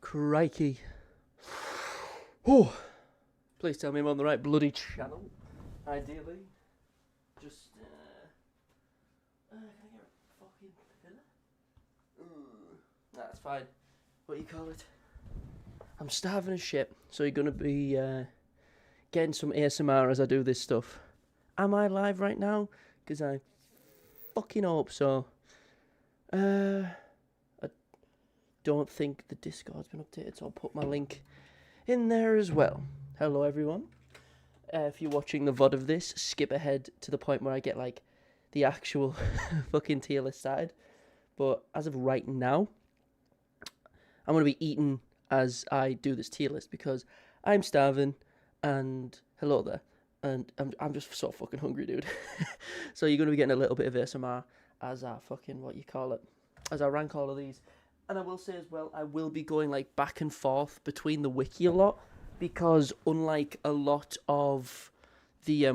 Crikey. Oh, please tell me I'm on the right bloody channel. Ideally. Just, can I get a fucking pillar? That's fine. What do you call it? I'm starving as shit, so you're going to be getting some ASMR as I do this stuff. Am I live right now? Because I fucking hope so. I don't think the Discord's been updated, so I'll put my link in there as well. Hello, everyone. If you're watching the VOD of this, skip ahead to the point where I get, like, the actual fucking tier list started. But as of right now, I'm going to be eating as I do this tier list because I'm starving and hello there. And I'm just so fucking hungry, dude. So you're going to be getting a little bit of ASMR as I fucking, as I rank all of these. And I will say as well, I will be going like back and forth between the wiki a lot because unlike a lot of the,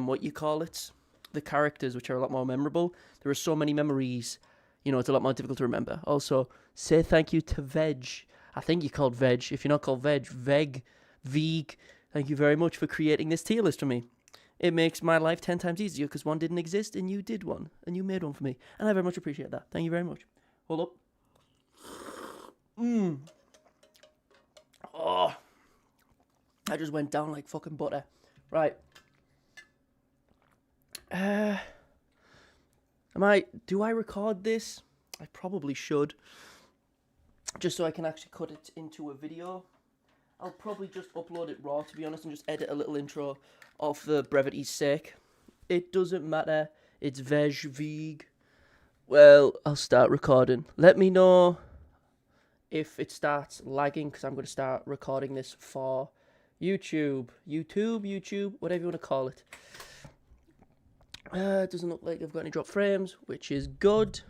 the characters, which are a lot more memorable, there are so many memories, it's a lot more difficult to remember. Also, say thank you to Veg. I think you're called Veg. If you're not called Veg, Veeg, thank you very much for creating this tier list for me. It makes my life 10 times easier because one didn't exist and you did one. And you made one for me. And I very much appreciate that. Thank you very much. Hold up. Oh. I just went down like fucking butter. Right. Do I record this? I probably should. Just so I can actually cut it into a video. I'll probably just upload it raw, to be honest, and just edit a little intro of the brevity's sake. It doesn't matter. It's Veeg. Well, I'll start recording. Let me know if it starts lagging, because I'm going to start recording this for YouTube, whatever you want to call it. It doesn't look like I've got any drop frames, which is good.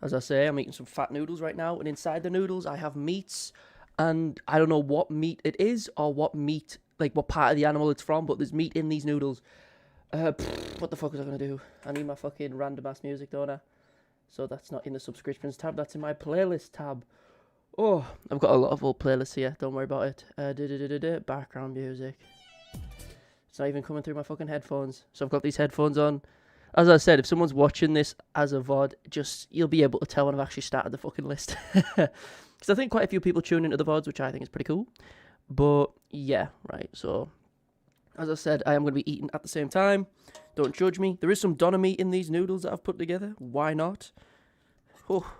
As I say, I'm eating some fat noodles right now, and inside the noodles I have meats, and I don't know what meat it is, or what meat, like what part of the animal it's from, but there's meat in these noodles. What the fuck was I going to do? I need my fucking random ass music, don't I? So that's not in the subscriptions tab, that's in my playlist tab. Oh, I've got a lot of old playlists here, don't worry about it. Background music. It's not even coming through my fucking headphones. So I've got these headphones on. As I said, if someone's watching this as a VOD, you'll be able to tell when I've actually started the fucking list. Because I think quite a few people tune into the VODs, which I think is pretty cool. But, yeah, right, so as I said, I am going to be eating at the same time. Don't judge me. There is some doner meat in these noodles that I've put together. Why not? Oh.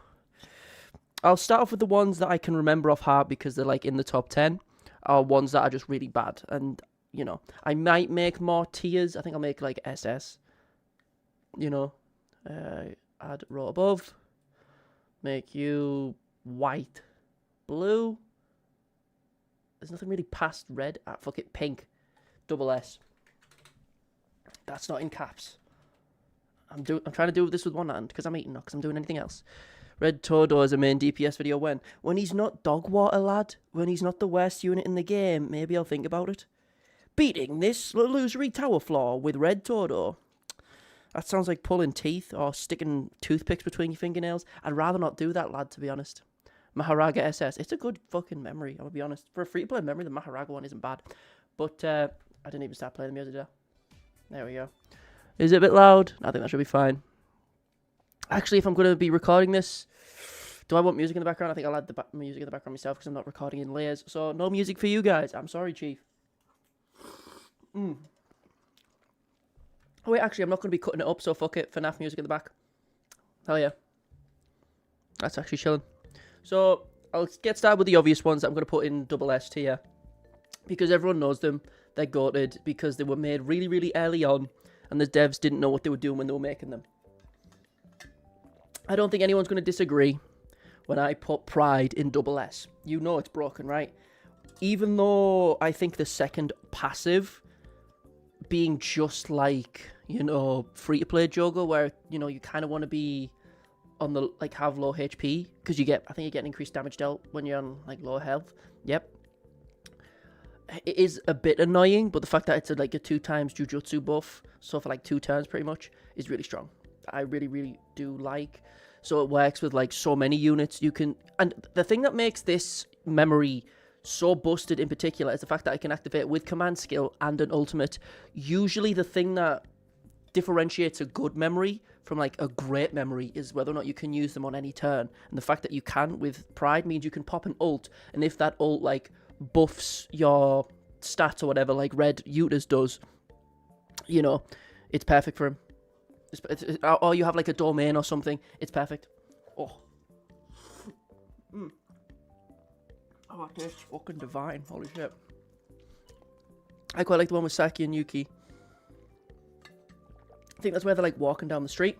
I'll start off with the ones that I can remember off heart because they're like in the top 10. Or ones that are just really bad. And, I might make more tiers. I think I'll make like SS. Add row above. Make you white. Blue. There's nothing really past red. Fuck it, pink. Double S. That's not in caps. I'm trying to do this with one hand because I'm eating, not because I'm doing anything else. Red Todo is a main DPS video when he's not Dogwater, lad. When he's not the worst unit in the game, maybe I'll think about it. Beating this illusory tower floor with Red Todo. That sounds like pulling teeth or sticking toothpicks between your fingernails. I'd rather not do that, lad, to be honest. Maharaga SS. It's a good fucking memory, I'll be honest. For a free-to-play memory, the Maharaga one isn't bad. But I didn't even start playing the music, did I? There we go. Is it a bit loud? I think that should be fine. Actually, if I'm going to be recording this, do I want music in the background? I think I'll add the music in the background myself because I'm not recording in layers. So, no music for you guys. I'm sorry, Chief. Oh, wait, actually, I'm not going to be cutting it up, so fuck it. FNAF music in the back. Hell yeah. That's actually chilling. So, I'll get started with the obvious ones that I'm going to put in double S tier. Because everyone knows them. They're goated because they were made really, really early on. And the devs didn't know what they were doing when they were making them. I don't think anyone's going to disagree when I put Pride in double S. You know it's broken, right? Even though I think the second passive being just like, free-to-play Jogo, where, you kind of want to be on the, have low HP, because I think you get increased damage dealt when you're on, low health. Yep. It is a bit annoying, but the fact that it's a 2 times Jujutsu buff, so for 2 turns pretty much, is really strong. I really, really do like. So it works with like so many units. You can, and the thing that makes this memory so busted in particular is the fact that I can activate it with command skill and an ultimate. Usually the thing that differentiates a good memory from like a great memory is whether or not you can use them on any turn. And the fact that you can with Pride means you can pop an ult, and if that ult like buffs your stats or whatever, like Red Utas does, you know, it's perfect for him. Or you have like a domain or something, it's perfect. Oh, oh, it tastes fucking divine. Holy shit. I quite like the one with Saki and Yuki. I think that's where they're like walking down the street.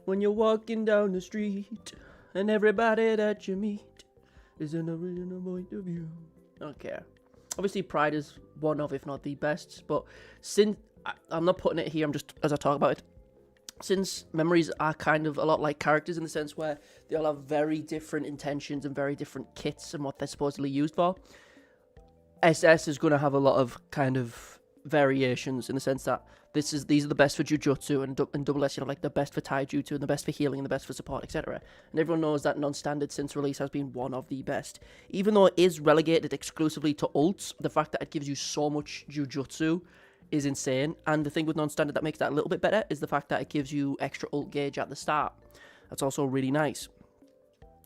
When you're walking down the street and everybody that you meet is an original point of view. Okay. Obviously, Pride is one of, if not the best, but since I'm not putting it here, I'm just as I talk about it. Since memories are kind of a lot like characters in the sense where they all have very different intentions and very different kits and what they're supposedly used for, SS is going to have a lot of kind of variations in the sense that these are the best for Jujutsu, and double S, you know, like the best for Taijutsu and the best for healing and the best for support, etc. And everyone knows that non-standard since release has been one of the best. Even though it is relegated exclusively to ults, the fact that it gives you so much Jujutsu is insane. And the thing with non-standard that makes that a little bit better is the fact that it gives you extra ult gauge at the start. That's also really nice.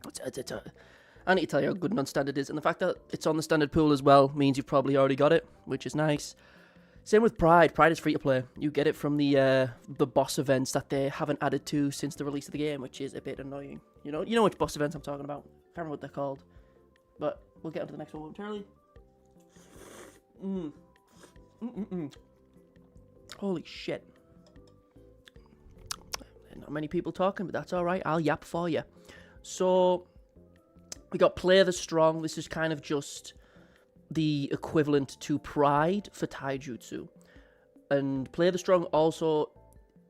I need to tell you how good non-standard is, and the fact that it's on the standard pool as well means you've probably already got it, which is nice. Same with Pride. Pride is free to play. You get it from the boss events that they haven't added to since the release of the game, which is a bit annoying. You know which boss events I'm talking about. Can't remember what they're called, but we'll get on to the next one momentarily. Holy shit! Not many people talking, but that's all right. I'll yap for you. So we got Play the Strong. This is kind of just the equivalent to Pride for Taijutsu. And Play the Strong also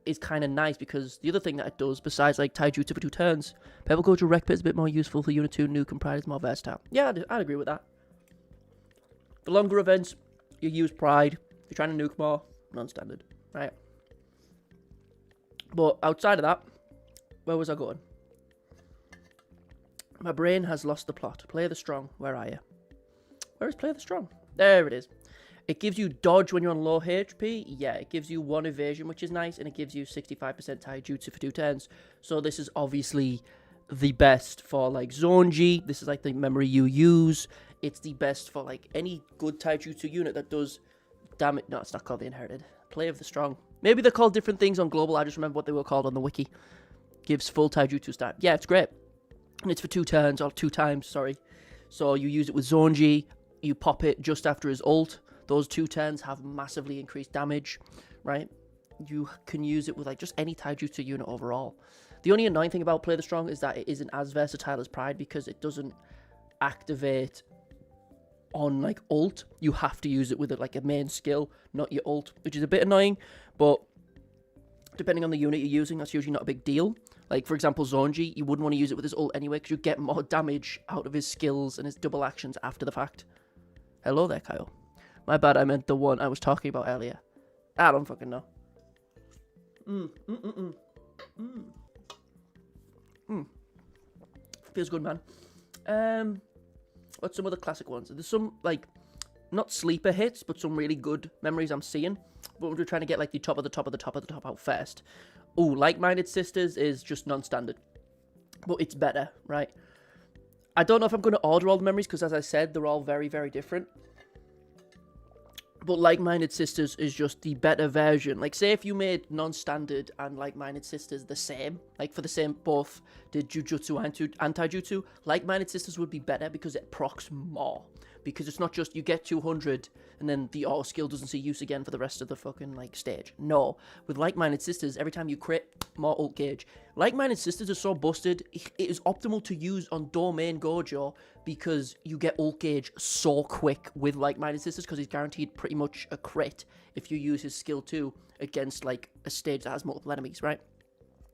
is kind of nice because the other thing that it does, besides like Taijutsu for 2 turns, Pebble Culture Wreck Pit is a bit more useful for Unit 2 Nuke, and Pride is more versatile. Yeah, I'd agree with that. The longer events, you use Pride. If you're trying to nuke more, non-standard, right? But outside of that, where was I going? My brain has lost the plot. Play the Strong, where are you? Where is Play the Strong? There it is. It gives you dodge when you're on low HP. Yeah, it gives you 1 evasion, which is nice, and it gives you 65% Taijutsu for 2 turns. So this is obviously the best for like Zonji. This is like the memory you use. It's the best for like any good Taijutsu unit that does damage. No, it's not called the Inherited. Play of the Strong. Maybe they're called different things on Global. I just remember what they were called on the wiki. Gives full Taijutsu stat. Yeah, it's great. And it's for 2 turns, or 2 times, sorry. So you use it with Zonji. You pop it just after his ult. Those 2 turns have massively increased damage, right? You can use it with like just any Taijutsu unit overall. The only annoying thing about Play the Strong is that it isn't as versatile as Pride because it doesn't activate on like ult. You have to use it with like a main skill, not your ult, which is a bit annoying, but depending on the unit you're using, that's usually not a big deal. Like, for example, Zonji, you wouldn't want to use it with his ult anyway because you get more damage out of his skills and his double actions after the fact. Hello there, Kyle. My bad, I meant the one I was talking about earlier. I don't fucking know. Feels good, man. What's some other classic ones? There's some, like, not sleeper hits, but some really good memories I'm seeing. But we're trying to get, like, the top of the top of the top of the top out first. Ooh, Like-Minded Sisters is just non-standard. But it's better, right? I don't know if I'm going to order all the memories, because as I said, they're all very, very different. But Like-Minded Sisters is just the better version. Like, say if you made non-standard and Like-Minded Sisters the same, like for the same, both did Jujutsu and Taijutsu, Like-Minded Sisters would be better because it procs more. Because it's not just you get 200 and then the auto skill doesn't see use again for the rest of the fucking like stage. No, with Like-Minded Sisters, every time you crit, more ult gauge. Like-Minded Sisters are so busted, it is optimal to use on Domain Gojo because you get ult gauge so quick with Like-Minded Sisters because he's guaranteed pretty much a crit if you use his skill 2 against like a stage that has multiple enemies, right?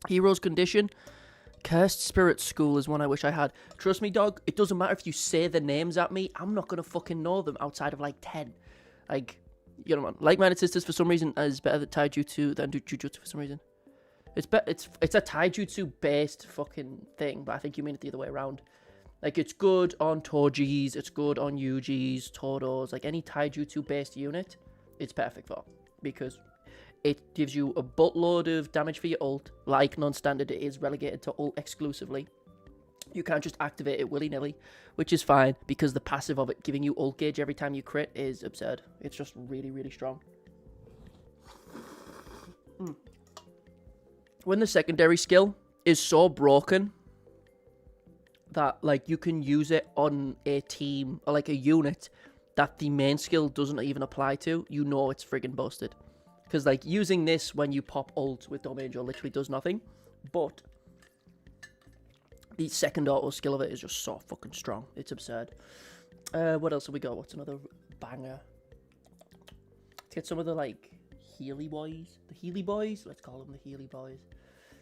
Hero's Condition. Cursed Spirit School is one I wish I had. Trust me, dog, it doesn't matter if you say the names at me, I'm not gonna fucking know them outside of like 10. Like, you know, man. Like-Minded Sisters for some reason is better than Taijutsu than Jujutsu for some reason. It's a taijutsu based fucking thing, but I think you mean it the other way around. Like, it's good on Tojis, it's good on Yujis, Todos, like any taijutsu based unit, it's perfect for, because it gives you a buttload of damage for your ult. Like non-standard, it is relegated to ult exclusively. You can't just activate it willy-nilly, which is fine, because the passive of it giving you ult gauge every time you crit is absurd. It's just really, really strong. When the secondary skill is so broken that, like, you can use it on a team, or like a unit that the main skill doesn't even apply to, you know it's friggin' busted. Because, like, using this when you pop ult with Dome Angel literally does nothing, but the second auto skill of it is just so fucking strong. It's absurd. What else have we got? What's another banger? Let's get some of the, like, Healy boys. The Healy boys? Let's call them the Healy boys.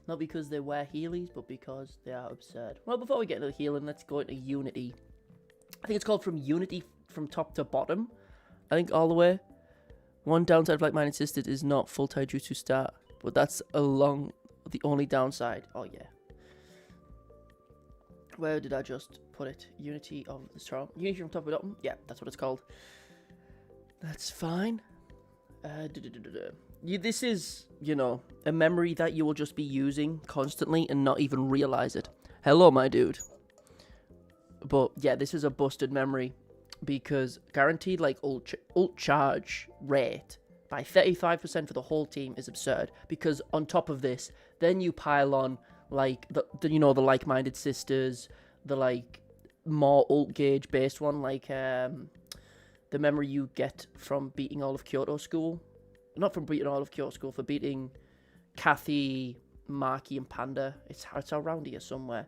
Not because they wear Heelys, but because they are absurd. Well, before we get into the healing, let's go into Unity. I think it's called from Unity from top to bottom. I think all the way. One downside of like-minded sisters is not full taijutsu start, but that's the only downside. Oh yeah. Where did I just put it? Unity of the strong. Unity from top to bottom. Yeah, that's what it's called. That's fine. This is, you know, a memory that you will just be using constantly and not even realize it. Hello, my dude. But yeah, this is a busted memory because guaranteed like ult charge rate by 35% for the whole team is absurd. Because on top of this, then you pile on like the you know, the like-minded sisters, the like more ult gauge based one, like the memory you get from beating all of Kyoto School. Not from beating all of Kyoto School, for beating Kathy, Maki, and Panda. It's around here somewhere.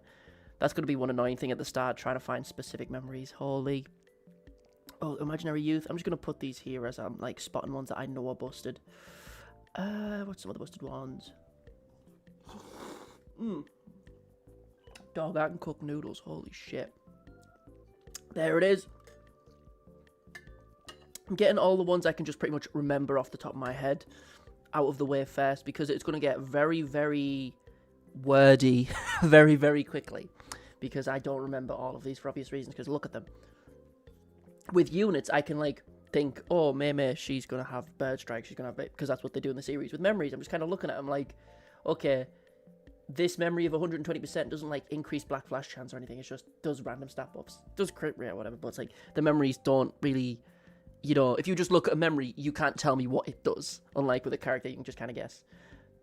That's going to be one annoying thing at the start, trying to find specific memories. Holy. Oh, Imaginary Youth. I'm just going to put these here as I'm like spotting ones that I know are busted. What's some of the busted ones? Dog, I can cook noodles. Holy shit. There it is. I'm getting all the ones I can just pretty much remember off the top of my head out of the way first, because it's going to get very, very wordy very, very quickly, because I don't remember all of these for obvious reasons, because look at them. With units, I can like think, oh, Mei, she's going to have Bird Strike, she's going to have, because that's what they do in the series. With memories, I'm just kind of looking at them like, okay, this memory of 120% doesn't like increase Black Flash chance or anything, it just does random stat buffs, does crit rate or whatever, but it's like the memories don't really... You know, if you just look at a memory, you can't tell me what it does. Unlike with a character, you can just kind of guess.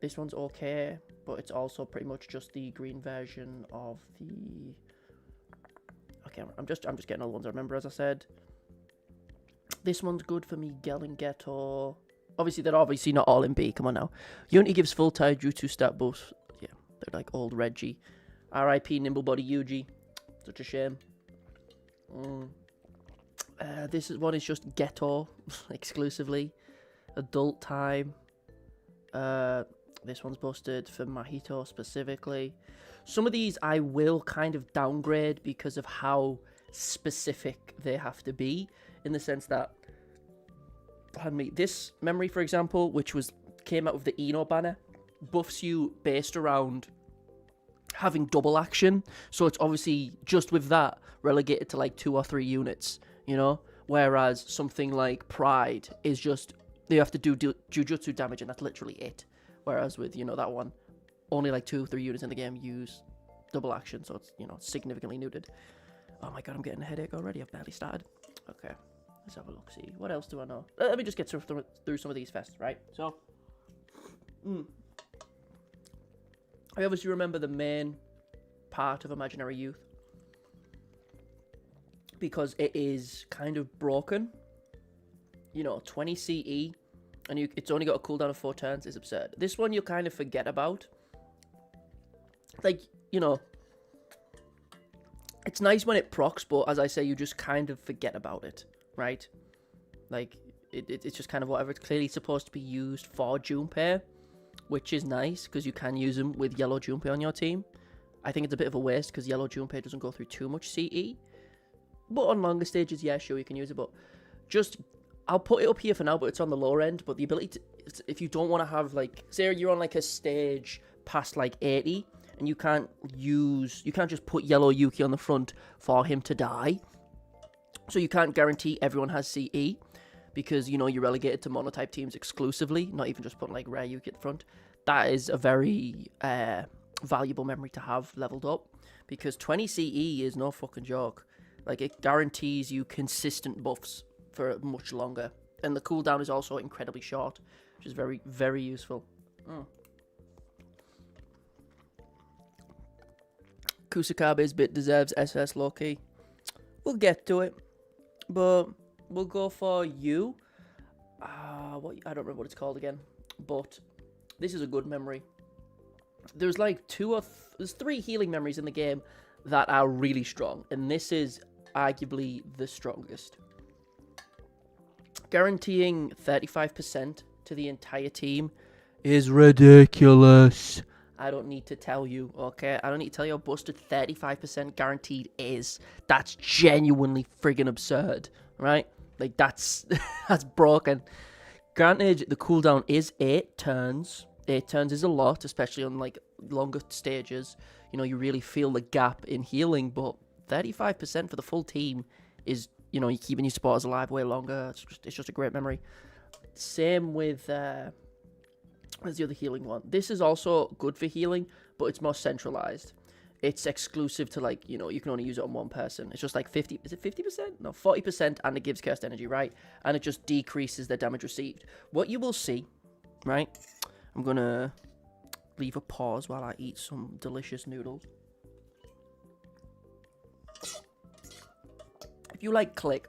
This one's okay, but it's also pretty much just the green version of the... Okay, I'm just getting all the ones I remember, as I said. This one's good for Miguel and Ghetto. Obviously, they're obviously not all in B. Come on now. Unity gives full taijutsu stat buffs. Yeah, they're like old Reggie. R.I.P. Nimble Body Yuji. Such a shame. This one is just Ghetto exclusively. Adult Time. This one's busted for Mahito specifically. Some of these I will kind of downgrade because of how specific they have to be, in the sense that, pardon me, this memory, for example, which came out of the Eno banner, buffs you based around having double action. So it's obviously just with that relegated to like 2 or 3 units. You know, whereas something like Pride is just, you have to do Jujutsu damage, and that's literally it. Whereas with, you know, that one, only like 2 or 3 units in the game use double action, so it's, you know, significantly neutered. Oh my god, I'm getting a headache already. I've barely started. Okay, let's have a look. See, what else do I know? Let me just get through some of these first, right? So, I obviously remember the main part of Imaginary Youth, because it is kind of broken. You know, 20 CE, and it's only got a cooldown of 4 turns is absurd. This one you kind of forget about. Like, you know, it's nice when it procs, but as I say, you just kind of forget about it, right? Like, it's just kind of whatever. It's clearly supposed to be used for Junpei, which is nice, because you can use them with yellow Junpei on your team. I think it's a bit of a waste, because yellow Junpei doesn't go through too much CE. But on longer stages, yeah, sure, you can use it. But just, I'll put it up here for now, but it's on the lower end. But the ability to, if you don't want to have, like, say you're on, like, a stage past like 80, and you can't just put yellow Yuki on the front for him to die. So you can't guarantee everyone has CE, because, you know, you're relegated to monotype teams exclusively, not even just putting like rare Yuki at the front. That is a very valuable memory to have leveled up, because 20 CE is no fucking joke. Like, it guarantees you consistent buffs for much longer. And the cooldown is also incredibly short, which is very, very useful. Kusakabe's bit deserves SS low-key. We'll get to it. But we'll go for you. I don't remember what it's called again. But this is a good memory. There's like there's 3 healing memories in the game that are really strong. And this is arguably the strongest. Guaranteeing 35% to the entire team is ridiculous. I don't need to tell you, okay? I don't need to tell you how busted 35% guaranteed is. That's genuinely friggin' absurd, right? Like, that's that's broken. Granted, the cooldown is 8 turns. 8 turns is a lot, especially on, like, longer stages. You know, you really feel the gap in healing, but 35% for the full team is, you know, you're keeping your supporters alive way longer. It's just a great memory. Same with, where's the other healing one? This is also good for healing, but it's more centralized. It's exclusive to, like, you know, you can only use it on one person. It's just like 50, is it 50%? No, 40%, and it gives cursed energy, right? And it just decreases the damage received. What you will see, right? I'm gonna leave a pause while I eat some delicious noodles. If you, like, click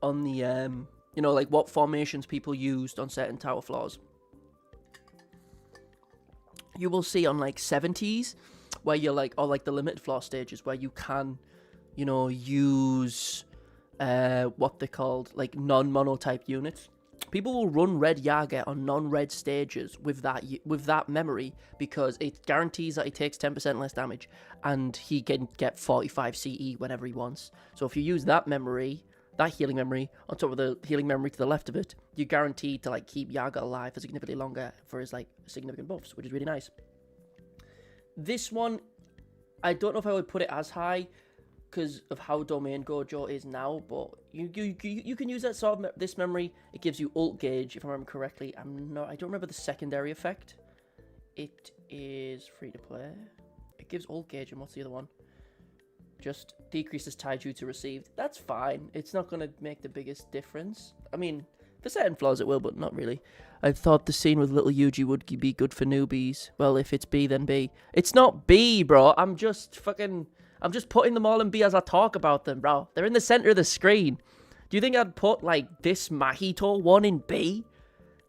on the, you know, like, what formations people used on certain tower floors, you will see on, like, 70s, where you're, like, or, like, the limited floor stages, where you can, you know, use, what they're called, like, non-monotype units. People will run Red Yaga on non-red stages with that memory, because it guarantees that he takes 10% less damage, and he can get 45 CE whenever he wants. So if you use that memory, that healing memory, on top of the healing memory to the left of it, you're guaranteed to, like, keep Yaga alive for significantly longer for his, like, significant buffs, which is really nice. This one, I don't know if I would put it as high, because of how Domain Gojo is now, but you can use that sort of this memory. It gives you ult gauge, if I remember correctly. I don't remember the secondary effect. It is free to play. It gives ult gauge, and what's the other one? Just decreases taijutsu received. That's fine. It's not going to make the biggest difference. I mean, for certain floors it will, but not really. I thought the scene with little Yuji would be good for newbies. Well, if it's B, then B. It's not B, bro. I'm just putting them all in B as I talk about them, bro. They're in the center of the screen. Do you think I'd put, like, this Mahito one in B?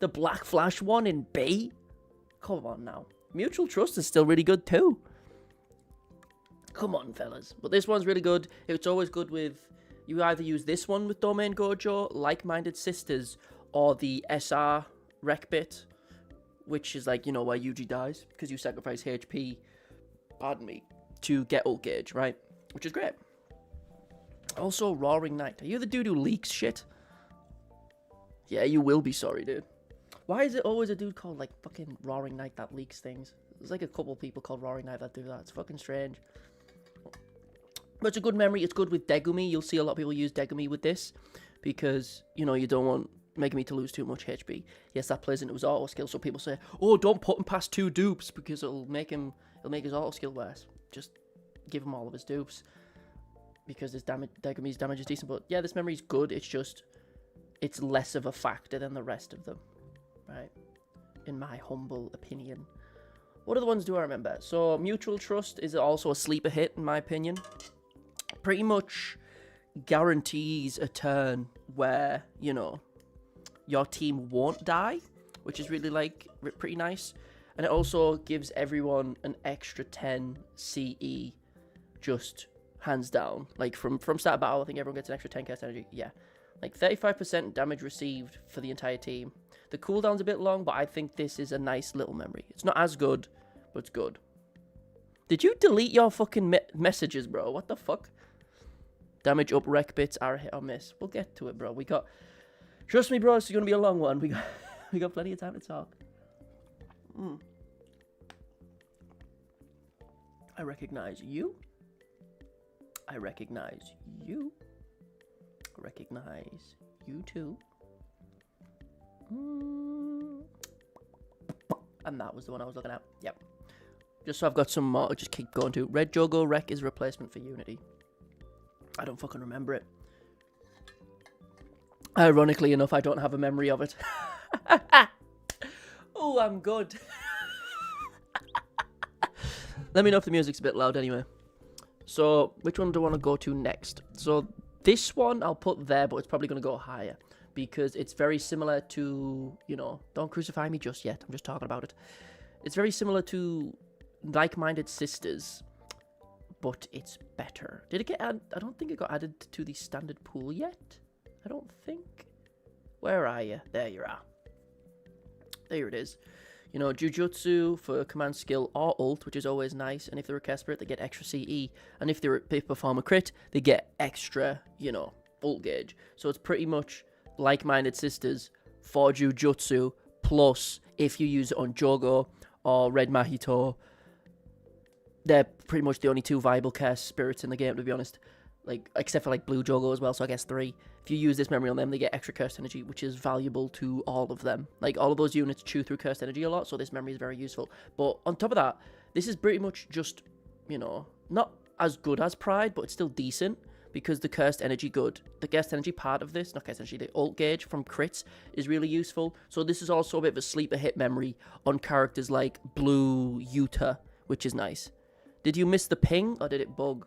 The Black Flash one in B? Come on now. Mutual Trust is still really good too. Come on, fellas. But this one's really good. It's always good with... You either use this one with Domain Gojo, Like-Minded Sisters, or the SR Rec Bit, which is, like, you know, where Yuji dies, because you sacrifice HP, pardon me, to get ult gauge, right? Which is great. Also, Roaring Knight. Are you the dude who leaks shit? Yeah, you will be sorry, dude. Why is it always a dude called, like, fucking Roaring Knight that leaks things? There's, like, a couple people called Roaring Knight that do that. It's fucking strange. But it's a good memory. It's good with Degumi. You'll see a lot of people use Degumi with this, because, you know, you don't want Megumi to lose too much HP. Yes, that plays into his auto skill, so people say, oh, don't put him past 2 dupes, because it'll make his auto skill worse. Just give him all of his dupes, because his Degumi's damage is decent. But yeah, this memory's good. It's just, it's less of a factor than the rest of them, right? In my humble opinion. What other ones do I remember? So Mutual Trust is also a sleeper hit, in my opinion. Pretty much guarantees a turn where, you know, your team won't die, which is really, like, pretty nice. And it also gives everyone an extra 10 CE, just hands down. Like, from start of battle, I think everyone gets an extra 10 cast energy. Yeah. Like, 35% damage received for the entire team. The cooldown's a bit long, but I think this is a nice little memory. It's not as good, but it's good. Did you delete your fucking messages, bro? What the fuck? Damage up rec bits are a hit or miss. We'll get to it, bro. Trust me, bro, it's going to be a long one. We got plenty of time to talk. I recognize you. I recognize you. Recognize you too. And that was the one I was looking at. Yep. Just so I've got some more to just keep going to. Red Jogo Rec is a replacement for Unity. I don't fucking remember it. Ironically enough, I don't have a memory of it. Oh, I'm good. Let me know if the music's a bit loud anyway. So, which one do I want to go to next? So, this one I'll put there, but it's probably going to go higher. Because it's very similar to, you know, don't crucify me just yet. I'm just talking about it. It's very similar to Like-Minded Sisters, but it's better. Did it get added? I don't think it got added to the standard pool yet. I don't think. Where are you? There you are. There it is. You know, Jujutsu for command skill or ult, which is always nice. And if they're a cast spirit, they get extra CE. And if they perform a crit, they get extra, you know, ult gauge. So it's pretty much Like-Minded Sisters for Jujutsu, plus if you use it on Jogo or Red Mahito, they're pretty much the only two viable cast spirits in the game, to be honest. Like, except for like Blue Jogo as well, so I guess 3. If you use this memory on them, they get extra cursed energy, which is valuable to all of them. Like, all of those units chew through cursed energy a lot, so this memory is very useful. But on top of that, this is pretty much just, you know, not as good as Pride, but it's still decent, because the cursed energy good. The cursed energy part of this, not cursed energy, the ult gauge from crits is really useful. So this is also a bit of a sleeper hit memory on characters like Blue Yuta, which is nice. Did you miss the ping, or did it bug?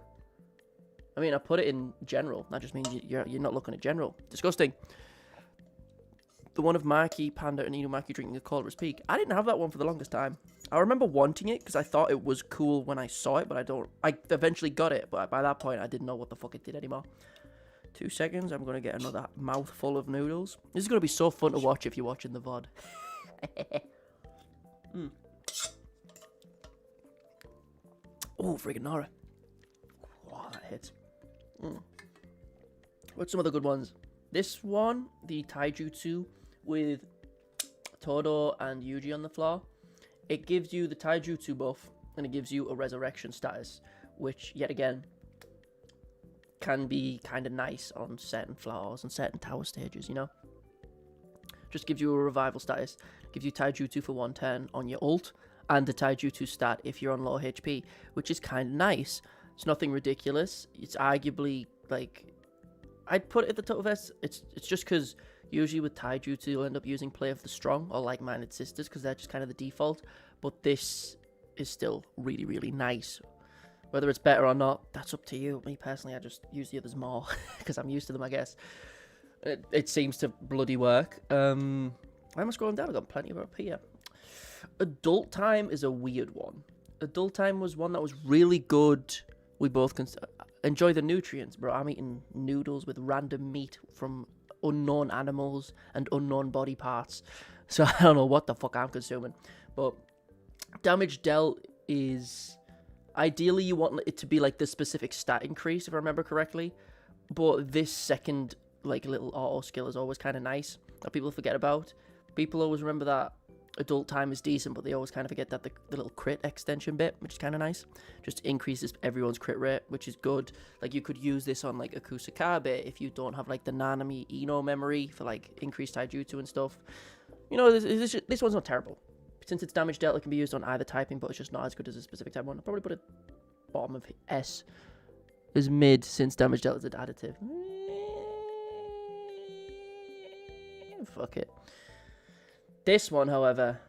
I mean, I put it in general. That just means you're not looking at general. Disgusting. The one of Maki, Panda, and Inumaki drinking a Calder's Peak. I didn't have that one for the longest time. I remember wanting it because I thought it was cool when I saw it, but I eventually got it, but by that point, I didn't know what the fuck it did anymore. 2 seconds, I'm going to get another mouthful of noodles. This is going to be so fun to watch if you're watching the VOD. Oh, friggin' Nora. Wow, that hits. What's some of the good ones? This one, the Taijutsu with Todo and Yuji on the floor. It gives you the Taijutsu buff, and it gives you a resurrection status, which, yet again, can be kind of nice on certain floors and certain tower stages, you know? Just gives you a revival status. Gives you Taijutsu for 1 turn on your ult, and the Taijutsu stat if you're on low HP, which is kind of nice. It's nothing ridiculous. It's arguably, like, I'd put it at the top of this. It's just because usually with Taijutsu, you'll end up using Play of the Strong or Like-Minded Sisters because they're just kind of the default. But this is still really, really nice. Whether it's better or not, that's up to you. Me personally, I just use the others more because I'm used to them, I guess. It seems to bloody work. Why am I scrolling down? I've got plenty of up here. Adult Time is a weird one. Adult Time was one that was really good. We both can enjoy the nutrients, bro. I'm eating noodles with random meat from unknown animals and unknown body parts. So I don't know what the fuck I'm consuming. But damage dealt is... Ideally, you want it to be like the specific stat increase, if I remember correctly. But this second, like, little auto skill is always kind of nice that people forget about. People always remember that Adult Time is decent, but they always kind of forget that the little crit extension bit, which is kind of nice. Just increases everyone's crit rate, which is good. Like, you could use this on, like, a Kusakabe if you don't have, like, the Nanami Ino memory for, like, increased Taijutsu and stuff. You know, this one's not terrible. Since it's damage dealt, it can be used on either typing, but it's just not as good as a specific type one. I'll probably put it bottom of S as mid, since damage dealt is an additive. Fuck it. This one, however,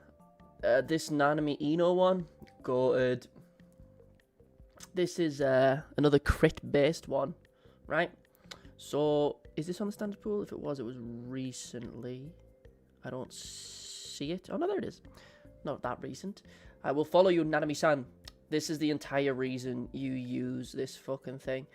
this Nanami Ino one, goated. This is another crit-based one, right? So, is this on the standard pool? If it was recently. I don't see it. Oh, no, there it is. Not that recent. I will follow you, Nanami-san. This is the entire reason you use this fucking thing.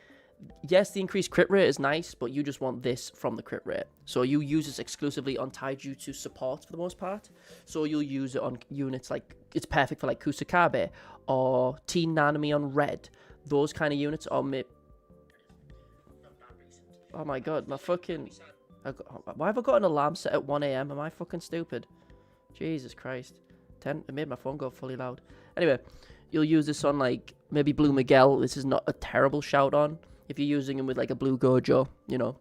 Yes, the increased crit rate is nice, but you just want this from the crit rate. So you use this exclusively on Taijutsu support for the most part. So you'll use it on units like... It's perfect for like Kusakabe or Teen Nanami on red. Those kind of units are... Oh my god, my fucking... Why have I got an alarm set at 1 AM? Am I fucking stupid? Jesus Christ. It made my phone go fully loud. Anyway, You'll use this on like maybe Blue Miguel. This is not a terrible shout on if you're using him with like a Blue Gojo, you know.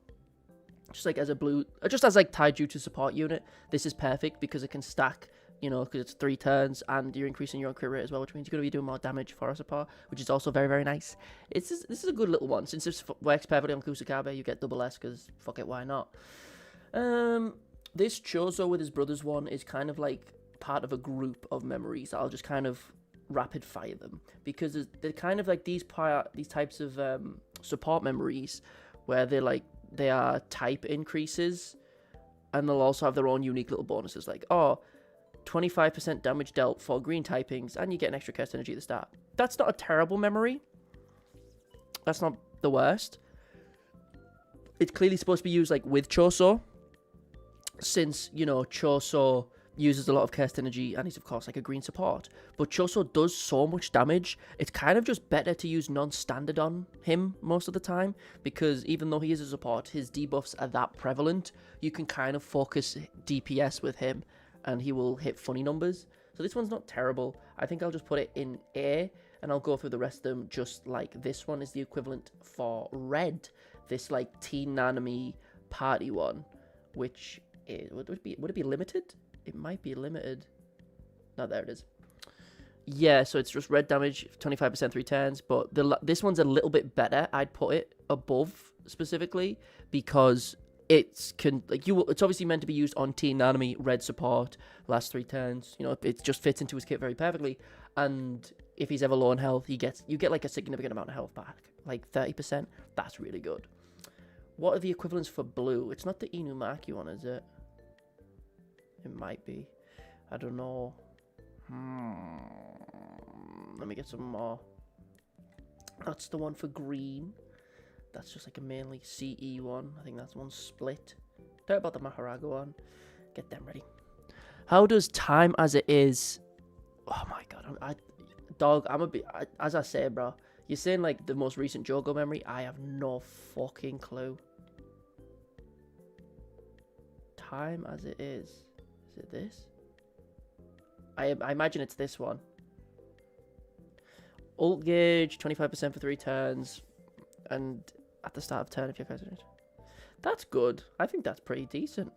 Just like as a blue, just as like Taijutsu support unit, this is perfect because it can stack, you know, because it's 3 turns and you're increasing your own crit rate as well, which means you're going to be doing more damage for a support, which is also very, very nice. This is a good little one. Since this works perfectly on Kusakabe, you get double S because fuck it, why not? This Chozo with his brothers one is kind of like part of a group of memories. I'll just kind of rapid fire them because they're kind of like these types of support memories where they are type increases, and they'll also have their own unique little bonuses, like, 25% damage dealt for green typings, and you get an extra cast energy at the start. That's not a terrible memory. That's not the worst. It's clearly supposed to be used, like, with Choso, since, you know, Choso uses a lot of cast energy, and he's, of course, like a green support. But Choso does so much damage, it's kind of just better to use non-standard on him most of the time, because even though he is a support, his debuffs are that prevalent, you can kind of focus DPS with him, and he will hit funny numbers. So this one's not terrible. I think I'll just put it in A, and I'll go through the rest of them just like this one is the equivalent for red. This, like, Teen Nanami party one, which is, would it be limited? It might be limited. No, there it is. Yeah, so it's just red damage, 25% 3 turns, but this one's a little bit better. I'd put it above specifically because it's obviously meant to be used on Teen Nanami, red support, last 3 turns. You know, it just fits into his kit very perfectly. And if he's ever low on health, you get like a significant amount of health back, like 30%. That's really good. What are the equivalents for blue? It's not the Inumaki one, is it? It might be. I don't know. Let me get some more. That's the one for green. That's just like a mainly CE one. I think that's one split. Don't about the Maharaga one. Get them ready. How does time as it is? Oh my god. As I say, bro. You're saying like the most recent Jogo memory? I have no fucking clue. Time as it is. Is it this? I imagine it's this one. Ult gauge, 25% for 3 turns, and at the start of turn if you're casting it. That's good. I think that's pretty decent.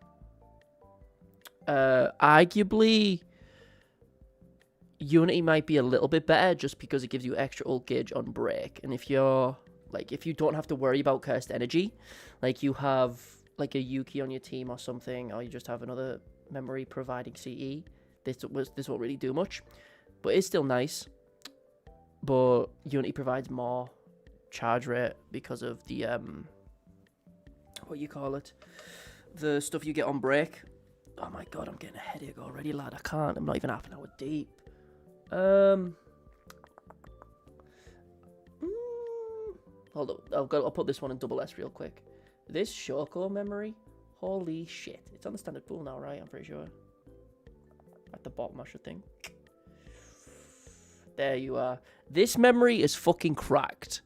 Arguably, Unity might be a little bit better just because it gives you extra ult gauge on break. And if you don't have to worry about cursed energy, like you have like a Yuki on your team or something, or you just have another memory providing CE, this won't really do much, but it's still nice. But Unity provides more charge rate because of the the stuff you get on break. Oh my god, I'm getting a headache already, lad. I can't. I'm not even half an hour deep. Hold up, I'll put this one in double S real quick. This Shoko memory, holy shit. It's on the standard pool now, right? I'm pretty sure. At the bottom, I should think. There you are. This memory is fucking cracked.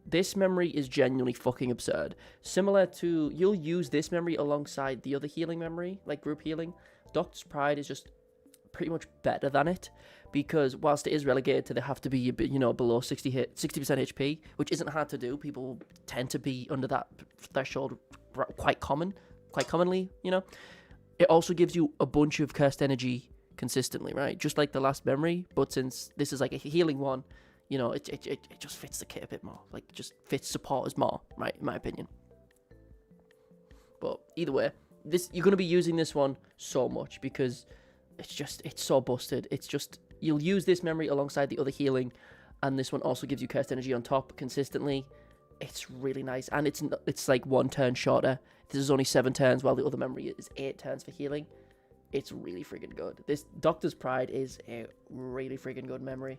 This memory is genuinely fucking absurd. Similar to, you'll use this memory alongside the other healing memory, like group healing. Doctor's Pride is just pretty much better than it, because whilst it is relegated to they have to be, you know, below 60% HP, which isn't hard to do. People tend to be under that threshold quite commonly, you know. It also gives you a bunch of cursed energy consistently, right? Just like the last memory, but since this is like a healing one, you know, it just fits the kit a bit more. Like, it just fits supporters more, right? In my opinion. But either way, you're going to be using this one so much because it's so busted. It's just, you'll use this memory alongside the other healing, and this one also gives you cursed energy on top consistently. It's really nice, and it's like 1 turn shorter. This is only 7 turns, while the other memory is 8 turns for healing. It's really freaking good. This Doctor's Pride is a really freaking good memory.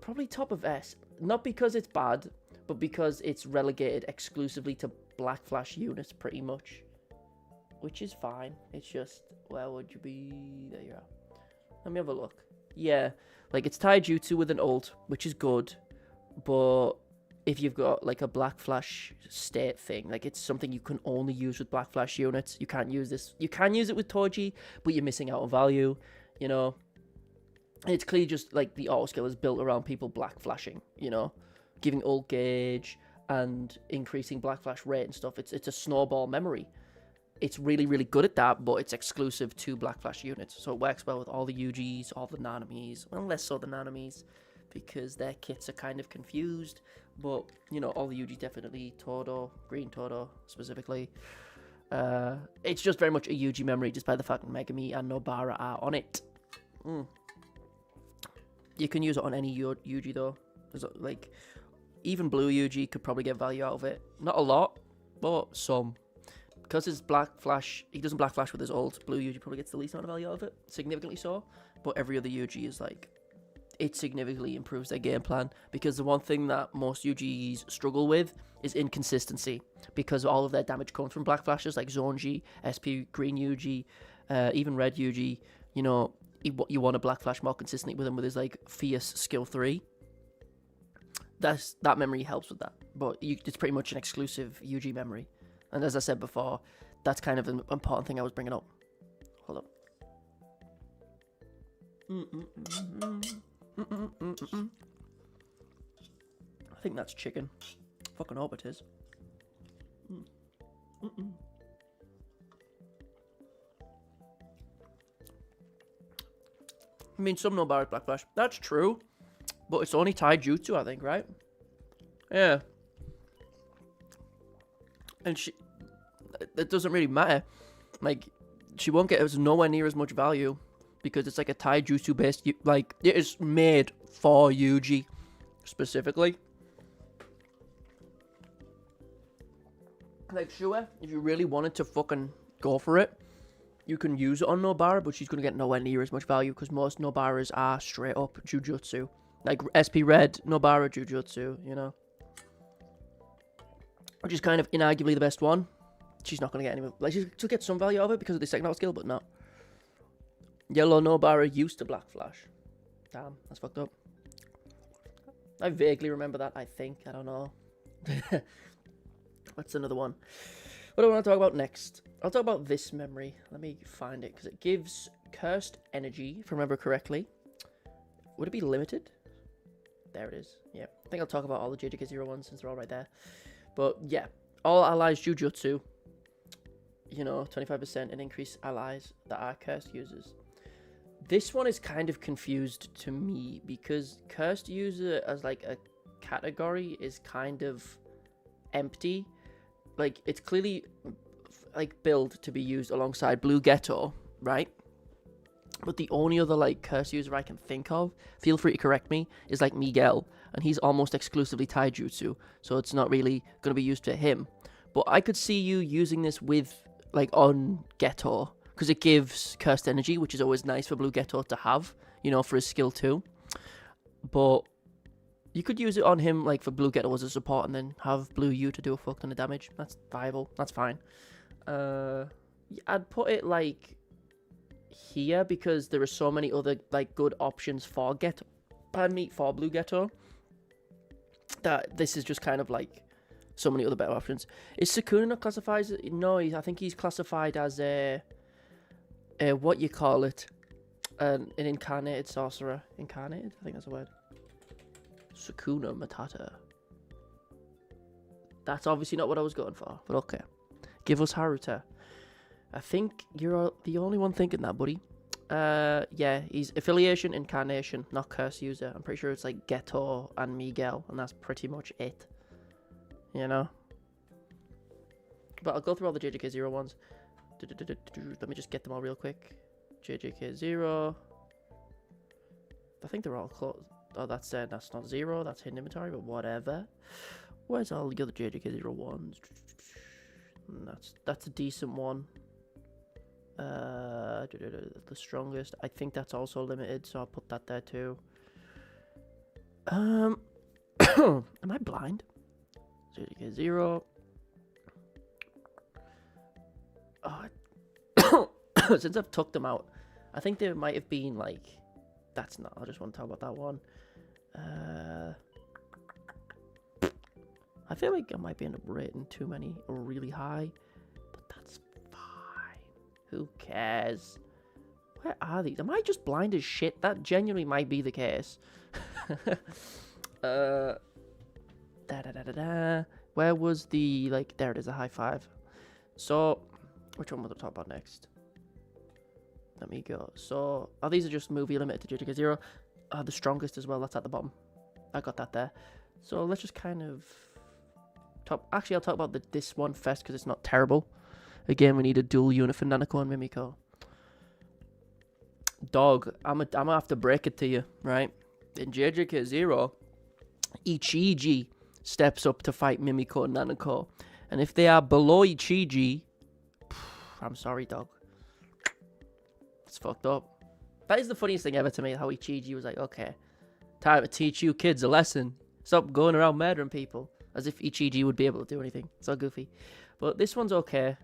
Probably top of S. Not because it's bad, but because it's relegated exclusively to Black Flash units, pretty much. Which is fine. It's just, where would you be? There you are. Let me have a look. Yeah, like it's Taijutsu with an ult, which is good. But if you've got like a Black Flash state thing, like it's something you can only use with Black Flash units. You can't use this. You can use it with Toji, but you're missing out on value, you know. It's clearly just like the auto skill is built around people black flashing, you know, giving ult gauge and increasing black flash rate and stuff. It's a snowball memory. It's really, really good at that, but it's exclusive to black flash units. So it works well with all the UGs, all the Nanamis, well, less so the Nanamis, because their kits are kind of confused. But, you know, all the UGs definitely, Todo, Green Todo specifically. It's just very much a UG memory, just by the fact that Megami and Nobara are on it. You can use it on any UG though. There's like, even blue UG could probably get value out of it. Not a lot, but some. Because his black flash, he doesn't black flash with his ult. Blue UG probably gets the least amount of value out of it, significantly so. But every other UG is like, it significantly improves their game plan, because the one thing that most UGs struggle with is inconsistency, because all of their damage comes from black flashes like Zone G, SP, Green UG, even Red UG. You know, you want to black flash more consistently with him with his like fierce skill 3. That memory helps with that, but it's pretty much an exclusive UG memory. And as I said before, that's kind of an important thing I was bringing up. Hold up. I think that's chicken. Fucking hope it is. I mean, some Nobara black flash. That's true. But it's only taijutsu, I think, right? Yeah. And it doesn't really matter. Like, she won't get nowhere near as much value, because it's like a taijutsu based, like, it is made for Yuji specifically. Like, sure, if you really wanted to fucking go for it, you can use it on Nobara, but she's gonna get nowhere near as much value, because most Nobaras are straight up Jujutsu. Like, SP Red, Nobara, Jujutsu, you know? Which is kind of inarguably the best one. She's not going to get any... Like, she'll get some value out of it because of the second out skill, but no. Yellow Nobara used to black flash. Damn, that's fucked up. I vaguely remember that, I think. I don't know. What's another one? What do I want to talk about next? I'll talk about this memory. Let me find it, because it gives cursed energy, if I remember correctly. Would it be limited? There it is. Yeah. I think I'll talk about all the JJK 01 since they're all right there. But yeah, all allies Jujutsu, you know, 25% and increase allies that are cursed users. This one is kind of confused to me, because cursed user as like a category is kind of empty. Like, it's clearly like built to be used alongside Blue Ghetto, right? But the only other like curse user I can think of, feel free to correct me, is like Miguel, and he's almost exclusively taijutsu, so it's not really going to be used to him. But I could see you using this with like on Ghetto, because it gives cursed energy, which is always nice for Blue Ghetto to have, you know, for his skill 2. But you could use it on him like for Blue Ghetto as a support, and then have Blue U to do a fuck ton of damage. That's viable. That's fine. I'd put it like here, because there are so many other like good options for Ghetto, for Blue Ghetto, that this is just kind of like so many other better options. Is Sukuna not classified? No, I think he's classified as a what you call it, an incarnated sorcerer. Incarnated, I think that's the word. Sukuna Matata. That's obviously not what I was going for, but okay. Give us Haruta. I think you're the only one thinking that, buddy. Yeah, he's affiliation, incarnation, not curse user. I'm pretty sure it's like Ghetto and Miguel, and that's pretty much it. You know? But I'll go through all the JJK 01s. Let me just get them all real quick. JJK 0. I think they're all close. Oh, that's not 0. That's hidden inventory, but whatever. Where's all the other JJK 01s? That's a decent one. The strongest. I think that's also limited, so I'll put that there too. Am I blind? JJK 0. Oh, since I've took them out, I think there might have been like. That's not. I just want to talk about that one. I feel like I might be end up rating too many really high, but that's fine. Who cares? Where are these? Am I just blind as shit? That genuinely might be the case. Da da da da da. Where was the, like, there it is, a high five. So, which one will I talk about next? Let me go. So, these are just movie limited to Jujutsu Kaisen 0. The strongest as well, that's at the bottom. I got that there. So, let's just kind of actually, I'll talk about this one first because it's not terrible. Again, we need a dual unit for Nanako and Mimiko. Dog, I'm gonna have to break it to you, right? In JJK 0, Ichiji steps up to fight Mimiko and Nanako. And if they are below Ichiji, I'm sorry, dog. It's fucked up. That is the funniest thing ever to me, how Ichiji was like, okay, time to teach you kids a lesson. Stop going around murdering people. As if Ichiji would be able to do anything. So goofy. But this one's okay.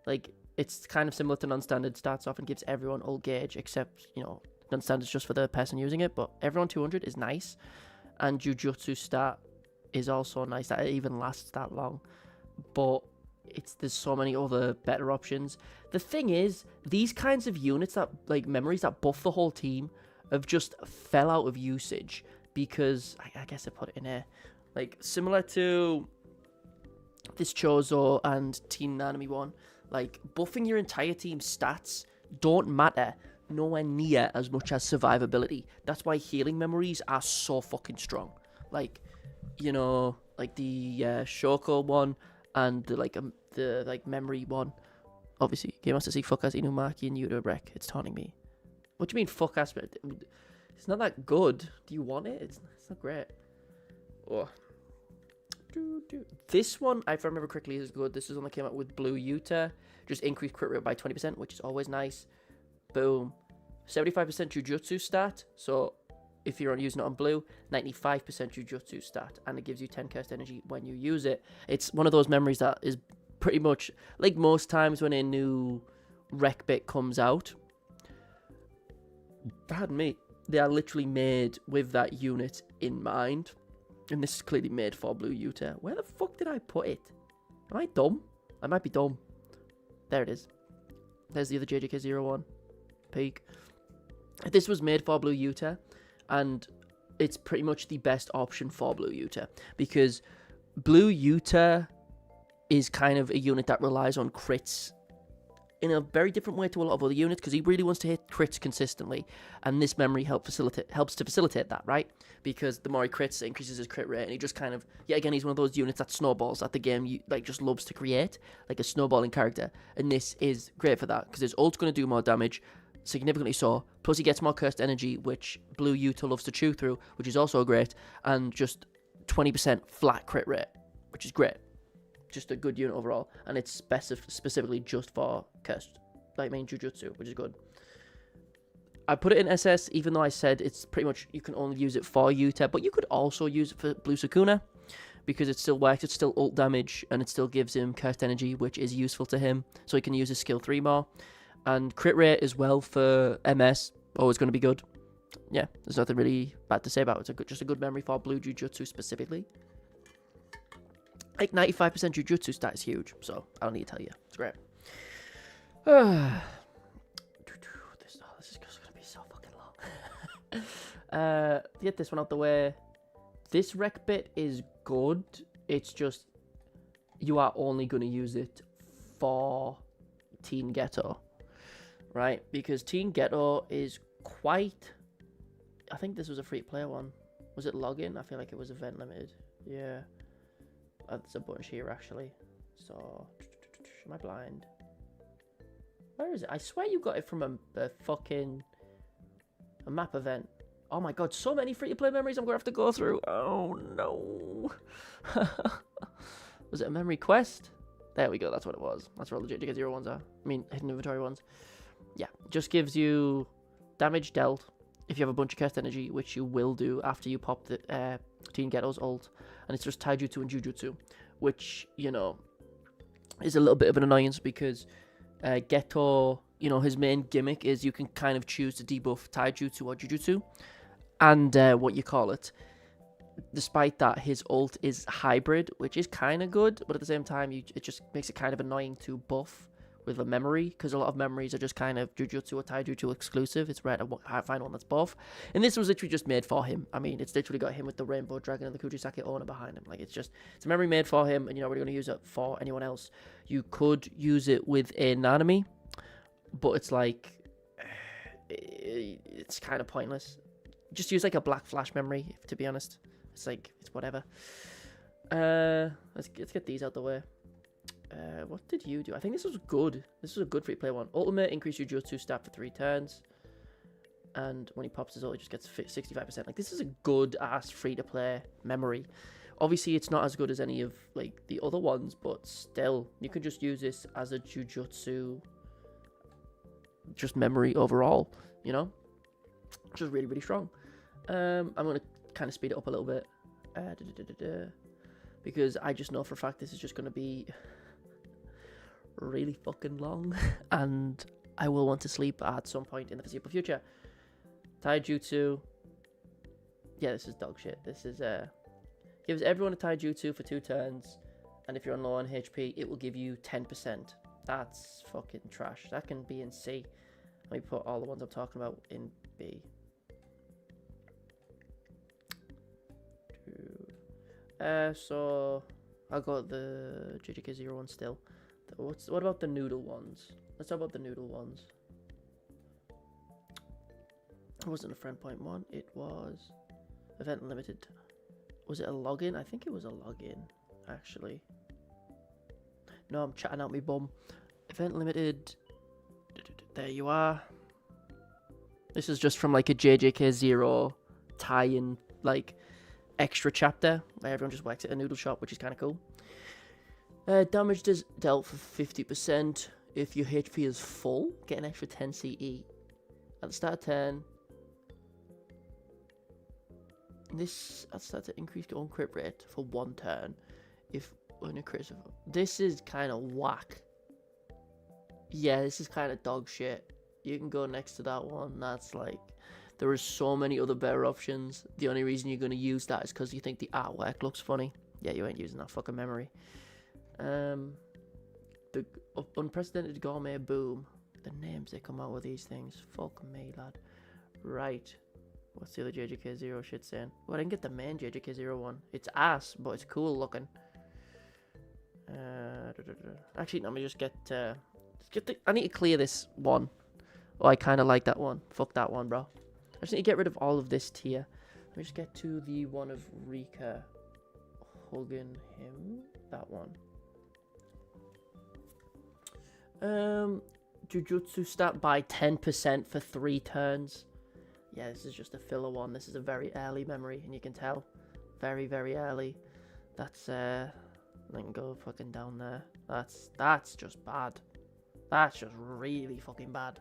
Like, it's kind of similar to non-standard. Starts off and gives everyone old gauge, except, you know, non-standard's just for the person using it. But everyone 200 is nice. And Jujutsu stat is also nice. That it even lasts that long. But there's so many other better options. The thing is, these kinds of units that, like, memories that buff the whole team have just fell out of usage. Because, I guess I put it in here. Like, similar to this Chozo and Teen Nanami one, like, buffing your entire team's stats don't matter nowhere near as much as survivability. That's why healing memories are so fucking strong. Like, you know, like the Shoko one and the memory one. Obviously, Game Master C, fuck ass Inumaki and Yuta Rek. It's taunting me. What do you mean, fuck ass? It's not that good. Do you want it? It's not great. Oh. This one, if I remember correctly, is good. This is one that came out with Blue Yuta. Just increased crit rate by 20%, which is always nice. Boom. 75% Jujutsu stat. So, if you're using it on Blue, 95% Jujutsu stat. And it gives you 10 cursed energy when you use it. It's one of those memories that is pretty much, like most times when a new rec bit comes out, pardon me, they are literally made with that unit in mind. And this is clearly made for Blue Yuta. Where the fuck did I put it? Am I dumb? I might be dumb. There it is. There's the other JJK 01. Peak. This was made for Blue Yuta. And it's pretty much the best option for Blue Yuta. Because Blue Yuta is kind of a unit that relies on crits in a very different way to a lot of other units, because he really wants to hit crits consistently, and this memory helps to facilitate that, right? Because the more he crits, it increases his crit rate, and he just kind of, yet again, he's one of those units that snowballs that the game just loves to create, like a snowballing character, and this is great for that, because his ult's going to do more damage, significantly so, plus he gets more cursed energy, which Blue Yuta loves to chew through, which is also great, and just 20% flat crit rate, which is great. Just a good unit overall, and it's specifically just for cursed, Jujutsu, which is good. I put it in SS, even though I said it's pretty much, you can only use it for Yuta, but you could also use it for Blue Sukuna, because it still works, it's still ult damage, and it still gives him cursed energy, which is useful to him, so he can use his skill 3 more, and crit rate as well for MS, always going to be good. Yeah, there's nothing really bad to say about it, it's just a good memory for Blue Jujutsu specifically. Like 95% Jujutsu stat is huge, so I don't need to tell you. It's great. This is just going to be so fucking long. Get this one out the way. This rec bit is good. It's just, you are only going to use it for Teen Ghetto. Right? Because Teen Ghetto is quite... I think this was a free-to-play one. Was it login? I feel like it was event limited. Yeah. There's a bunch here, actually. So, am I blind? Where is it? I swear you got it from a fucking... a map event. Oh my god, so many free-to-play memories I'm going to have to go through. Oh, no. Was it a memory quest? There we go, that's what it was. That's where all the JJK 01s are. I mean, hidden inventory ones. Yeah, just gives you damage dealt if you have a bunch of cursed energy, which you will do after you pop the Teen Ghetto's ult. And it's just Taijutsu and Jujutsu, which, you know, is a little bit of an annoyance because Ghetto, you know, his main gimmick is you can kind of choose to debuff Taijutsu or Jujutsu. And what you call it. Despite that, his ult is hybrid, which is kind of good, but at the same time, it just makes it kind of annoying to buff with a memory, because a lot of memories are just kind of Jujutsu or Taijutsu exclusive. It's rare to find one that's both. And this was literally just made for him. I mean, it's literally got him with the Rainbow Dragon and the Kuchisake owner behind him. Like, it's a memory made for him, and you're not really going to use it for anyone else. You could use it with a Nanami, but it's like, it's kind of pointless. Just use like a Black Flash memory, to be honest. It's like, it's whatever. Let's get these out the way. What did you do? I think this was good. This was a good free-to-play one. Ultimate, increase your Jujutsu stat for 3 turns. And when he pops his ult, he just gets 65%. Like, this is a good-ass free-to-play memory. Obviously, it's not as good as any of, like, the other ones, but still, you could just use this as a Jujutsu just memory overall, you know? Which is really, really strong. I'm going to kind of speed it up a little bit. Because I just know for a fact this is just going to be really fucking long, and I will want to sleep at some point in the foreseeable future. Taijutsu, yeah, this is dog shit. This is gives everyone a Taijutsu for 2 turns, and if you're on low on HP, it will give you 10%. That's fucking trash. That can be in C. Let me put all the ones I'm talking about in B. So I'll go with the JJK0 one still. What about the noodle ones? Let's talk about the noodle ones. It wasn't a friend point one. It was event limited. Was it a login? I think it was a login, actually. No, I'm chatting out my bum. Event limited. There you are. This is just from like a JJK0 tie-in, like extra chapter where everyone just works at a noodle shop, which is kind of cool. Damage is dealt for 50%. If your HP is full, get an extra 10 CE. At the start of turn, this starts to increase your own crit rate for 1 turn. If when a crit, this is kind of whack. Yeah, this is kind of dog shit. You can go next to that one. That's like, there are so many other better options. The only reason you're going to use that is because you think the artwork looks funny. Yeah, you ain't using that fucking memory. The unprecedented gourmet boom. The names they come out with these things. Fuck me, lad. Right. What's the other JJK0 shit saying? Well, I didn't get the main JJK0 one. It's ass, but it's cool looking. Actually, let me just get I need to clear this one. Oh, I kind of like that one. Fuck that one, bro. I just need to get rid of all of this tier. Let me just get to the one of Rika hugging him. That one. Jujutsu stat by 10% for 3 turns. Yeah, this is just a filler one. This is a very early memory, and you can tell. Very, very early. That's, I can go fucking down there. That's just bad. That's just really fucking bad.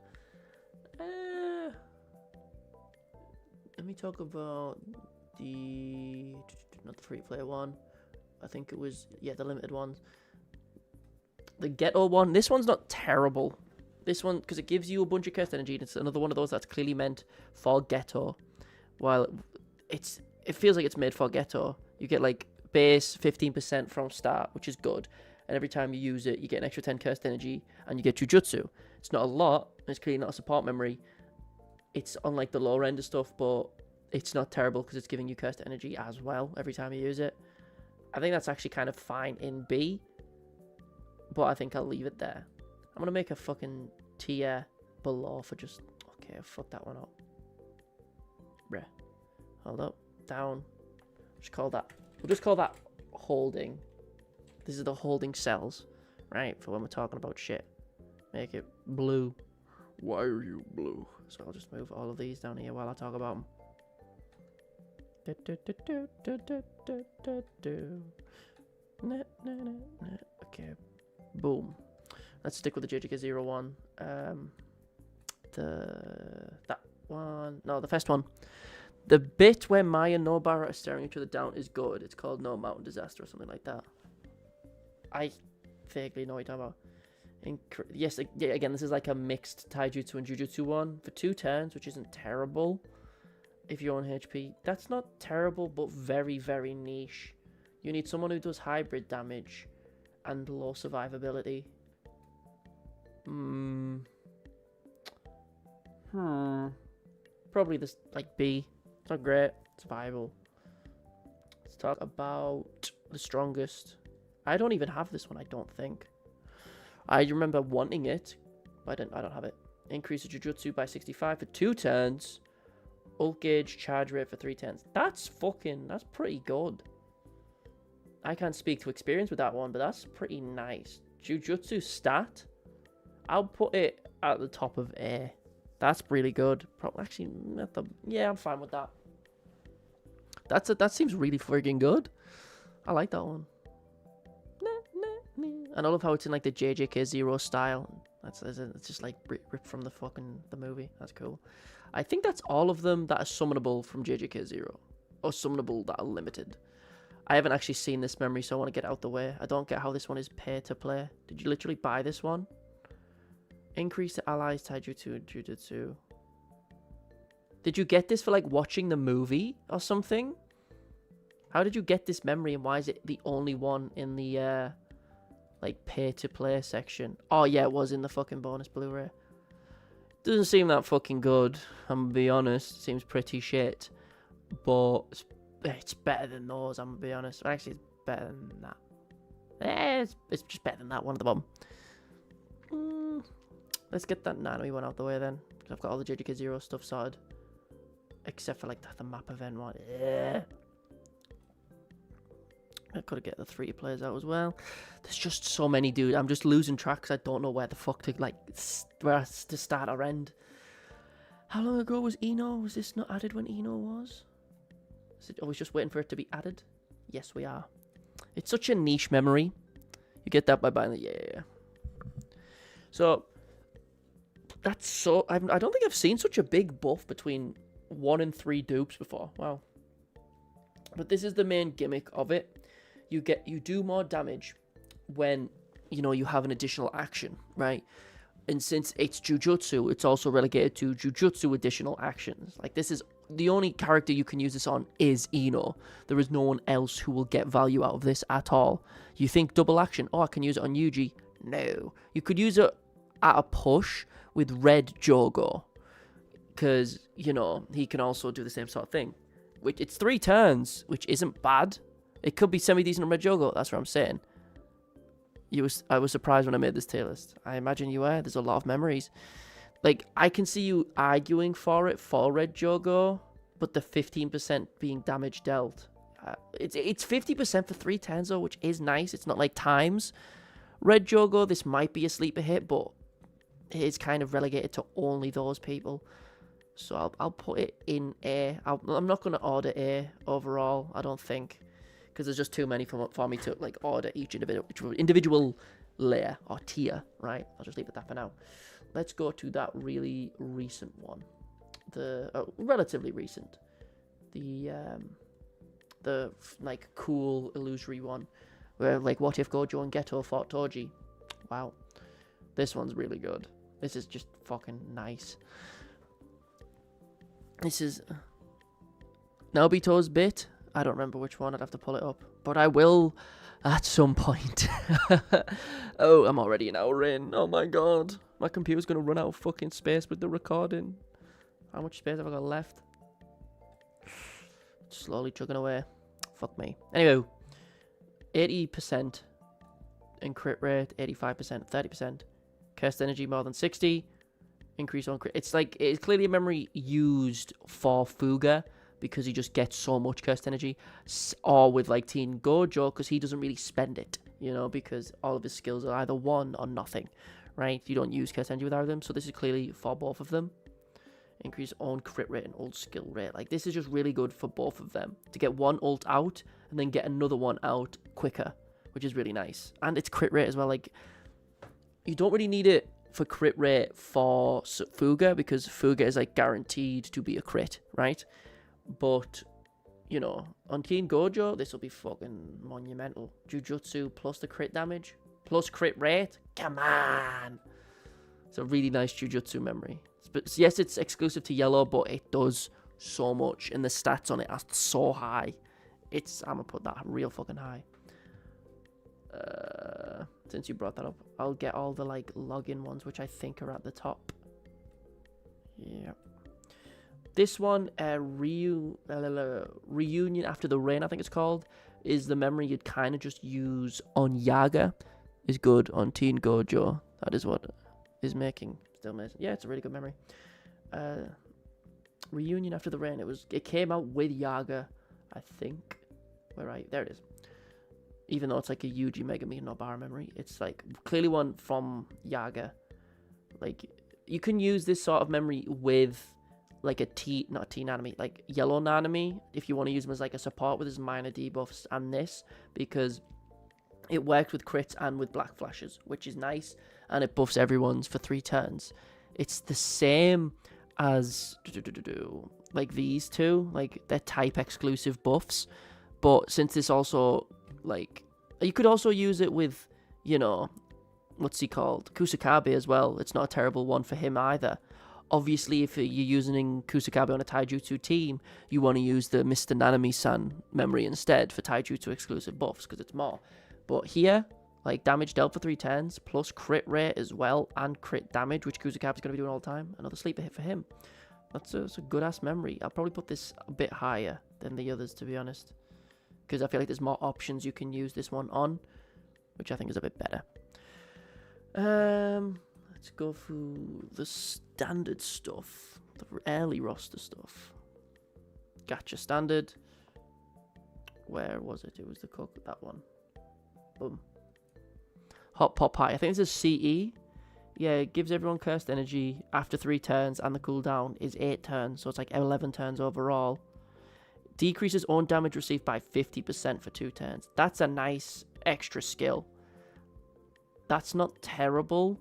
Let me talk about the... Not the free-to-play one. I think it was... Yeah, the limited ones. The Ghetto one. This one's not terrible. This one, because it gives you a bunch of cursed energy, and it's another one of those that's clearly meant for Ghetto. While it feels like it's made for Ghetto. You get like base 15% from start, which is good. And every time you use it, you get an extra 10 cursed energy, and you get Jujutsu. It's not a lot, and it's clearly not a support memory. It's on like the lower end of stuff, but it's not terrible because it's giving you cursed energy as well every time you use it. I think that's actually kind of fine in B, but I think I'll leave it there. I'm gonna make a fucking tier below for just... Okay, fuck that one up. Bruh. Hold up. Down. Just call that... We'll just call that holding. This is the holding cells, right? For when we're talking about shit. Make it blue. Why are you blue? So I'll just move all of these down here while I talk about them. Okay. Boom. Let's stick with the JJK0 one. That one. No, the first one. The bit where Maya and Nobara are staring each other down is good. It's called No Mountain Disaster or something like that. I vaguely know what you're talking about. Yes, yeah, again, this is like a mixed Taijutsu and Jujutsu one for 2 turns, which isn't terrible. If you're on HP, that's not terrible, but very, very niche. You need someone who does hybrid damage and low survivability. Probably this, like, B. It's not great. It's viable. Let's talk about the strongest. I don't even have this one, I don't think. I remember wanting it, but I don't have it. Increase the Jujutsu by 65 for 2 turns. Ult gauge, charge rate for 3 turns. That's pretty good. I can't speak to experience with that one, but that's pretty nice. Jujutsu stat, I'll put it at the top of A. That's really good. Actually, yeah, I'm fine with that. That seems really friggin' good. I like that one. And I love how it's in like the JJK0 style. It's just like ripped from the movie. That's cool. I think that's all of them that are summonable from JJK0, or summonable that are limited. I haven't actually seen this memory, so I want to get out the way. I don't get how this one is pay to play. Did you literally buy this one? Increase the allies taijutsu jujutsu. Did you get this for like watching the movie or something? How did you get this memory, and why is it the only one in the like pay to play section? Oh yeah, it was in the fucking bonus Blu-ray. Doesn't seem that fucking good, I'm gonna be honest. Seems pretty shit, but it's better than those, I'm gonna be honest. Actually, it's better than that. It's just better than that one at the bottom. Let's get that Nanami one out the way then. I've got all the JJK0 stuff sorted, except for like the map event one. Yeah. I've got to get the 3 players out as well. There's just so many, dude. I'm just losing track because I don't know where the fuck to, like, where to start or end. How long ago was Ino? Was this not added when Ino was? Are we just waiting for it to be added? Yes, we are. It's such a niche memory. You get that by buying the... Yeah. So, that's so... I don't think I've seen such a big buff between 1 and 3 dupes before. Wow. But this is the main gimmick of it. You do more damage when, you know, you have an additional action, right? And since it's Jujutsu, it's also relegated to Jujutsu additional actions. Like, this is the only character you can use this on is Ino. There is no one else who will get value out of this at all. You think double action? Oh, I can use it on Yuji. No. You could use it at a push with Red Jogo, because, you know, he can also do the same sort of thing. Which, it's 3 turns, which isn't bad. It could be semi-decent on Red Jogo, that's what I'm saying. I was surprised when I made this tier list. I imagine you were. There's a lot of memories. Like, I can see you arguing for it for Red Jogo, but the 15% being damage dealt. It's 50% for 3 turns, though, which is nice. It's not like times. Red Jogo, this might be a sleeper hit, but it is kind of relegated to only those people. So I'll put it in A. I'm not going to order A overall, I don't think, because there's just too many for me to like order each individual layer or tier, right? I'll just leave it at that for now. Let's go to that really recent one, the relatively recent, the like cool illusory one, where like what if Gojo and Geto fought Toji? Wow, this one's really good. This is just fucking nice. This is Naobito's bit. I don't remember which one. I'd have to pull it up. But I will at some point. Oh, I'm already an hour in. Oh my god. My computer's going to run out of fucking space with the recording. How much space have I got left? Slowly chugging away. Fuck me. Anyway, 80% in crit rate, 85%, 30%. Cursed energy more than 60. Increase on crit. It's like, it's clearly a memory used for Fuga, because he just gets so much cursed energy. Or with like Teen Gojo, because he doesn't really spend it, you know, because all of his skills are either 1 or nothing, right? You don't use cursed energy with either of them, so this is clearly for both of them. Increase on crit rate and ult skill rate. Like, this is just really good for both of them, to get one ult out and then get another one out quicker, which is really nice. And it's crit rate as well. Like, you don't really need it for crit rate for Fuga, because Fuga is like guaranteed to be a crit, right? But, you know, on Teen Gojo, this will be fucking monumental. Jujutsu plus the crit damage, plus crit rate. Come on! It's a really nice Jujutsu memory. But yes, it's exclusive to Yellow, but it does so much, and the stats on it are so high. I'm gonna put that real fucking high. since you brought that up. I'll get all the like login ones, which I think are at the top. Yeah. This one, Reunion After the Rain, I think it's called, is the memory you'd kind of just use on Yaga. Is good on Teen Gojo. That is what is making. Still amazing. Yeah, it's a really good memory. Reunion After the Rain. It came out with Yaga, I think. There it is. Even though it's like a Yuji Megami Nobara memory, it's like clearly one from Yaga. Like you can use this sort of memory with like not T Nanami, like Yellow Nanami, if you want to use him as like a support with his minor debuffs and this, because it worked with crits and with black flashes, which is nice, and it buffs everyone's for 3 turns. It's the same as like these two, like they're type exclusive buffs, but since this also like you could also use it with, you know, what's he called, Kusakabe as well. It's not a terrible one for him either. Obviously, if you're using Kusakabe on a Taijutsu team, you want to use the Mr. Nanami-san memory instead for Taijutsu exclusive buffs, because it's more. But here, like damage dealt for 3 turns, plus crit rate as well, and crit damage, which Kusakabe's going to be doing all the time. Another sleeper hit for him. That's a good-ass memory. I'll probably put this a bit higher than the others, to be honest, because I feel like there's more options you can use this one on, which I think is a bit better. Let's go through the standard stuff, the early roster stuff. Gacha standard. Where was it? It was the cook, that one. Boom. Hot Pop High. I think this is CE. Yeah, it gives everyone cursed energy after 3 turns, and the cooldown is 8 turns, so it's like 11 turns overall. Decreases own damage received by 50% for 2 turns. That's a nice extra skill. That's not terrible,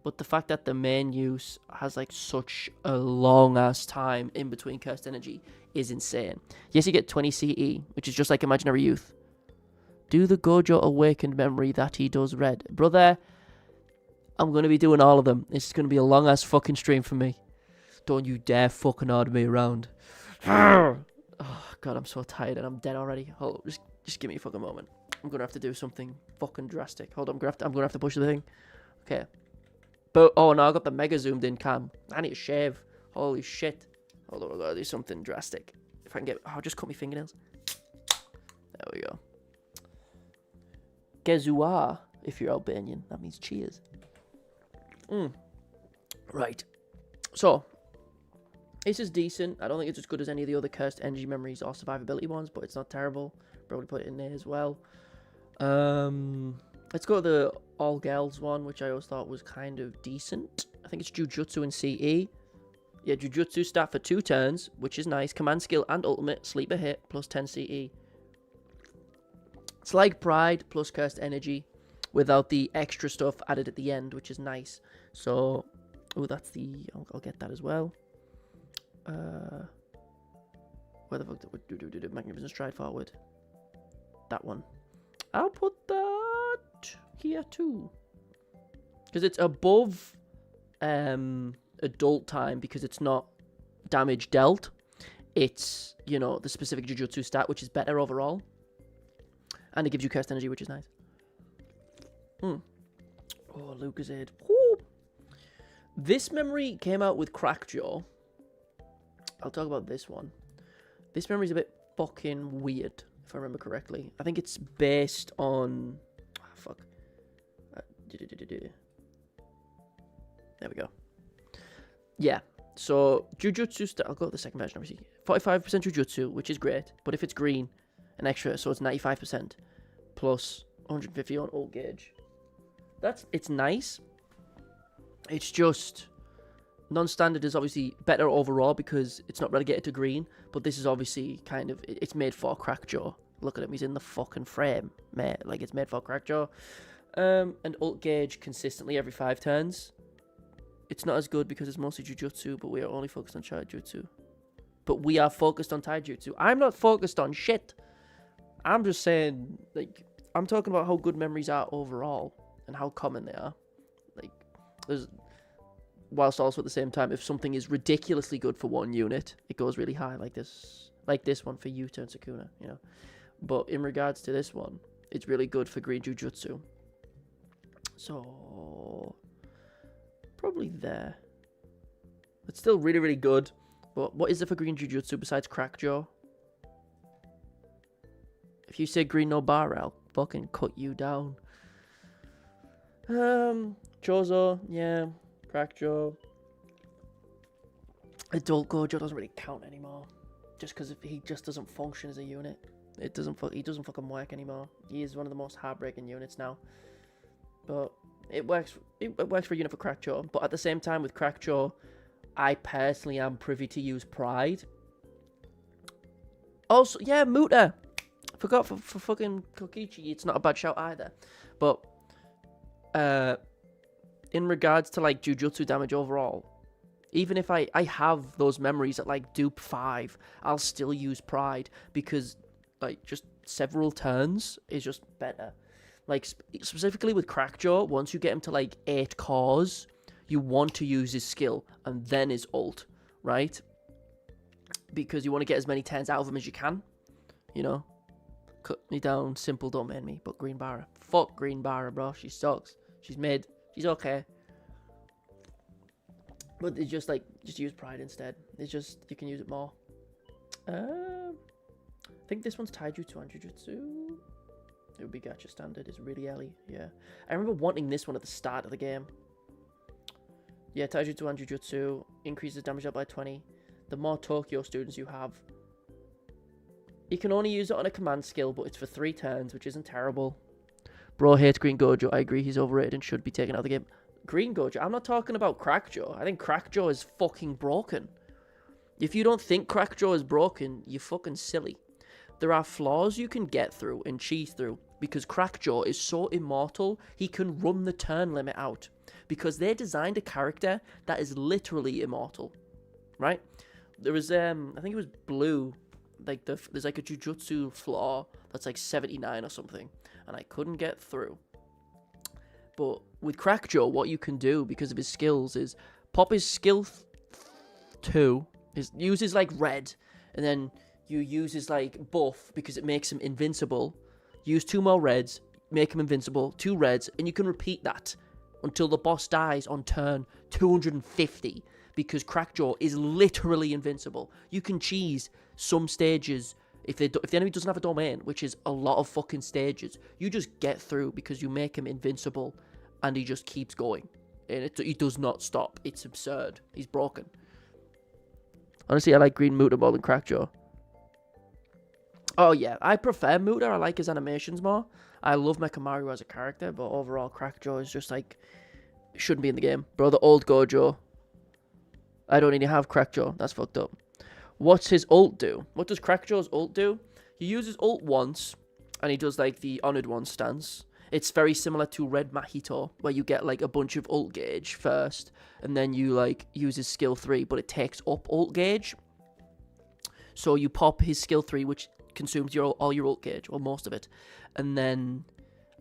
but the fact that the main use has like such a long ass time in between cursed energy is insane. Yes, you get 20 CE, which is just like Imaginary Youth. Do the Gojo Awakened memory that he does red. Brother, I'm going to be doing all of them. It's going to be a long ass fucking stream for me. Don't you dare fucking order me around. Oh, God, I'm so tired and I'm dead already. Hold on, just give me a fucking moment. I'm going to have to do something fucking drastic. Hold on, I'm going to have to push the thing. Okay. But, oh no, I got the mega zoomed in cam. I need to shave. Holy shit. Hold on, I gotta do something drastic. If I can get, I'll just cut my fingernails. There we go. Gezua, if you're Albanian, that means cheers. Right. So, this is decent. I don't think it's as good as any of the other cursed energy memories or survivability ones, but it's not terrible. Probably put it in there as well. Let's go to the all girls one, which I always thought was kind of decent. I think it's Jujutsu and CE. Yeah, Jujutsu stat for 2 turns, which is nice. Command skill and ultimate, sleeper hit, plus 10 CE. It's like Pride plus cursed energy, without the extra stuff added at the end, which is nice. So, oh, that's the, I'll get that as well. Where the fuck did Magnificent Stride Forward? That one. I'll put that here too, because it's above adult time, because it's not damage dealt. It's, you know, the specific Jujutsu stat, which is better overall, and it gives you cursed energy, which is nice. Oh, Lucasade. Woo. This memory came out with Crackjaw. I'll talk about this one. This memory is a bit fucking weird, if I remember correctly. I think it's based on... Oh, fuck. There we go. Yeah. So, Jujutsu... I'll go with the second version, obviously. 45% Jujutsu, which is great. But if it's green, an extra, so it's 95%. Plus 150 on ult gauge. It's nice. It's just... Non-standard is obviously better overall because it's not relegated to green, but this is obviously kind of, it's made for Crackjaw. Look at him, he's in the fucking frame, mate. Like, it's made for Crackjaw. And ult gauge consistently every 5 turns. It's not as good because it's mostly Jujutsu, but we are only focused on Taijutsu. But we are focused on Taijutsu. I'm not focused on shit. I'm just saying, like, I'm talking about how good memories are overall and how common they are. Like, there's... Whilst also at the same time, if something is ridiculously good for one unit, it goes really high, like this one for Yuta and Sukuna, you know. But in regards to this one, it's really good for green Jujutsu. So, probably there. It's still really, really good. But what is there for green Jujutsu besides Crackjaw? If you say green Nobara, I'll fucking cut you down. Chozo, yeah. Crackjaw. Adult Gojo doesn't really count anymore. Just because he just doesn't function as a unit. He doesn't fucking work anymore. He is one of the most heartbreaking units now. But it works for a unit for Crackjaw. But at the same time with Crackjaw, I personally am privy to use Pride. Also, yeah, Muta. Forgot for fucking Kokichi, it's not a bad shout either. But in regards to like Jujutsu damage overall, even if I have those memories at like dupe 5, I'll still use Pride because like just several turns is just better. Like specifically with Crackjaw, once you get him to like 8 cores, you want to use his skill and then his ult, right? Because you want to get as many turns out of him as you can, you know? Cut me down, simple, don't mind me. But Green Barra, fuck Green Barra, bro. She sucks. She's mid. She's okay. But it's just like, just use Pride instead. It's just, you can use it more. I think this one's Taijutsu on Jujutsu. It would be Gacha standard. It's really early, yeah. I remember wanting this one at the start of the game. Yeah, Taijutsu on Jujutsu increases damage up by 20. The more Tokyo students you have, you can only use it on a command skill, but it's for 3 turns, which isn't terrible. Bro hates Green Gojo. I agree, he's overrated and should be taken out of the game. Green Gojo? I'm not talking about Crackjaw. I think Crackjaw is fucking broken. If you don't think Crackjaw is broken, you're fucking silly. There are flaws you can get through and cheese through because Crackjaw is so immortal, he can run the turn limit out. Because they designed a character that is literally immortal, right? There was, I think it was Blue. Like there's like a Jujutsu flaw that's like 79 or something, and I couldn't get through. But with Crackjaw, what you can do because of his skills is pop his skill 2, uses like red, and then you use his like buff because it makes him invincible. Use 2 more reds, make him invincible, 2 reds, and you can repeat that until the boss dies on turn 250 because Crackjaw is literally invincible. You can cheese some stages if the enemy doesn't have a domain, which is a lot of fucking stages. You just get through because you make him invincible and he just keeps going. And he does not stop. It's absurd. He's broken. Honestly, I like Green Muta more than Crackjaw. Oh yeah, I prefer Muta. I like his animations more. I love Mechamaru as a character, but overall Crackjaw is just like, shouldn't be in the game. Bro, the old Gojo. I don't even have Crackjaw. That's fucked up. What's his ult do? What does Crackjaw's ult do? He uses ult once, and he does like the Honored One stance. It's very similar to Red Mahito, where you get like a bunch of ult gauge first, and then you like use his skill 3, but it takes up ult gauge. So you pop his skill 3, which consumes all your ult gauge, or most of it, and then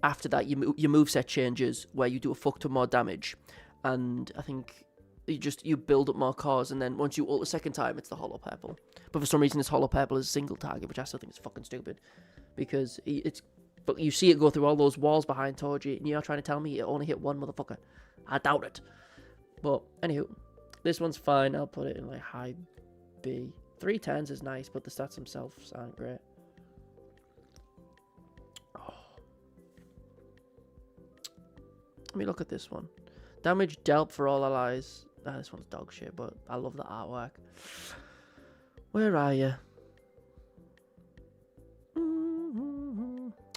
after that your moveset changes, where you do a fuck ton more damage, and I think you build up more cores, and then once you ult a second time, it's the Hollow Purple. But for some reason, this Hollow Purple is a single target, which I still think is fucking stupid, because but you see it go through all those walls behind Toji, and you're trying to tell me it only hit one motherfucker. I doubt it. But anywho, this one's fine. I'll put it in like high B. 3 turns is nice, but the stats themselves aren't great. Oh. Let me look at this one. Damage dealt for all allies. This one's dog shit, but I love the artwork. Where are you?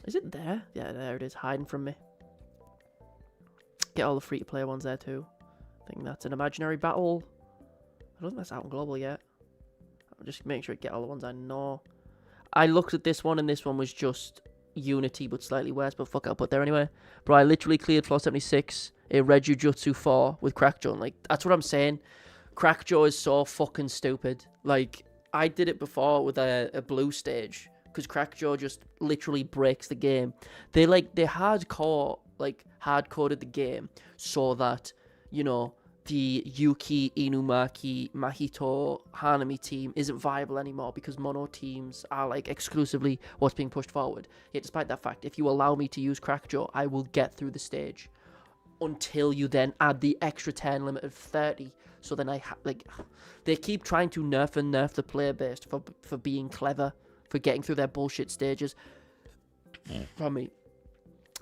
Is it there? Yeah, there it is, hiding from me. Get all the free-to-play ones there too. I think that's an imaginary battle. I don't think that's out on global yet. I'll just make sure I get all the ones I know. I looked at this one, and this one was just Unity, but slightly worse, but fuck, I'll put there anyway. Bro, I literally cleared floor 76, a Red Jujutsu 4 with Crackjaw. Like, that's what I'm saying. Crackjaw is so fucking stupid. Like, I did it before with a blue stage, because Crackjaw just literally breaks the game. They hardcoded the game so that, you know, the Yuki, Inumaki, Mahito, Hanami team isn't viable anymore because mono teams are like exclusively what's being pushed forward. Yet despite that fact, if you allow me to use Crackjaw, I will get through the stage. until you then add the extra turn limit of 30. So then they keep trying to nerf the player base for being clever, for getting through their bullshit stages. For me,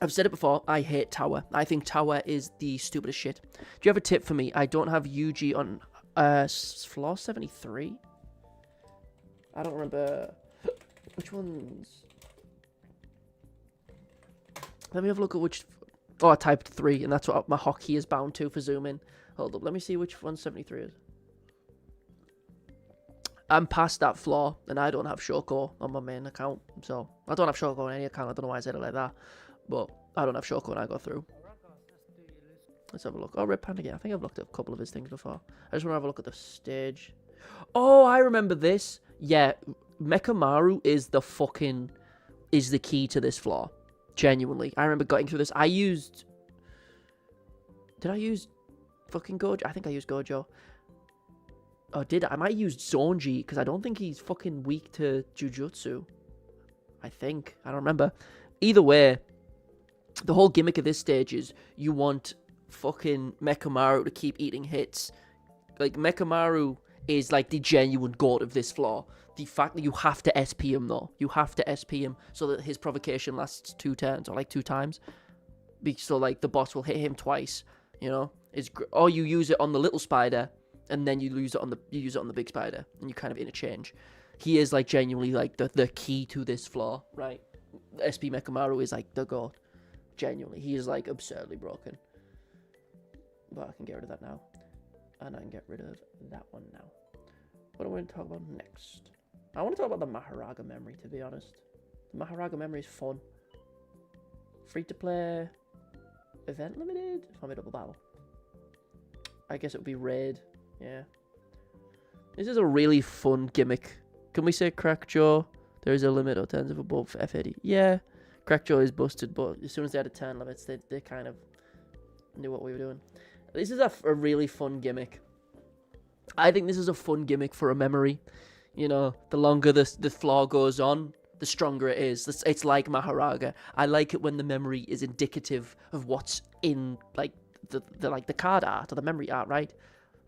I've said it before, I hate Tower. I think Tower is the stupidest shit. Do you have a tip for me? I don't have Yuji on floor 73. I don't remember which ones. Let me have a look at which. Oh, I typed 3, and that's what my hotkey is bound to for zooming. Hold up, let me see which one 73 is. I'm past that floor, and I don't have Shoko on my main account. So, I don't have Shoko on any account. I don't know why I said it like that. But I don't have Shoko when I go through. Let's have a look. Oh, Red Panda, yeah. I think I've looked at a couple of his things before. I just want to have a look at the stage. Oh, I remember this. Yeah, Mechamaru is the key to this floor. Genuinely. I remember getting through this. Did I use fucking Gojo? I think I used Gojo. Oh, did I? I might have used Zonji, because I don't think he's fucking weak to Jujutsu. I think. I don't remember. Either way, the whole gimmick of this stage is you want fucking Mechamaru to keep eating hits. Like, Mechamaru is like the genuine god of this floor. The fact that you have to SP him, though. You have to SP him so that his provocation lasts 2 turns, or like 2 times. So, like, the boss will hit him twice, you know? Or you use it on the little spider, and then you use it on the big spider, and you kind of interchange. He is, like, genuinely, like, the key to this floor, right? SP Mechamaru is, like, the god. Genuinely. He is, like, absurdly broken. But I can get rid of that now. And I can get rid of that one now. What do I want to talk about next? I want to talk about the Maharaga memory, to be honest. The Maharaga memory is fun. Free to play. Event limited? Formidable battle. I guess it would be raid. Yeah. This is a really fun gimmick. Can we say Crack Jaw? There is a limit of turns of above F80. Yeah. Crack Jaw is busted, but as soon as they had a turn limits, they kind of knew what we were doing. This is a really fun gimmick. I think this is a fun gimmick for a memory. You know, the longer the floor goes on, the stronger it is. It's like Maharaga. I like it when the memory is indicative of what's in, like, the card art or the memory art, right?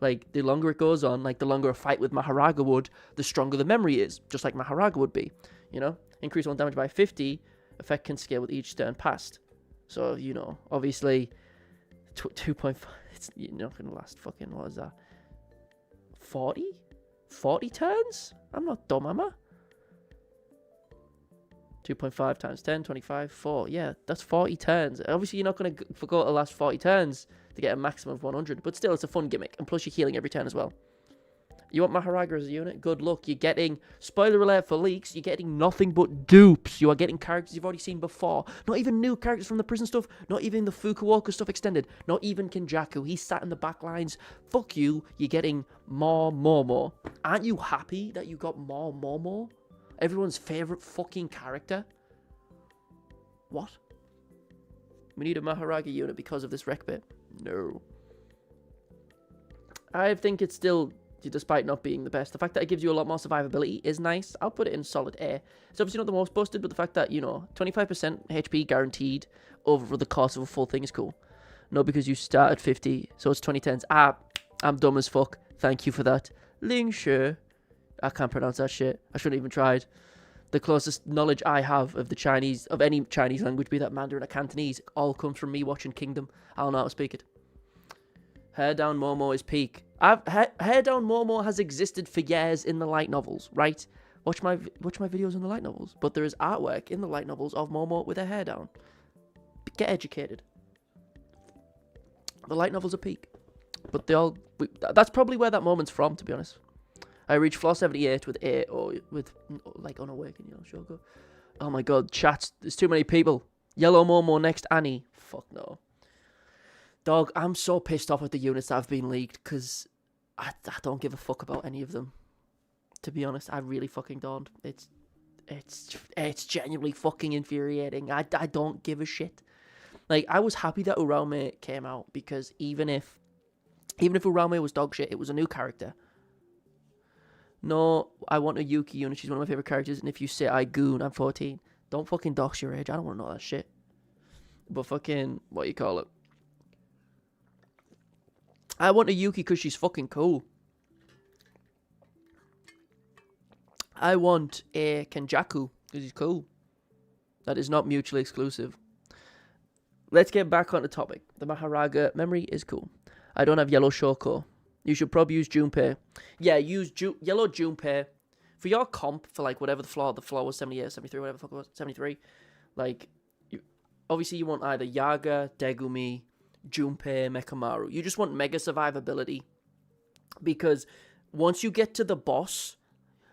Like, the longer it goes on, like, the longer a fight with Maharaga would, the stronger the memory is, just like Maharaga would be, you know? Increase one damage by 50, effect can scale with each turn passed. So, you know, obviously, 2.5, it's not going to last fucking, what is that? 40? 40 turns? I'm not dumb, am I? 2.5 times 10, 25, 4. Yeah, that's 40 turns. Obviously, you're not going to forgo the last 40 turns to get a maximum of 100, but still, it's a fun gimmick. And plus, you're healing every turn as well. You want Maharaga as a unit? Good luck. You're getting, spoiler alert for leaks, you're getting nothing but dupes. You are getting characters you've already seen before. Not even new characters from the prison stuff. Not even the Fukuoka stuff extended. Not even Kenjaku. He's sat in the back lines. Fuck you. You're getting more Momo. Aren't you happy that you got more Momo? Everyone's favourite fucking character? What? We need a Maharaga unit because of this rec bit. No. I think it's still, despite not being the best, the fact that it gives you a lot more survivability is nice. I'll put it in solid A. It's obviously not the most busted, but the fact that, 25% HP guaranteed over the course of a full thing is cool. No, because you start at 50, so it's 2010s. I'm dumb as fuck. Thank you for that. Ling Shi. I can't pronounce that shit. I shouldn't even tried. The closest knowledge I have of the Chinese, of any Chinese language, be that Mandarin or Cantonese, all comes from me watching Kingdom. I don't know how to speak it. Hair Down Momo is peak. Hair Down Momo has existed for years in the light novels, right? Watch my videos on the light novels. But there is artwork in the light novels of Momo with her hair down. Get educated. The light novels are peak. But that's probably where that moment's from, to be honest. I reached floor 78 with 8 or with, like, unawakened, Shoko. Oh my god, chat. There's too many people. Yellow Momo next, Annie. Fuck no. Dog, I'm so pissed off at the units that have been leaked because I don't give a fuck about any of them. To be honest, I really fucking don't. It's genuinely fucking infuriating. I don't give a shit. Like, I was happy that Uraume came out because even if Uraume was dog shit, it was a new character. No, I want a Yuki unit. She's one of my favorite characters. And if you say I goon, I'm 14. Don't fucking dox your age. I don't want to know that shit. But fucking, what you call it? I want a Yuki because she's fucking cool. I want a Kenjaku because he's cool. That is not mutually exclusive. Let's get back on the topic. The Maharaga memory is cool. I don't have yellow Shoko. You should probably use Junpei. Yeah, use yellow Junpei. For your comp, for like whatever the floor was 78, 73, whatever the fuck it was, 73. Like, obviously you want either Yaga, Degumi, Junpei, Mekamaru. You just want mega survivability. Because once you get to the boss,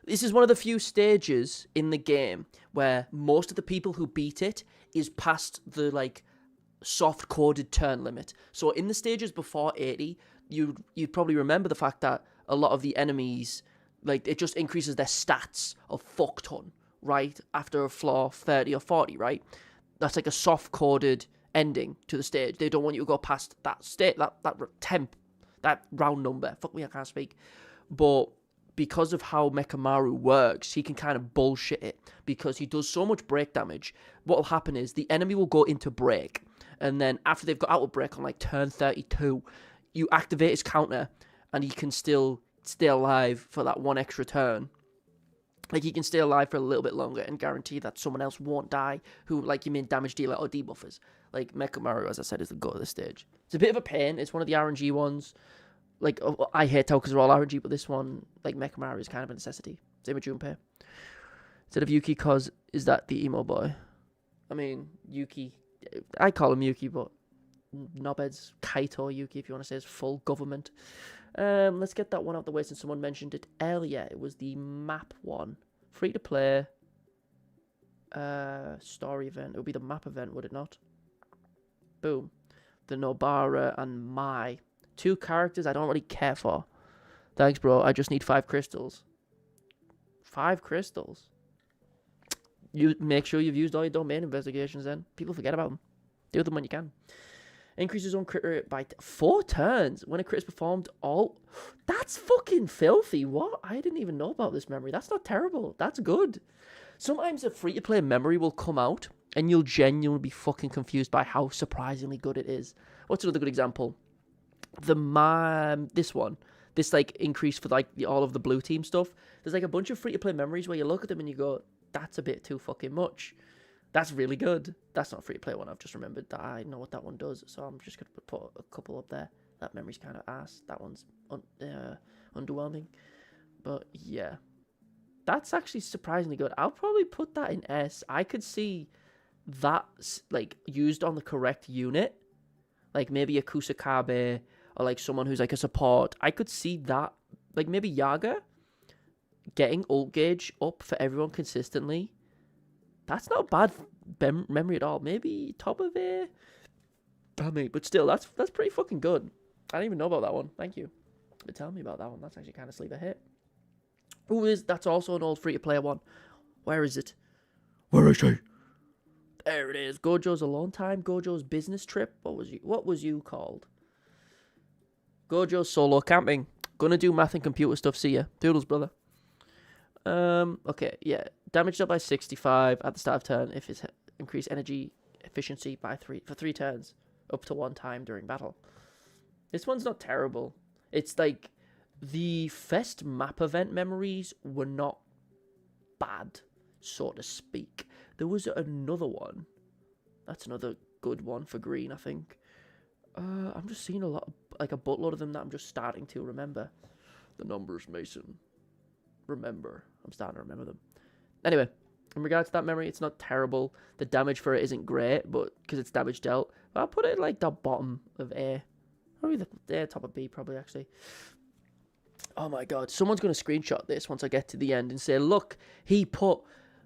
this is one of the few stages in the game where most of the people who beat it is past the, like, soft-coded turn limit. So in the stages before 80, you'd probably remember the fact that a lot of the enemies, like, it just increases their stats a fuck ton, right? After a floor 30 or 40, right? That's like a soft-coded ending to the stage. They don't want you to go past that state, that temp, that round number. Fuck me, I can't speak. But because of how Mekamaru works, he can kind of bullshit it because he does so much break damage. What will happen is the enemy will go into break, and then after they've got out of break on like turn 32, you activate his counter, and he can still stay alive for that one extra turn. Like, he can stay alive for a little bit longer and guarantee that someone else won't die who, like, your main damage dealer or debuffers. Like, Mekamaru, as I said, is the goat of this stage. It's a bit of a pain. It's one of the RNG ones. Like, I hate how because they're all RNG, but this one, like, Mekamaru is kind of a necessity. Same with Junpei. Instead of Yuki, cause is that the emo boy? I mean, Yuki, I call him Yuki, but knobheads, Kaito Yuki, if you want to say his full government. Let's get that one out the way since someone mentioned it earlier. It was the map one. Free to play. Story event. It would be the map event, would it not? Boom. The Nobara and Mai. 2 characters I don't really care for. Thanks, bro. I just need 5 crystals. 5 crystals? You make sure you've used all your domain investigations then. People forget about them. Do them when you can. Increases on crit rate by 4 turns when a crit is performed. That's fucking filthy. What? I didn't even know about this memory. That's not terrible. That's good. Sometimes a free-to-play memory will come out and you'll genuinely be fucking confused by how surprisingly good it is. What's another good example? This one. This, like, increase for, like, all of the blue team stuff. There's, like, a bunch of free-to-play memories where you look at them and you go, that's a bit too fucking much. That's really good. That's not a free-to-play one. I've just remembered that I know what that one does. So I'm just going to put a couple up there. That memory's kind of ass. That one's underwhelming. But, yeah. That's actually surprisingly good. I'll probably put that in S. I could see that, like, used on the correct unit. Like, maybe a Kusakabe or, like, someone who's, like, a support. I could see that. Like, maybe Yaga getting ult gauge up for everyone consistently. That's not bad memory at all. Maybe top of it. But still, that's pretty fucking good. I didn't even know about that one. Thank you for telling me about that one. That's actually kind of sleeper hit. That's also an old free-to-play one. Where is it? Where is she? There it is. Gojo's Alone Time. Gojo's Business Trip. What was you called? Gojo's Solo Camping. Gonna do math and computer stuff. See ya. Doodles, brother. Okay, yeah. Damage up by 65 at the start of turn if it's increased energy efficiency by 3 turns, up to 1 time during battle. This one's not terrible. It's like the Fest map event memories were not bad, so to speak. There was another one. That's another good one for green, I think. I'm just seeing a buttload of them that I'm just starting to remember. The numbers, Mason. Remember. I'm starting to remember them. Anyway, in regards to that memory, it's not terrible. The damage for it isn't great, but because it's damage dealt. I'll put it like the bottom of A. Or the top of B, probably, actually. Oh my god. Someone's going to screenshot this once I get to the end and say, look, he put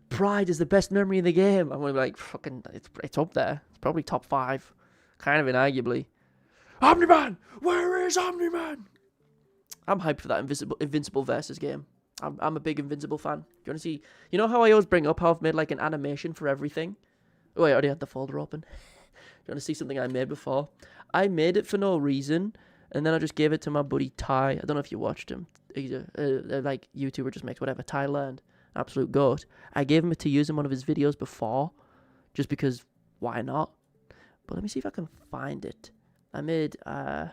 Pride as the best memory in the game. I'm going to be like, fucking, it's up there. It's probably top 5. Kind of inarguably. Omni-Man! Where is Omni-Man? I'm hyped for that Invincible versus game. I'm a big Invincible fan. You want to see... You know how I always bring up how I've made, like, an animation for everything? Oh, I already had the folder open. You want to see something I made before? I made it for no reason, and then I just gave it to my buddy Ty. I don't know if you watched him. He's a like, YouTuber just makes whatever. Ty learned. Absolute goat. I gave him it to use in one of his videos before, just because, why not? But let me see if I can find it. I made a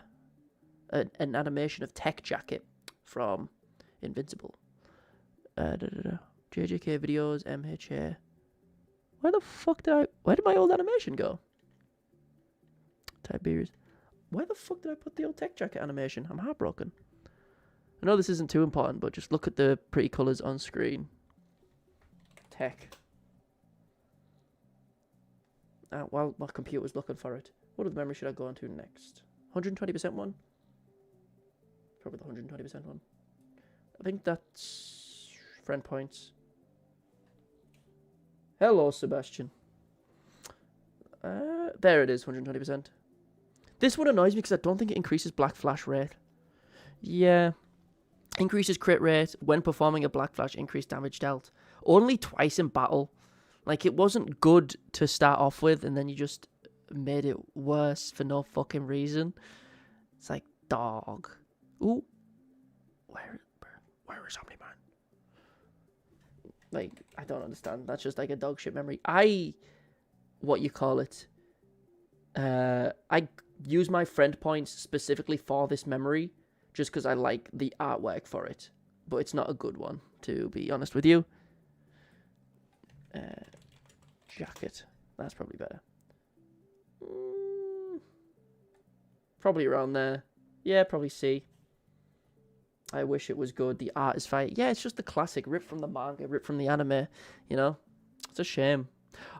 an animation of Tech Jacket from Invincible. JJK videos, MHA. Where did my old animation go? Tiberius. Where the fuck did I put the old Tech Jacket animation? I'm heartbroken. I know this isn't too important, but just look at the pretty colours on screen. Tech. While my computer was looking for it. What other memory should I go on to next? 120% one? Probably the 120% one. I think that's friend points. Hello, Sebastian. There it is, 120%. This one annoys me because I don't think it increases Black Flash rate. Yeah. Increases crit rate when performing a Black Flash, increased damage dealt. Only twice in battle. Like, it wasn't good to start off with, and then you just made it worse for no fucking reason. It's like, dog. Ooh. Where is Omni-Man? Like, I don't understand. That's just like a dog shit memory. I use my friend points specifically for this memory, just because I like the artwork for it. But it's not a good one, to be honest with you. Jacket. That's probably better. Probably around there. Yeah, probably C. I wish it was good. The art is fine. Yeah, it's just the classic. Ripped from the manga, ripped from the anime. You know? It's a shame.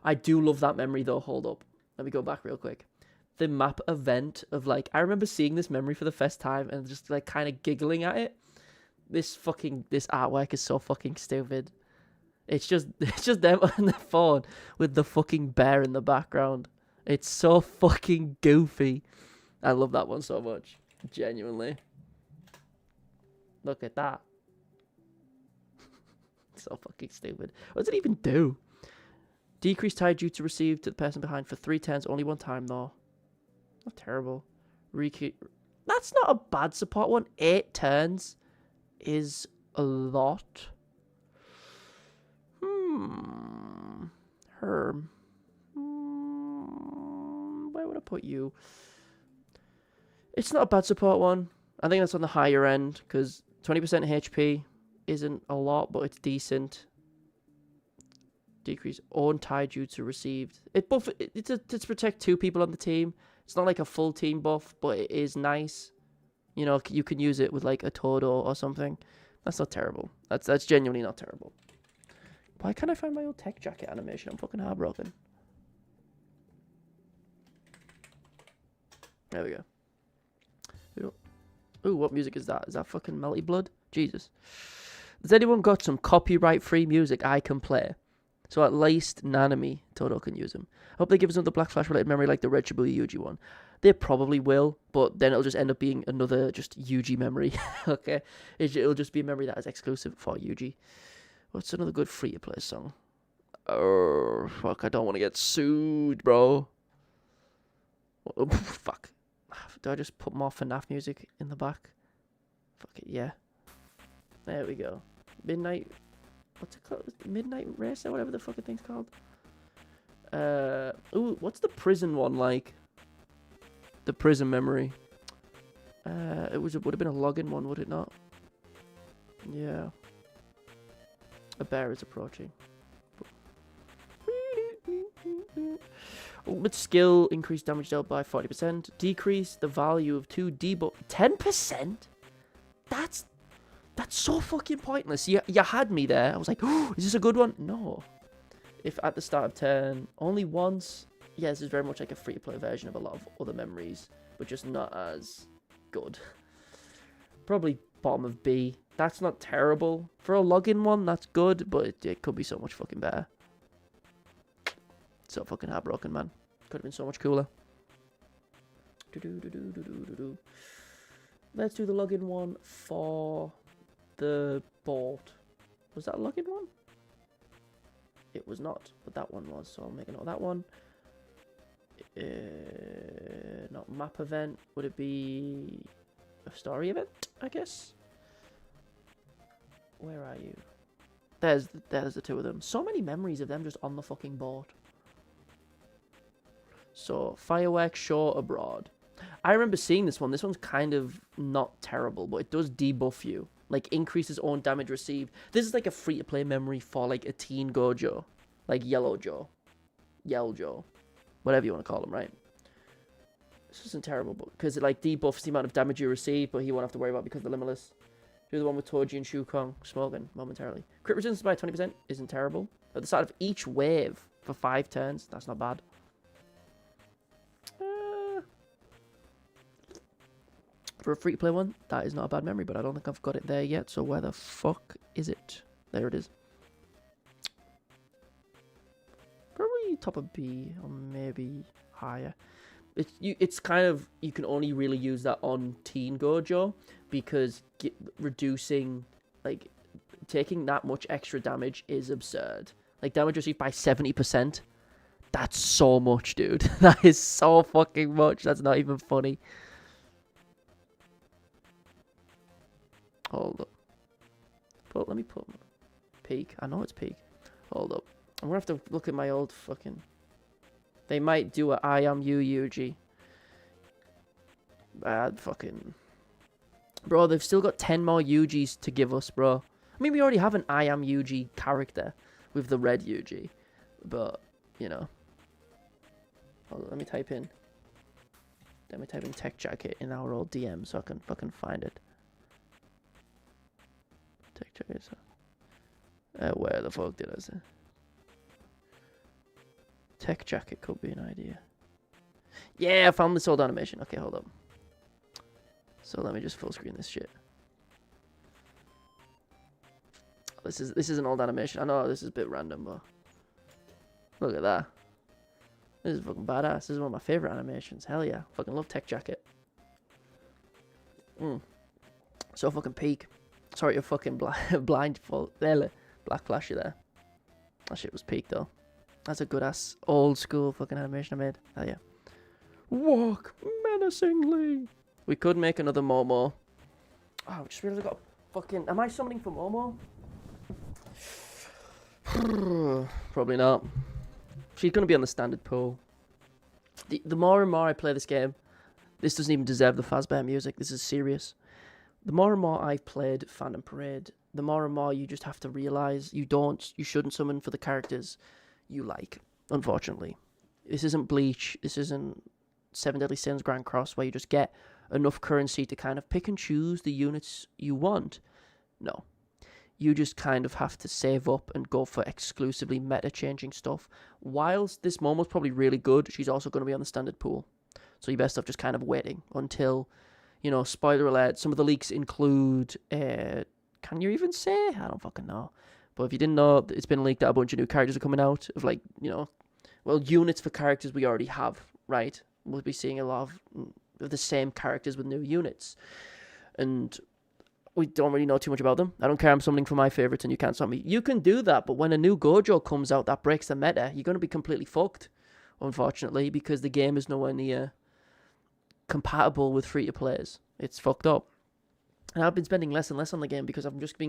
I do love that memory, though. Hold up. Let me go back real quick. The map event of, like... I remember seeing this memory for the first time and just, like, kind of giggling at it. This artwork is so fucking stupid. It's just them on their phone with the fucking bear in the background. It's so fucking goofy. I love that one so much. Genuinely. Look at that. So fucking stupid. What does it even do? Decrease taijutsu received to the person behind for 3 turns. Only 1 time, though. Not terrible. That's not a bad support one. 8 turns is a lot. Herm. Where would I put you? It's not a bad support one. I think that's on the higher end, because 20% HP isn't a lot, but it's decent. Decrease own taijutsu received. It's to protect 2 people on the team. It's not like a full team buff, but it is nice. You know, you can use it with like a Todo or something. That's not terrible. That's genuinely not terrible. Why can't I find my old Tech Jacket animation? I'm fucking heartbroken. There we go. Ooh, what music is that? Is that fucking Melty Blood? Jesus. Has anyone got some copyright-free music I can play? So at least Nanami Todo can use them. I hope they give us another Black Flash-related memory like the Red Shibuya Yuji one. They probably will, but then it'll just end up being another just Yuji memory. Okay? It'll just be a memory that is exclusive for Yuji. What's another good free-to-play song? Oh, fuck, I don't want to get sued, bro. Oh, fuck. Do I just put more FNAF music in the back? Fuck it, yeah. There we go. Midnight... What's it called? Midnight Racer? Whatever the fucking thing's called. Ooh, what's the prison one like? The prison memory. It would have been a login one, would it not? Yeah. A bear is approaching. Ultimate skill, increase damage dealt by 40%. Decrease the value of 2 debuff. 10%? That's so fucking pointless. You had me there. I was like, oh, is this a good one? No. If at the start of turn, only once. Yeah, this is very much like a free-to-play version of a lot of other memories, but just not as good. Probably bottom of B. That's not terrible. For a login one, that's good, but it could be so much fucking better. So fucking heartbroken, man. Could have been so much cooler. Let's do the login one for the board. Was that a login one? It was not, but that one was, so I'll make a note of that one. Not map event. Would it be a story event, I guess? Where are you? There's the 2 of them. So many memories of them just on the fucking board. So, fireworks show abroad. I remember seeing this one. This one's kind of not terrible, but it does debuff you. Like, increases own damage received. This is like a free-to-play memory for, like, a teen Gojo. Like, Yellow Joe. Yell Joe. Whatever you want to call him, right? This isn't terrible, because it, like, debuffs the amount of damage you receive, but he won't have to worry about because of the Limitless. Do the one with Toji and Shukong smoking momentarily. Crit resistance by 20% isn't terrible. At the start of each wave for 5 turns, that's not bad. For a free-to-play one, that is not a bad memory, but I don't think I've got it there yet, so where the fuck is it? There it is. Probably top of B, or maybe higher. It's kind of, you can only really use that on Teen Gojo, because reducing, like, taking that much extra damage is absurd. Like, damage received by 70%, that's so much, dude. That is so fucking much, that's not even funny. Hold up. But let me put peak. I know it's peak. Hold up. I'm gonna have to look at my old fucking... They might do a I am you Yuji. Bad fucking... Bro, they've still got 10 more Yujis to give us, bro. I mean, we already have an I am Yuji character with the red Yuji. But, you know. Hold on, let me type in. Let me type in Tech Jacket in our old DM so I can fucking find it. Tech Jacket. Where the fuck did I say? Tech Jacket could be an idea. Yeah, I found this old animation. Okay, hold up. So let me just full screen this shit. This is an old animation. I know this is a bit random, but look at that. This is fucking badass. This is one of my favorite animations. Hell yeah. Fucking love Tech Jacket. So fucking peak. Sorry, you're fucking blindfold. Black flashy there. That shit was peak though. That's a good ass old school fucking animation I made. Hell yeah. Walk menacingly. We could make another Momo. Oh, I just really got fucking... Am I summoning for Momo? Probably not. She's going to be on the standard pool. The more and more I play this game, this doesn't even deserve the Fazbear music. This is serious. The more and more I've played Phantom Parade, the more and more you just have to realise you shouldn't summon for the characters you like, unfortunately. This isn't Bleach. This isn't Seven Deadly Sins Grand Cross, where you just get enough currency to kind of pick and choose the units you want. No. You just kind of have to save up and go for exclusively meta-changing stuff. Whilst this Momo's probably really good, she's also going to be on the standard pool. So you best off just kind of waiting until, you know, spoiler alert, some of the leaks include, can you even say? I don't fucking know. But if you didn't know, it's been leaked that a bunch of new characters are coming out of, like, you know, well, units for characters we already have, right? We'll be seeing a lot of the same characters with new units. And we don't really know too much about them. I don't care, I'm summoning for my favorites and you can't summon me. You can do that, but when a new Gojo comes out that breaks the meta, you're going to be completely fucked, unfortunately, because the game is nowhere near compatible with free-to-players. It's fucked up. And I've been spending less and less on the game because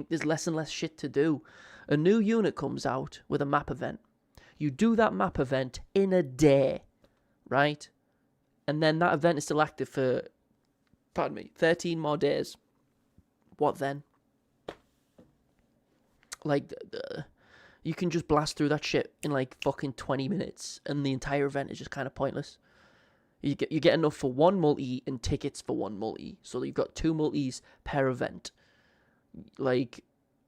there's less and less shit to do. A new unit comes out with a map event. You do that map event in a day, right? And then that event is still active for, 13 more days. What then? Like, you can just blast through that shit in like fucking 20 minutes and the entire event is just kind of pointless. You get enough for one multi and tickets for one multi. So you've got 2 multis per event. Like,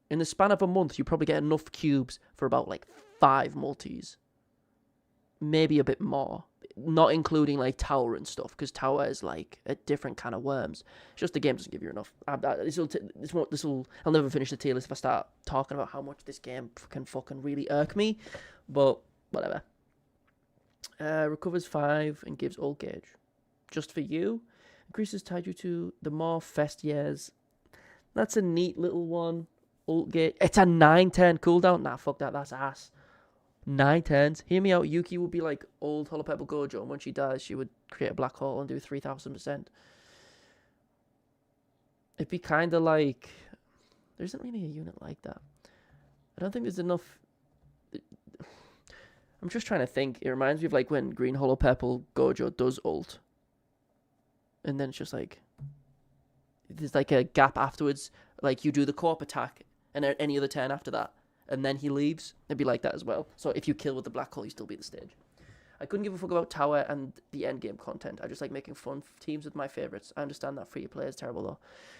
in the span of a month, you probably get enough cubes for about like 5 multis. Maybe a bit more. Not including like Tower and stuff, because Tower is like a different kind of worms. It's just the game doesn't give you enough. I'll never finish the tier list if I start talking about how much this game can fucking really irk me. But whatever. Recovers 5 and gives old gauge. Just for you. Increases taijutsu the more fest years. That's a neat little one. Ult gauge. It's a 9-turn cooldown. Nah, fuck that. That's ass. 9 turns. Hear me out. Yuki would be like old Hollow Pebble Gojo, and when she dies, she would create a black hole and do 3000%. It'd be kind of like... There isn't really a unit like that. I don't think there's enough... I'm just trying to think. It reminds me of like when Green Hollow Purple Gojo does ult. and then it's just like there's like a gap afterwards. Like you do the co-op attack, and any other turn after that, and then he leaves. It'd be like that as well. So if you kill with the black hole, you still beat the stage. I couldn't give a fuck about tower and the end game content. I just like making fun teams with my favorites. I understand that free to play is terrible though.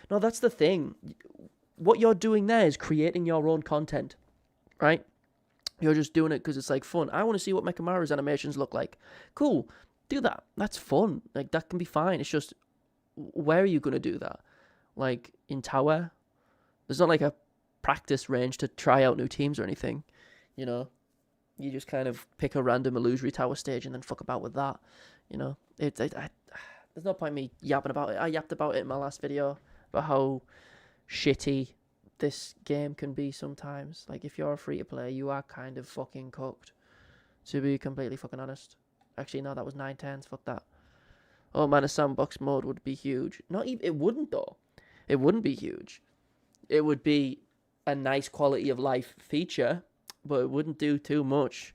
No, that's the thing. What you're doing there is creating your own content, right? You're just doing it because it's like fun. I want to see what Mechamaru's animations look like. Cool, do that. That's fun. Like that can be fine. It's just where are you gonna do that? Like in tower, there's not like a practice range to try out new teams or anything, you know. You just kind of pick a random illusory tower stage and then fuck about with that, you know. There's no point me yapping about it. I yapped about it in my last video about how shitty this game can be sometimes. Like if you're a free to play, you are kind of fucking cooked. To be completely fucking honest. Actually, no, that was 9/10. Fuck that. Oh man, a sandbox mode would be huge. Not even. It wouldn't though. It wouldn't be huge. It would be a nice quality of life feature, but it wouldn't do too much.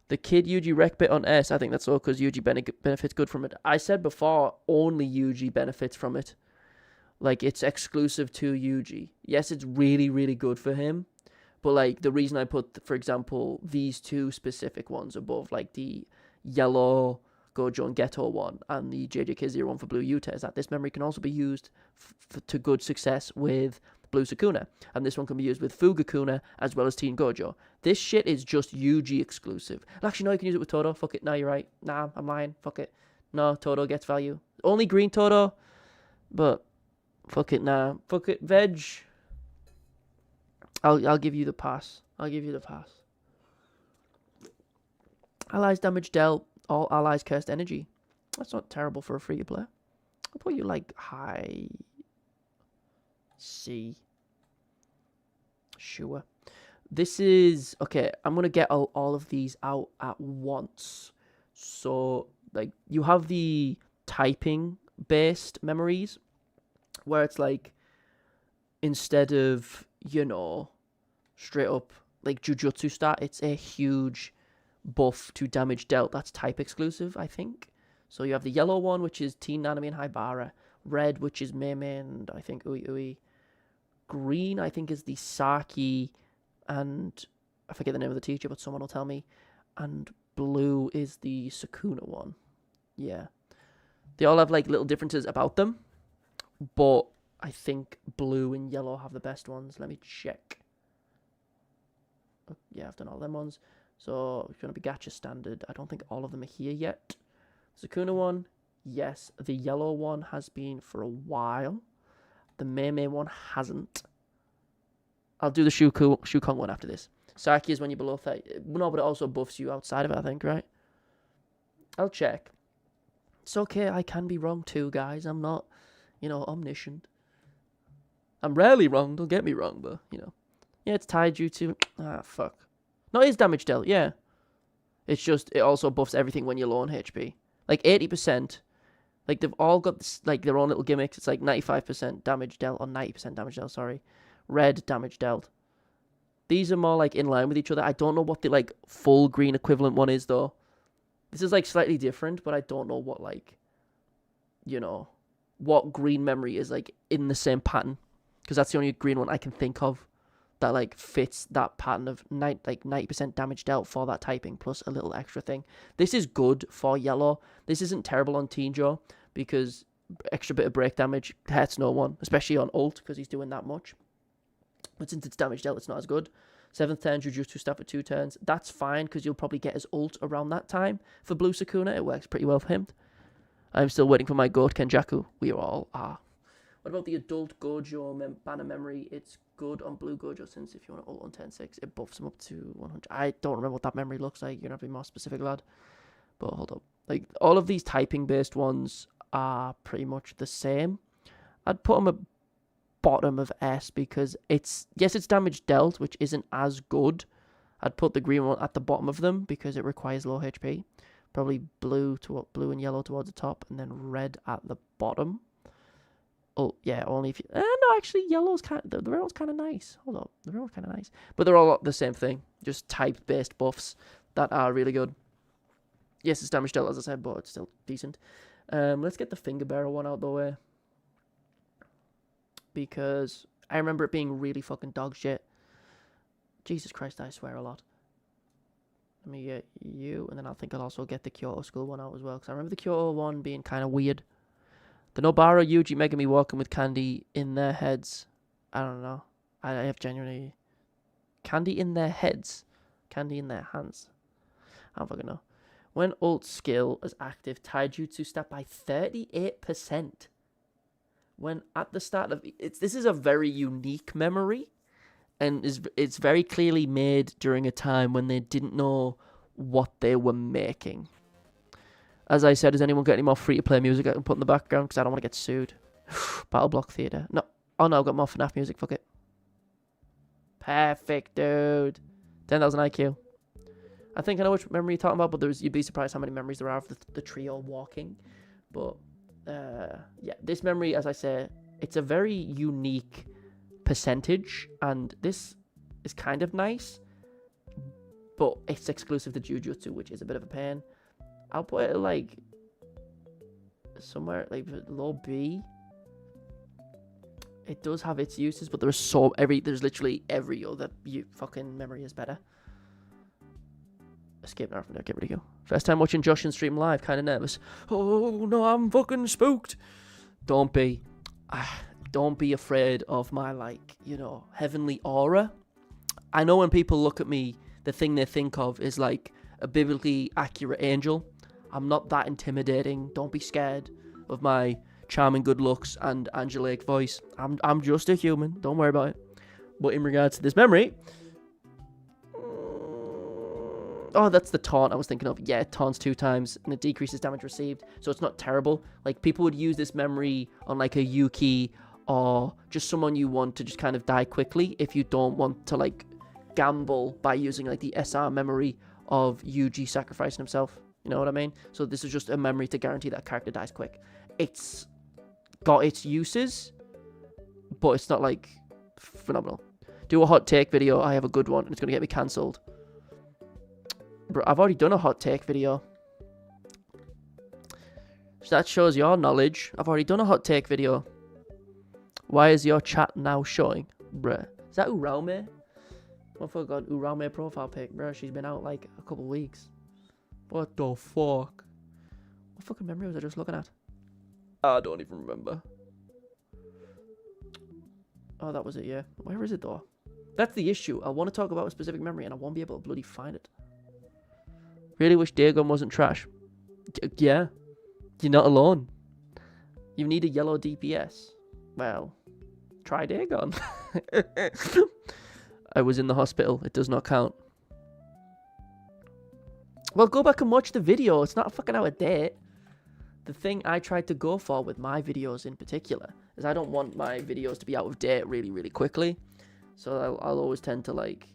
The kid Yuji wreck bit on S, I think that's all because Yuji benefits good from it. I said before, only Yuji benefits from it. Like, it's exclusive to Yuji. Yes, it's really, really good for him. But, like, the reason I put, for example, these two specific ones above, like, the yellow Gojo and Geto one and the JJK0 one for Blue Yuta is that this memory can also be used to good success with Blue Sukuna. And this one can be used with Fugakuna as well as Teen Gojo. This shit is just Yuji exclusive. Actually, no, you can use it with Todo. Fuck it. No, you're right. Nah, I'm lying. Fuck it. No, Todo gets value. Only green Todo. But, fuck it, nah. Fuck it, Veg. I'll give you the pass. I'll give you the pass. Allies damage dealt. All allies cursed energy. That's not terrible for a free to play. I'll put you like high C. Sure. This is okay. I'm gonna get all of these out at once. So like you have the typing based memories where it's like instead of, you know, straight up like Jujutsu stat, it's a huge buff to damage dealt. That's type exclusive, I think. So you have the yellow one, which is Teen Nanami and Haibara. Red, which is Meme and I think Ui Ui. Green, I think, is the Saki and I forget the name of the teacher, but someone will tell me. And blue is the Sukuna one. Yeah. They all have like little differences about them, but I think blue and yellow have the best ones. Let me check. Yeah, I've done all them ones. So it's going to be gacha standard. I don't think all of them are here yet. Sukuna one, yes. The yellow one has been for a while. The Meme one hasn't. I'll do the Shukong one after this. Saki is when you're below 30. No, but it also buffs you outside of it, I think, right? I'll check. It's okay, I can be wrong too, guys. I'm not, you know, omniscient. I'm rarely wrong, don't get me wrong, but, you know. Yeah, it's Taijutsu. Ah, fuck. No, it is damage dealt, yeah. It's just, it also buffs everything when you're low on HP. Like 80%. Like, they've all got, this, like, their own little gimmicks. It's like 95% damage dealt, or 90% damage dealt, sorry. Red damage dealt. These are more, like, in line with each other. I don't know what the, like, full green equivalent one is, though. This is, like, slightly different, but I don't know what, like, you know, what green memory is, like, in the same pattern. Because that's the only green one I can think of that like fits that pattern of 90% damage dealt for that typing plus a little extra thing. This is good for yellow. This isn't terrible on Teenjo because extra bit of break damage hurts no one, especially on ult because he's doing that much. But since it's damage dealt, it's not as good. 7th turn, Jujutsu staff at 2 turns. That's fine because you'll probably get his ult around that time. For Blue Sukuna, it works pretty well for him. I'm still waiting for my goat Kenjaku. We all are. What about the adult Gojo banner memory? It's good on Blue Gojo since if you want to ult on 10-6, it buffs him up to 100. I don't remember what that memory looks like. You're going to have to be more specific, lad. But hold up. Like, all of these typing-based ones are pretty much the same. I'd put them at bottom of S because it's damage dealt, which isn't as good. I'd put the green one at the bottom of them because it requires low HP. Probably blue and yellow towards the top, and then red at the bottom. Oh, yeah, only if you... no, actually, yellow's kind of... The red one's kind of nice. Hold up. The red one's kind of nice. But they're all the same thing. Just type-based buffs that are really good. Yes, it's damage dealt, as I said, but it's still decent. Let's get the finger bearer one out the way. Because I remember it being really fucking dog shit. Jesus Christ, I swear a lot. Let me get you, and then I think I'll also get the Kyoto School one out as well. Because I remember the Kyoto one being kind of weird. The Nobara Yuji making me walking with candy in their heads. I don't know. I have genuinely... Candy in their heads. Candy in their hands. I don't fucking know. When ult skill is active, taijutsu step by 38%. When at the start of... This is a very unique memory. And it's very clearly made during a time when they didn't know what they were making. As I said, does anyone get any more free-to-play music I can put in the background? Because I don't want to get sued. Battle Block Theatre. No. Oh no, I've got more FNAF music. Fuck it. Perfect, dude. 10,000 IQ. I think I know which memory you're talking about, but you'd be surprised how many memories there are of the trio walking. But, yeah, this memory, as I say, it's a very unique percentage, and this is kind of nice, but it's exclusive to Jujutsu, which is a bit of a pain. I'll put it, like, somewhere, like, low B. It does have its uses, but there's literally every other fucking memory is better. Escape now from there, get rid of you. First time watching Joshin stream live, kind of nervous. Oh, no, I'm fucking spooked. Don't be afraid of my, like, you know, heavenly aura. I know when people look at me, the thing they think of is, like, a biblically accurate angel. I'm not that intimidating. Don't be scared of my charming good looks and angelic voice. I'm just a human. Don't worry about it. But in regards to this memory... Oh, that's the taunt I was thinking of. Yeah, it taunts 2 times and it decreases damage received. So it's not terrible. Like, people would use this memory on, like, a Yuki or just someone you want to just kind of die quickly if you don't want to, like, gamble by using, like, the SR memory of Yuji sacrificing himself. You know what I mean? So this is just a memory to guarantee that character dies quick. It's got its uses, but it's not, like, phenomenal. Do a hot take video. I have a good one, and it's going to get me cancelled. Bro, I've already done a hot take video. So that shows your knowledge. I've already done a hot take video. Why is your chat now showing? Bruh. Is that Uraume? Motherfucker got Uraume profile pic. Bruh, she's been out, like, a couple weeks. What the fuck? What fucking memory was I just looking at? I don't even remember. Oh, that was it, yeah. Where is it, though? That's the issue. I want to talk about a specific memory, and I won't be able to bloody find it. Really wish Dagon wasn't trash. Yeah. You're not alone. You need a yellow DPS. Well, try Dagon. I was in the hospital. It does not count. Well, go back and watch the video. It's not fucking out of date. The thing I tried to go for with my videos in particular is I don't want my videos to be out of date really, really quickly. So I'll always tend to, like,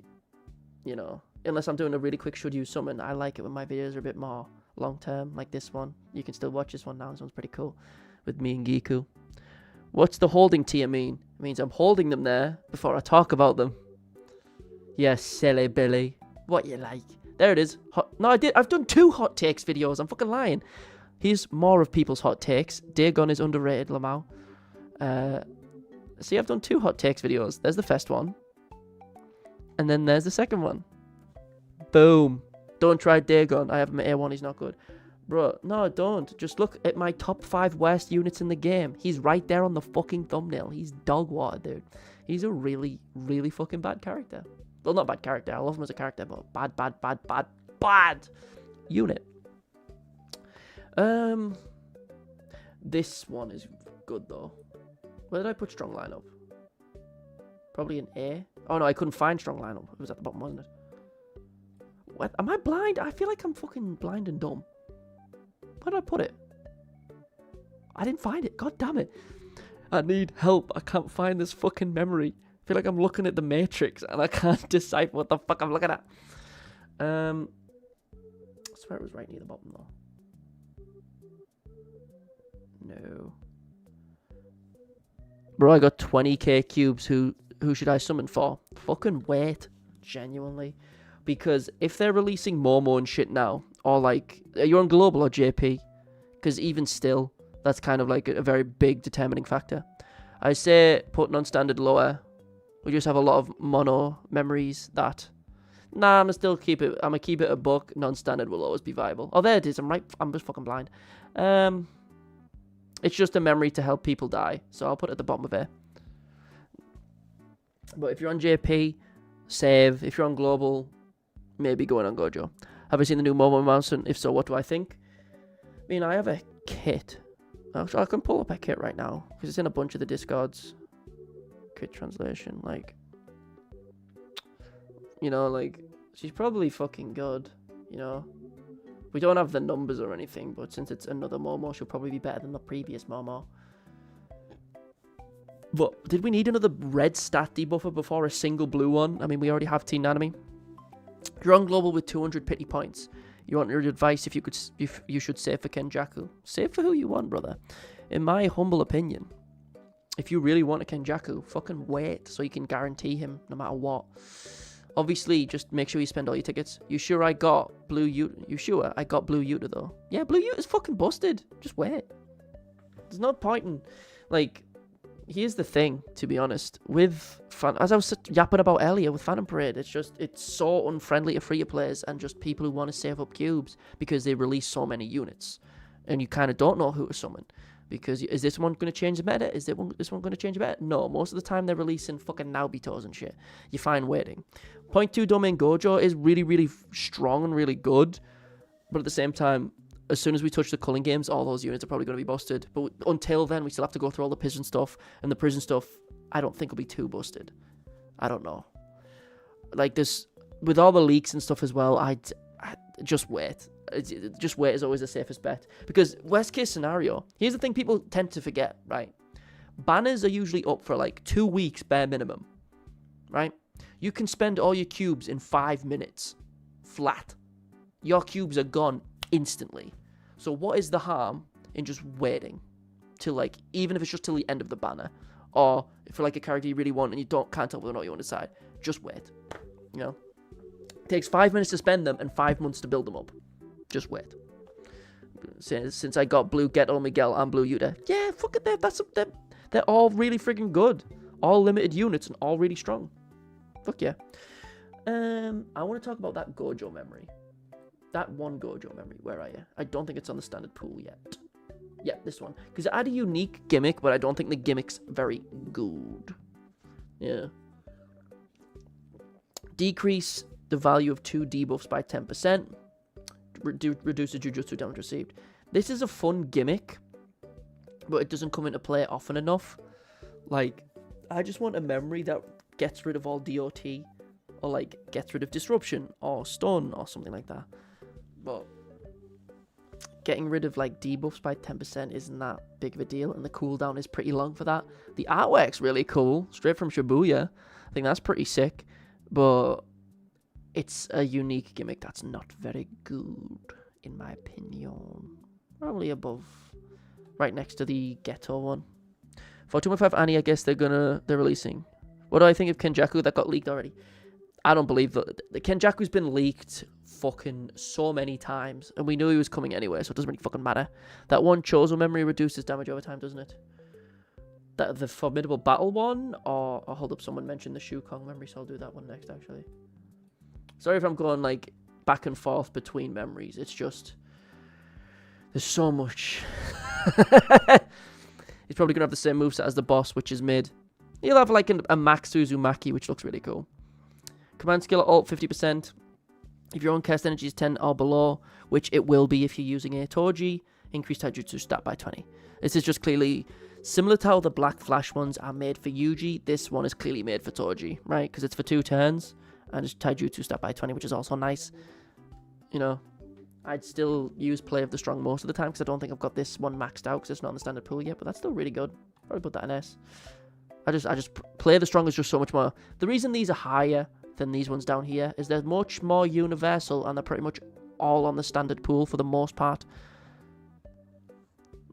you know, unless I'm doing a really quick should use summon, I like it when my videos are a bit more long term, like this one. You can still watch this one now. This one's pretty cool with me and Giku. What's the holding tier mean? It means I'm holding them there before I talk about them. Yes, silly Billy. What you like? There it is. No, I've done 2 hot takes videos. I'm fucking lying. Here's more of people's hot takes. Dagon is underrated, Lamau. See, I've done 2 hot takes videos. There's the first one. And then there's the second one. Boom. Don't try Dagon. I have him at A1. He's not good. Bro, no, don't. Just look at my top 5 worst units in the game. He's right there on the fucking thumbnail. He's dog water, dude. He's a really, really fucking bad character. Well, not bad character. I love him as a character, but bad unit. This one is good, though. Where did I put strong lineup? Probably an A. Oh, no, I couldn't find strong lineup. It was at the bottom, wasn't it? What? Am I blind? I feel like I'm fucking blind and dumb. Where did I put it? I didn't find it. God damn it. I need help. I can't find this fucking memory. I feel like I'm looking at the Matrix and I can't decipher what the fuck I'm looking at. I swear it was right near the bottom, though. No. Bro, I got 20k cubes. Who should I summon for? Fucking wait. Genuinely. Because if they're releasing Momo and shit now, or like, are you on Global or JP? Because even still, that's kind of like a very big determining factor. I say put non-standard lower. We just have a lot of mono memories that... Nah, I'm gonna keep it a buck. Non-standard will always be viable. Oh, there it is. I'm just fucking blind. It's just a memory to help people die. So I'll put it at the bottom of it. But if you're on JP, save. If you're on global, maybe going on Gojo. Have you seen the new Momo Mountain? If so, what do I think? I mean, I have a kit. Actually, I can pull up a kit right now. Because it's in a bunch of the Discords. Kit translation, like... You know, like... She's probably fucking good, you know? We don't have the numbers or anything, but since it's another Momo, she'll probably be better than the previous Momo. But did we need another red stat debuffer before a single blue one? I mean, we already have Teen Nanami. You're on global with 200 pity points. You want your advice if you should save for Kenjaku. Save for who you want, brother. In my humble opinion, if you really want a Kenjaku, fucking wait so you can guarantee him no matter what. Obviously, just make sure you spend all your tickets. You sure I got Blue Yuta? You sure I got Blue Yuta though? Yeah, Blue Yuta's fucking busted. Just wait. There's no point in, like, here's the thing, to be honest. With, as I was yapping about earlier with Phantom Parade, it's so unfriendly to free-to-players and just people who want to save up cubes because they release so many units. And you kind of don't know who to summon. Because is this one going to change the meta? Is this one going to change the meta? No, most of the time they're releasing fucking Naobitos and shit. You're fine waiting. Point 2 Domain Gojo is really, really strong and really good. But at the same time, as soon as we touch the culling games, all those units are probably going to be busted. But until then, we still have to go through all the prison stuff. And the prison stuff, I don't think will be too busted. I don't know. Like, this, with all the leaks and stuff as well, I just wait. Just wait is always the safest bet. Because worst case scenario, here's the thing people tend to forget, right? Banners are usually up for like 2 weeks bare minimum, right? You can spend all your cubes in 5 minutes, flat. Your cubes are gone instantly. So what is the harm in just waiting till, like, even if it's just till the end of the banner, or if for like a character you really want and you can't tell whether or not you want to decide, just wait. You know, it takes 5 minutes to spend them and 5 months to build them up. Just wait. Since I got Blue Geto, Miguel, and Blue Yuta, yeah, fuck it, they're all really freaking good. All limited units and all really strong. Fuck yeah. I want to talk about that Gojo memory. That one Gojo memory. Where are you? I don't think it's on the standard pool yet. Yeah, this one. Because it had a unique gimmick, but I don't think the gimmick's very good. Yeah. Decrease the value of 2 debuffs by 10%. Reduce the Jujutsu damage received. This is a fun gimmick, but it doesn't come into play often enough. Like, I just want a memory that gets rid of all DOT, or like gets rid of disruption or stun or something like that. But getting rid of like debuffs by 10% isn't that big of a deal, and the cooldown is pretty long for that. The artwork's really cool, straight from Shibuya. I think that's pretty sick, but it's a unique gimmick that's not very good, in my opinion. Probably above, right next to the Geto one. For 2.5 Annie, I guess they're releasing. What do I think of Kenjaku that got leaked already? I don't believe that. The Kenjaku's been leaked fucking so many times, and we knew he was coming anyway, so it doesn't really fucking matter. That one Chozo memory reduces damage over time, doesn't it? That the Formidable Battle one, or hold up, someone mentioned the Shukong memory, so I'll do that one next, actually. Sorry if I'm going, like, back and forth between memories. It's just, there's so much. He's probably going to have the same moveset as the boss, which is mid. He'll have, like, a max Uzumaki, which looks really cool. Command skill alt 50%. If your own cast energy is 10 or below, which it will be if you're using a Toji, increase Taijutsu stat by 20. This is just clearly similar to how the Black Flash ones are made for Yuji. This one is clearly made for Toji, right? Because it's for 2 turns. And it's Taijutsu stat by 20, which is also nice. You know, I'd still use Play of the Strong most of the time, because I don't think I've got this one maxed out, because it's not in the standard pool yet, but that's still really good. Probably put that in S. I just Play of the Strong is just so much more. The reason these are higher than these ones down here is they're much more universal, and they're pretty much all on the standard pool for the most part.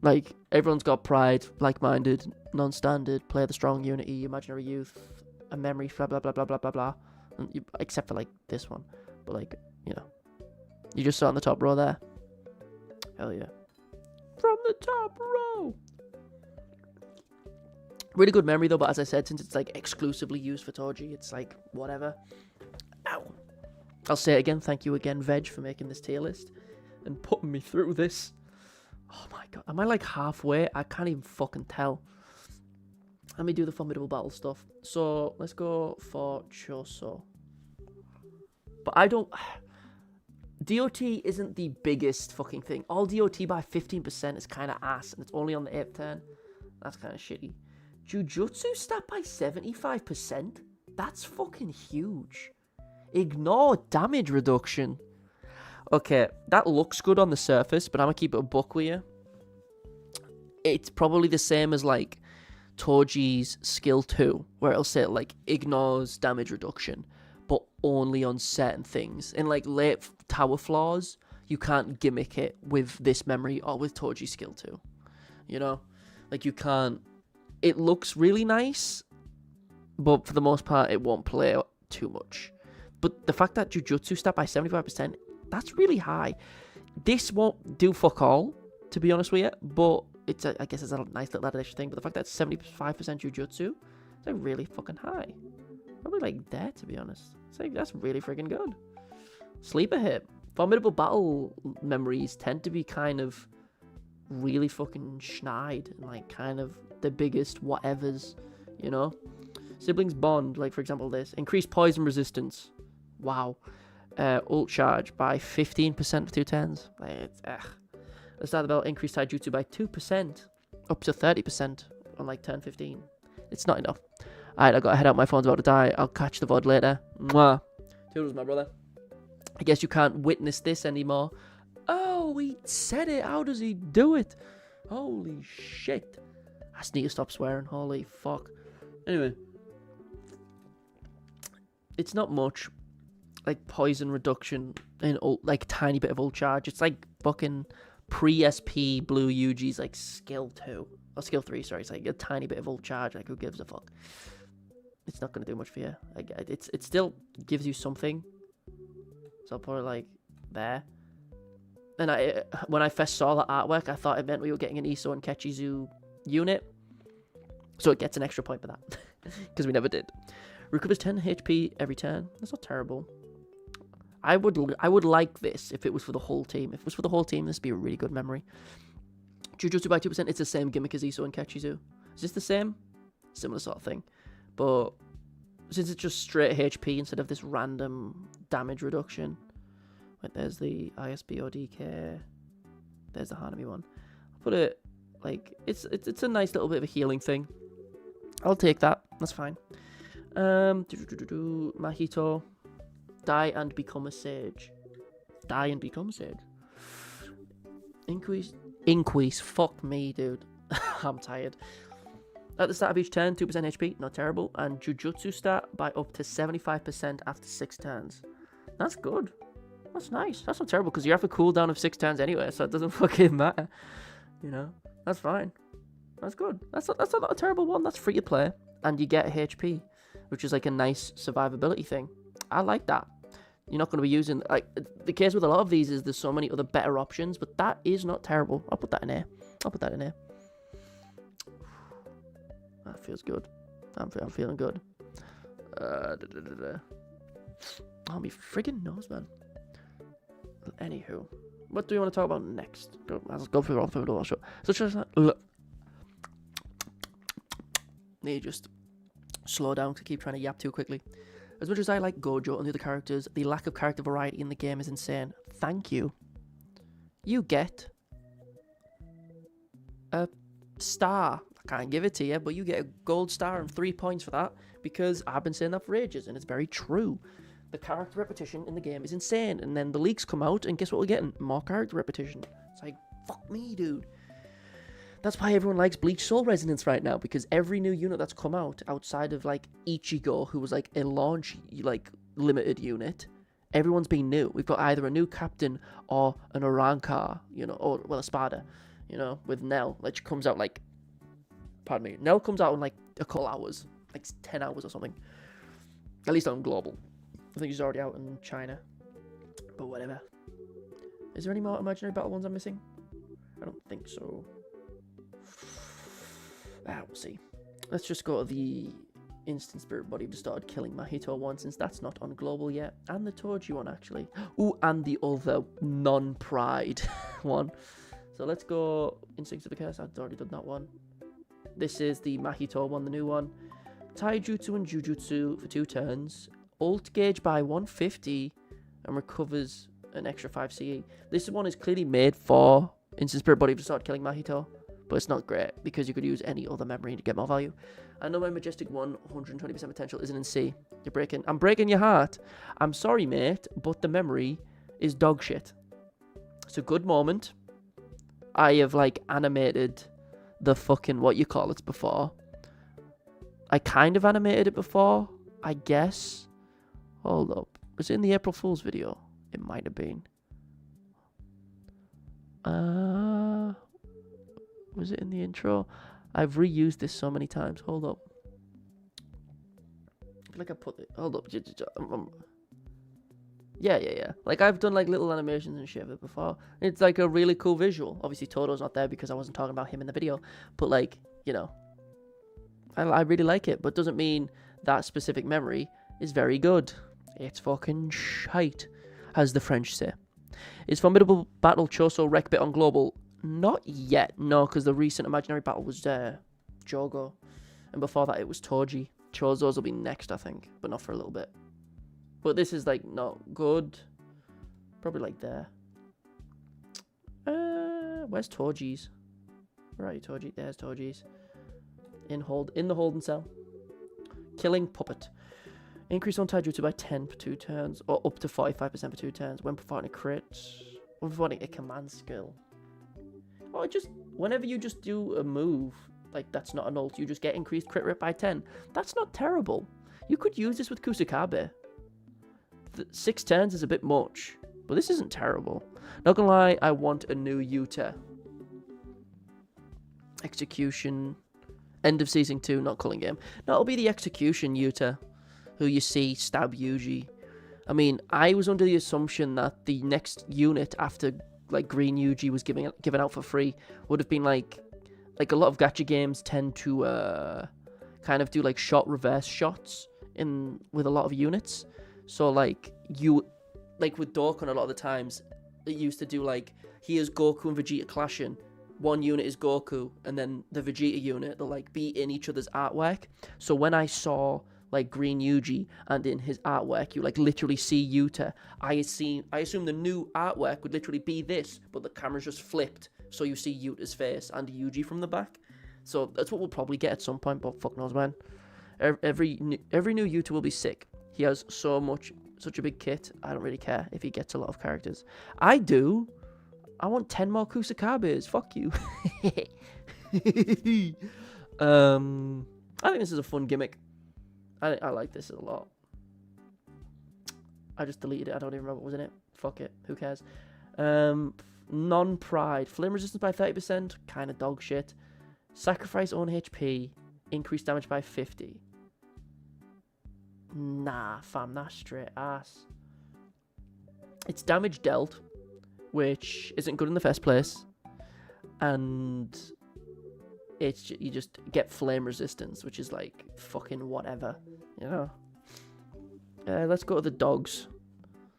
Like, everyone's got Pride, Like-Minded, Non-Standard, Play of the Strong, Unity, Imaginary Youth, a Memory, blah blah blah blah blah blah blah. Except for, like, this one. But, like, you know, you just saw on the top row there. Hell yeah. from the top row. Really good memory though, but as I said, since it's like exclusively used for Toji, it's like whatever. Ow. I'll say it again, thank you again, Veg, for making this tier list and putting me through this. Oh my god, am I like halfway? I can't even fucking tell. Let me do the formidable battle stuff. So let's go for Choso. But I don't. DOT isn't the biggest fucking thing. All DOT by 15% is kind of ass, and it's only on the 8th turn. That's kind of shitty. Jujutsu stat by 75%? That's fucking huge. Ignore damage reduction. Okay, that looks good on the surface, but I'm gonna keep it a buck with you. It's probably the same as like Toji's skill 2, where it'll say like ignores damage reduction, but only on certain things. In like late tower floors, you can't gimmick it with this memory or with Toji's skill 2. You know? Like you can't. It looks really nice, but for the most part, it won't play too much. But the fact that Jujutsu stat by 75%, that's really high. This won't do fuck all, to be honest with you, but it's I guess it's a nice little addition thing. But the fact that it's 75% Jujutsu, it's like really fucking high. Probably like there, to be honest. It's like, that's really freaking good. Sleeper hit. Formidable battle memories tend to be kind of really fucking schneid and like kind of the biggest whatevers, you know? Siblings bond, like for example this. Increased poison resistance. Wow. Ult charge by 15% for 2 turns. It's, Let's start the belt. Increased taijutsu by 2%. Up to 30% on like turn 15. It's not enough. Alright, I gotta head out. My phone's about to die. I'll catch the VOD later. Mwah. Toodles, my brother. I guess you can't witness this anymore. Oh, he said it. How does he do it? Holy shit. I just need to stop swearing. Holy fuck. Anyway. It's not much. Like poison reduction and like tiny bit of ult charge. It's like fucking pre-SP blue Yuji's like skill 2. Or skill 3, sorry. It's like a tiny bit of ult charge. Like who gives a fuck? It's not going to do much for you. Like, it still gives you something. So I'll put it like there. And when I first saw that artwork, I thought it meant we were getting an Iso and Kechizu unit. So it gets an extra point for that. Because we never did. Recovers 10 HP every turn. That's not terrible. I would like this if it was for the whole team. If it was for the whole team, this would be a really good memory. Jujutsu by 2%. It's the same gimmick as Iso and Kechizu. Is this the same? Similar sort of thing. But since it's just straight HP instead of this random damage reduction. Wait, there's the ISB or DK. There's the Hanami one. I'll put it like it's a nice little bit of a healing thing. I'll take that. That's fine. Mahito. Die and become a sage. Die and become a sage. Increase. Fuck me, dude. I'm tired. At the start of each turn, 2% HP, not terrible. And Jujutsu stat by up to 75% after 6 turns. That's good. That's nice. That's not terrible because you have a cooldown of 6 turns anyway, so it doesn't fucking matter. You know? That's fine. That's good. That's not a terrible one. That's free to play. And you get HP, which is like a nice survivability thing. I like that. You're not going to be using... like the case with a lot of these is there's so many other better options, but that is not terrible. I'll put that in here. That feels good. I'm feeling good. Oh, me friggin' nose, man. Anywho, what do you want to talk about next? Let's go through all the whole show. So just look. Need to just slow down to keep trying to yap too quickly. As much as I like Gojo and the other characters, the lack of character variety in the game is insane. Thank you. You get a star. I can't give it to you, but you get a gold star and 3 points for that because I've been saying that for ages and it's very true. The character repetition in the game is insane, and then the leaks come out and guess what we're getting? More character repetition. It's like, fuck me, dude. That's why everyone likes Bleach Soul Resonance right now, because every new unit that's come out outside of like Ichigo, who was like a launch like limited unit, everyone's been new. We've got either a new captain or an Arankar, you know, or well, a Spada, you know, with Nell, which comes out like, pardon me, Nell comes out in like a couple hours, like 10 hours or something. At least on global. I think she's already out in China, but whatever. Is there any more imaginary battle ones I'm missing? I don't think so. We'll see. Let's just go to the instant spirit body to start killing Mahito one, since that's not on global yet. And the Toji one, actually. Ooh, and the other non-pride one. So let's go Instincts of the Curse. I've already done that one. This is the Mahito one, the new one. Taijutsu and Jujutsu for 2 turns. Ult gauge by 150 and recovers an extra 5 CE. This one is clearly made for instant spirit body to start killing Mahito, but it's not great because you could use any other memory to get more value. I know my Majestic one 120% potential isn't in C. I'm breaking your heart. I'm sorry, mate, but the memory is dog shit. It's a good moment. I have like animated the fucking what you call it before. I kind of animated it before, I guess. Hold up. Was it in the April Fool's video? It might have been. Was it in the intro? I've reused this so many times. Hold up. I feel like I put it. Hold up. Yeah. Like, I've done, like, little animations and shit of it before. It's, like, a really cool visual. Obviously, Toto's not there because I wasn't talking about him in the video. But, like, you know, I really like it. But doesn't mean that specific memory is very good. It's fucking shite, as the French say. Is Formidable Battle Choso Wreck Bit on Global? Not yet, no, because the recent imaginary battle was Jogo. And before that, it was Toji. Chozo's will be next, I think, but not for a little bit. But this is, like, not good. Probably, like, there. Where's Toji's? Where are you, Toji? There's Toji's. In the holding cell. Killing Puppet. Increase on Taijutsu by 10 for 2 turns, or up to 45% for 2 turns when performing a crit. When performing a command skill. Or just, whenever you just do a move, like, that's not an ult, you just get increased crit rate by 10. That's not terrible. You could use this with Kusakabe. 6 turns is a bit much, but this isn't terrible. Not gonna lie, I want a new Yuta. Execution. End of Season 2, not culling game. No, it'll be the Execution Yuta, who you see stab Yuji. I mean, I was under the assumption that the next unit after, like, Green Yuji was given out for free would have been, like a lot of gacha games tend to kind of do, like, shot reverse shots with a lot of units. So, like, with Dokkan, a lot of the times, it used to do, like, here's Goku and Vegeta clashing. One unit is Goku, and then the Vegeta unit, they'll, like, be in each other's artwork. So when I saw, like, Green Yuji, and in his artwork, you, like, literally see Yuta, I assume the new artwork would literally be this, but the camera's just flipped, so you see Yuta's face and Yuji from the back. So that's what we'll probably get at some point, but fuck knows, man. Every new Yuta will be sick. He has such a big kit, I don't really care if he gets a lot of characters. I do. I want 10 more Kusakabes. Fuck you. I think this is a fun gimmick. I like this a lot. I just deleted it. I don't even remember what was in it. Fuck it. Who cares? Non-pride. Flame resistance by 30%. Kind of dog shit. Sacrifice own HP. Increase damage by 50. Nah, fam. That's straight ass. It's damage dealt, which isn't good in the first place. And you just get flame resistance, which is like fucking whatever, you know. Let's go to the dogs.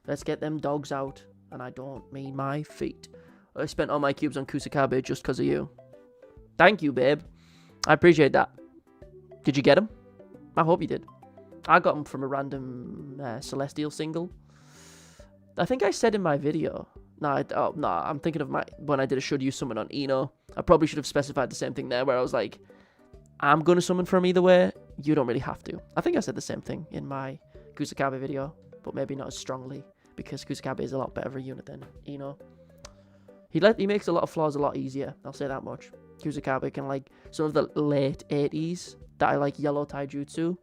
Let's get them dogs out, and I don't mean my feet. I spent all my cubes on Kusakabe just because of you. Thank you, babe. I appreciate that. Did you get them? I hope you did. I got them from a random Celestial single. I think I said in my video. I'm thinking of when I did a should use summon on Ino. I probably should have specified the same thing there, where I was like, I'm going to summon from either way. You don't really have to. I think I said the same thing in my Kusakabe video, but maybe not as strongly, because Kusakabe is a lot better of a unit than Ino. He makes a lot of flaws a lot easier, I'll say that much. Kusakabe can, like, some of the late 80s that I like yellow taijutsu,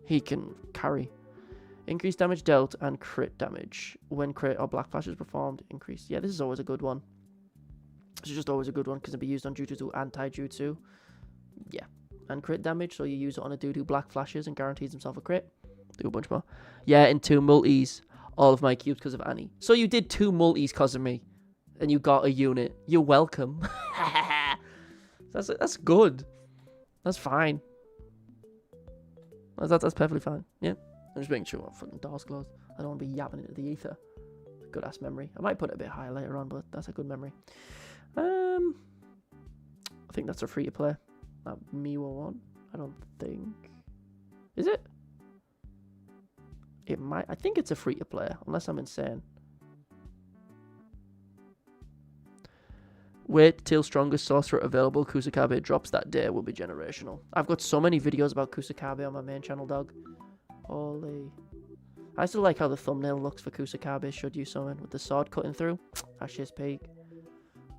he can carry. Increased damage dealt and crit damage. When crit or black flash is performed, increase. Yeah, this is always a good one. This is just always a good one because it can be used on Jujutsu and Taijutsu. Yeah. And crit damage, so you use it on a dude who black flashes and guarantees himself a crit. Do a bunch more. Yeah, in 2 multis. All of my cubes because of Annie. So you did 2 multis because of me. and you got a unit. You're welcome. That's good. That's fine. That's perfectly fine. Yeah. I'm just making sure my fucking door's closed. I don't want to be yapping into the ether. Good ass memory. I might put it a bit higher later on, but that's a good memory. I think that's a free to play. That Miwa one. I don't think. Is it? It might. I think it's a free to play, unless I'm insane. Wait till strongest sorcerer available. Kusakabe drops that day. Will be generational. I've got so many videos about Kusakabe on my main channel, dog. Holy. I still like how the thumbnail looks for Kusakabe should you summon with the sword cutting through. That's his peak.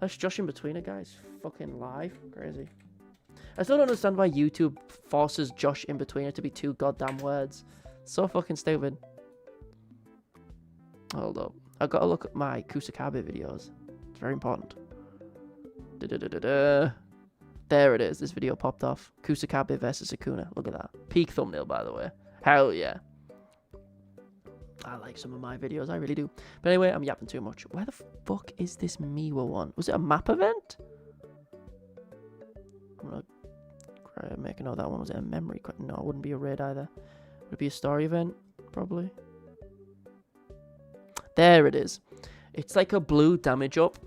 That's Josh in between it, guys. Fucking live. Crazy. I still don't understand why YouTube forces Josh in between it to be 2 goddamn words. So fucking stupid. Hold up. I've got to look at my Kusakabe videos. It's very important. There it is. This video popped off. Kusakabe versus Sukuna. Look at that. Peak thumbnail, by the way. Hell yeah. I like some of my videos. I really do. But anyway, I'm yapping too much. Where the fuck is this Miwa one? Was it a map event? I'm going to make a note of that one. Was it a memory? No, it wouldn't be a raid either. Would it be a story event? Probably. There it is. It's like a blue damage up.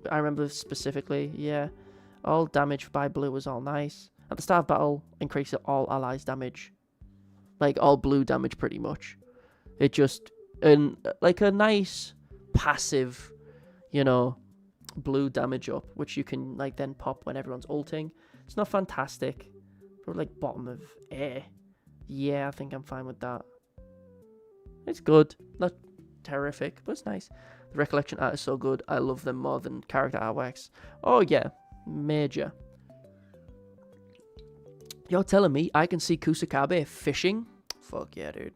I remember specifically, yeah. All damage by blue was all nice. At the start of battle, increase all allies damage. Like all blue damage pretty much. It just, like a nice passive, you know, blue damage up, which you can like then pop when everyone's ulting. It's not fantastic. Probably like bottom of A. Yeah, I think I'm fine with that. It's good. Not terrific, but it's nice. The recollection art is so good. I love them more than character artworks. Oh yeah, major. You're telling me I can see Kusakabe fishing? Fuck yeah, dude.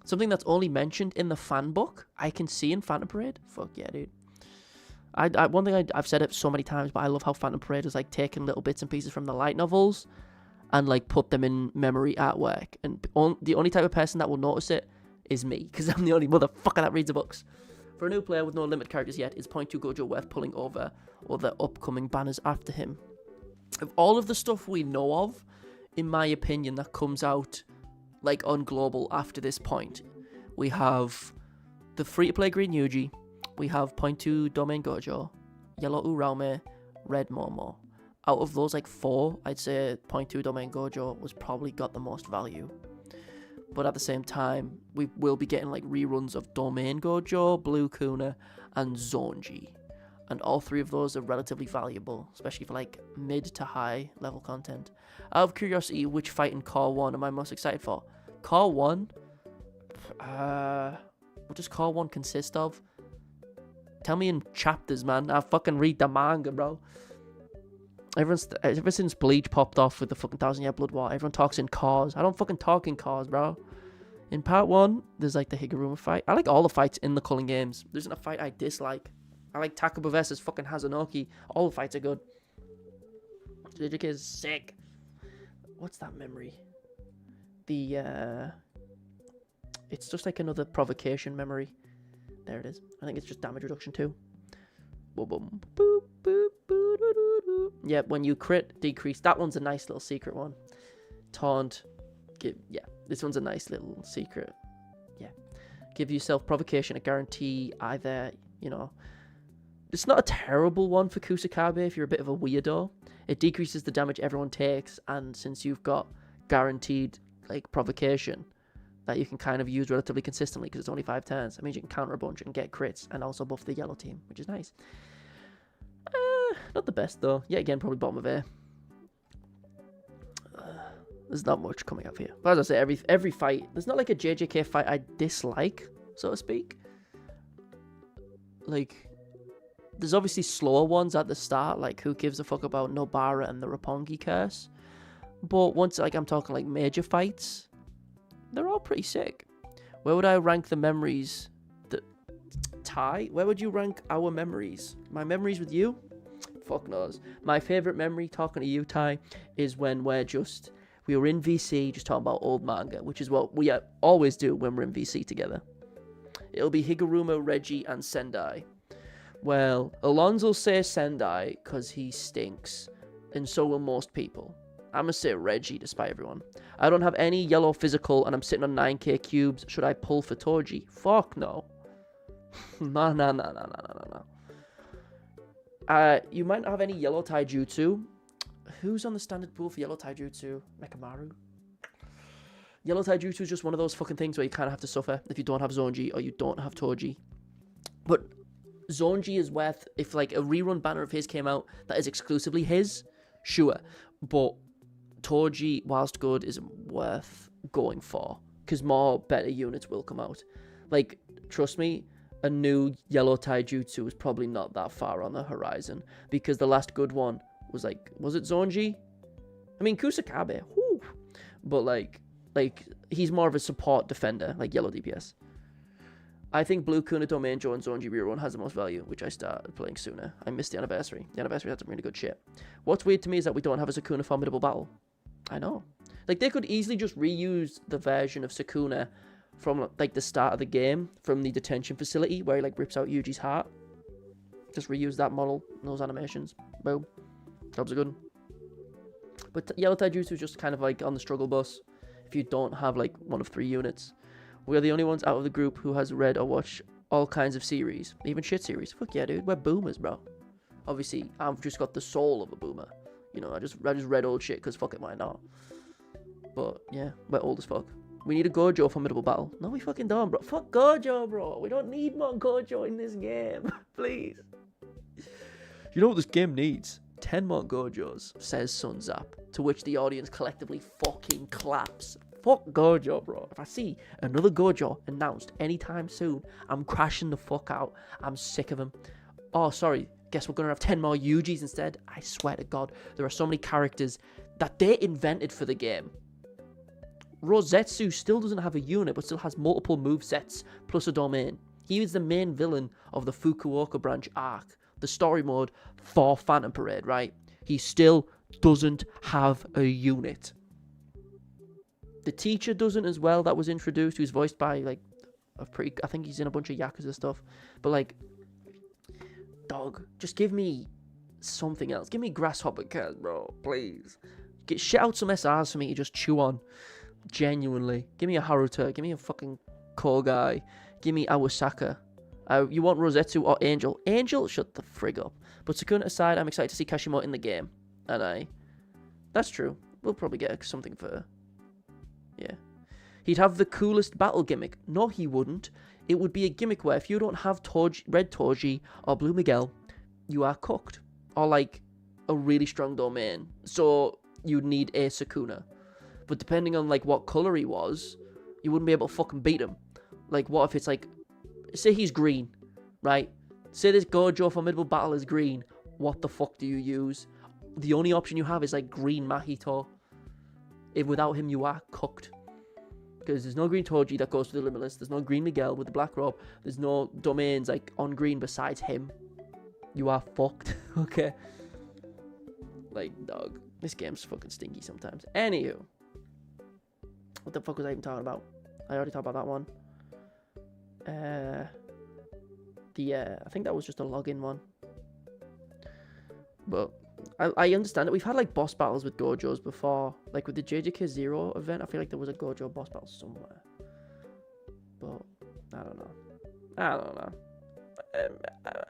Something that's only mentioned in the fan book, I can see in Phantom Parade? Fuck yeah, dude. One thing I've said it so many times, but I love how Phantom Parade is like taking little bits and pieces from the light novels and like put them in memory artwork. And the only type of person that will notice it is me, because I'm the only motherfucker that reads the books. For a new player with no limit characters yet, is Point 2 Gojo worth pulling over, or the upcoming banners after him? Of all of the stuff we know of, in my opinion, that comes out like on global after this point, we have the free-to-play Green Yuji, we have Point 2 Domain Gojo, Yellow Uraume, Red Momo. Out of those like 4, I'd say Point 2 Domain Gojo was probably got the most value. But at the same time, we will be getting like reruns of Domain Gojo, Blue Kuna, and Zonji. And all 3 of those are relatively valuable, especially for like mid to high level content. Out of curiosity, which fight in Core 1 am I most excited for? Core 1? What does Core 1 consist of? Tell me in chapters, man. I fucking read the manga, bro. Ever since Bleach popped off with the fucking 1000-year Blood War, everyone talks in cores. I don't fucking talk in cores, bro. In part 1, there's like the Higuruma fight. I like all the fights in the Culling games. There isn't a fight I dislike. I like Takuba versus fucking Hazanoki. All the fights are good. JJK is sick. What's that memory? It's just like another provocation memory. There it is. I think it's just damage reduction too. Boom, boom, boop, boop, boop, doo, doo, doo. Yeah, when you crit, decrease. That one's a nice little secret one. Taunt. Yeah, this one's a nice little secret. Yeah. Give yourself provocation, a guarantee either, you know. It's not a terrible one for Kusakabe if you're a bit of a weirdo. It decreases the damage everyone takes, and since you've got guaranteed like provocation that you can kind of use relatively consistently because it's only 5 turns, it means you can counter a bunch and get crits and also buff the yellow team, which is nice. Not the best though. Yet again, probably bottom of A. There's not much coming up here. But as I say, every fight, there's not like a JJK fight I dislike, so to speak. Like, there's obviously slower ones at the start, like who gives a fuck about Nobara and the Roppongi curse. But once like I'm talking like major fights, they're all pretty sick. Where would I rank the memories? Ty, where would you rank our memories? My memories with you? Fuck knows. My favourite memory, talking to you, Ty, is when we were in VC just talking about old manga, which is what we always do when we're in VC together. It'll be Higuruma, Reggie, and Sendai. Well, Alonso'll say Sendai because he stinks, and so will most people. I'm gonna say Reggie despite everyone. I don't have any yellow physical and I'm sitting on 9k cubes. Should I pull for Toji? Fuck no. No. You might not have any yellow taijutsu. Who's on the standard pool for yellow taijutsu? Mekamaru? Yellow taijutsu is just one of those fucking things where you kind of have to suffer if you don't have Zonji or you don't have Toji. But Zonji is worth, if like a rerun banner of his came out that is exclusively his, sure. But Toji, whilst good, isn't worth going for because more better units will come out. Like, trust me, a new yellow taijutsu is probably not that far on the horizon because the last good one was like, was it Zonji? I mean, Kusakabe, whew. But like he's more of a support defender, like yellow DPS. I think Blue Kunato Manjo and Zonji Rerun has the most value, which I started playing sooner. I missed the anniversary. The anniversary had some really good shit. What's weird to me is that we don't have a Sukuna Formidable Battle. I know. Like, they could easily just reuse the version of Sukuna from, like, the start of the game, from the detention facility, where he, like, rips out Yuji's heart. Just reuse that model, those animations. Boom. Jobs are good. But Yellow Taijutsu is just kind of, like, on the struggle bus, if you don't have, like, one of 3 units. We are the only ones out of the group who has read or watched all kinds of series, even shit series. Fuck yeah, dude. We're boomers, bro. Obviously, I've just got the soul of a boomer. You know, I just read old shit because fuck it, why not? But yeah, we're old as fuck. We need a Gojo Formidable Battle. No, we fucking don't, bro. Fuck Gojo, bro. We don't need more Gojo in this game. Please. You know what this game needs? 10 more Gojos, says Sunzap. To which the audience collectively fucking claps. Fuck Gojo, bro. If I see another Gojo announced anytime soon, I'm crashing the fuck out. I'm sick of them. Oh, sorry. Guess we're going to have 10 more Yujis instead? I swear to God, there are so many characters that they invented for the game. Rosetsu still doesn't have a unit, but still has multiple movesets, plus a domain. He is the main villain of the Fukuoka branch arc, the story mode for Phantom Parade, right? He still doesn't have a unit. The teacher doesn't as well, that was introduced, who's voiced by, like, I think he's in a bunch of Yakuza stuff. But, like, dog, just give me something else. Give me Grasshopper Cat, bro, please. Shout out some SRs for me to just chew on. Genuinely. Give me a Haruta. Give me a fucking Kogai. Give me Awasaka. You want Rosetsu or Angel? Angel? Shut the frig up. But Sukuna aside, I'm excited to see Kashimo in the game. And that's true. We'll probably get something for her. Yeah. He'd have the coolest battle gimmick. No, he wouldn't. It would be a gimmick where if you don't have Red Toji or Blue Miguel, you are cooked. Or, like, a really strong domain. So, you'd need a Sukuna. But depending on, like, what colour he was, you wouldn't be able to fucking beat him. Like, what if it's, like, say he's green, right? Say this Gojo Formidable Battle is green. What the fuck do you use? The only option you have is, like, green Mahito. If without him, you are cooked. Because there's no green Toji that goes to the Limitless. There's no green Miguel with the black robe. There's no domains, like, on green besides him. You are fucked, okay? Like, dog. This game's fucking stinky sometimes. Anywho. What the fuck was I even talking about? I already talked about that one. I think that was just a login one. But I understand it. We've had, like, boss battles with Gojos before. Like, with the JJK Zero event, I feel like there was a Gojo boss battle somewhere. But, I don't know. I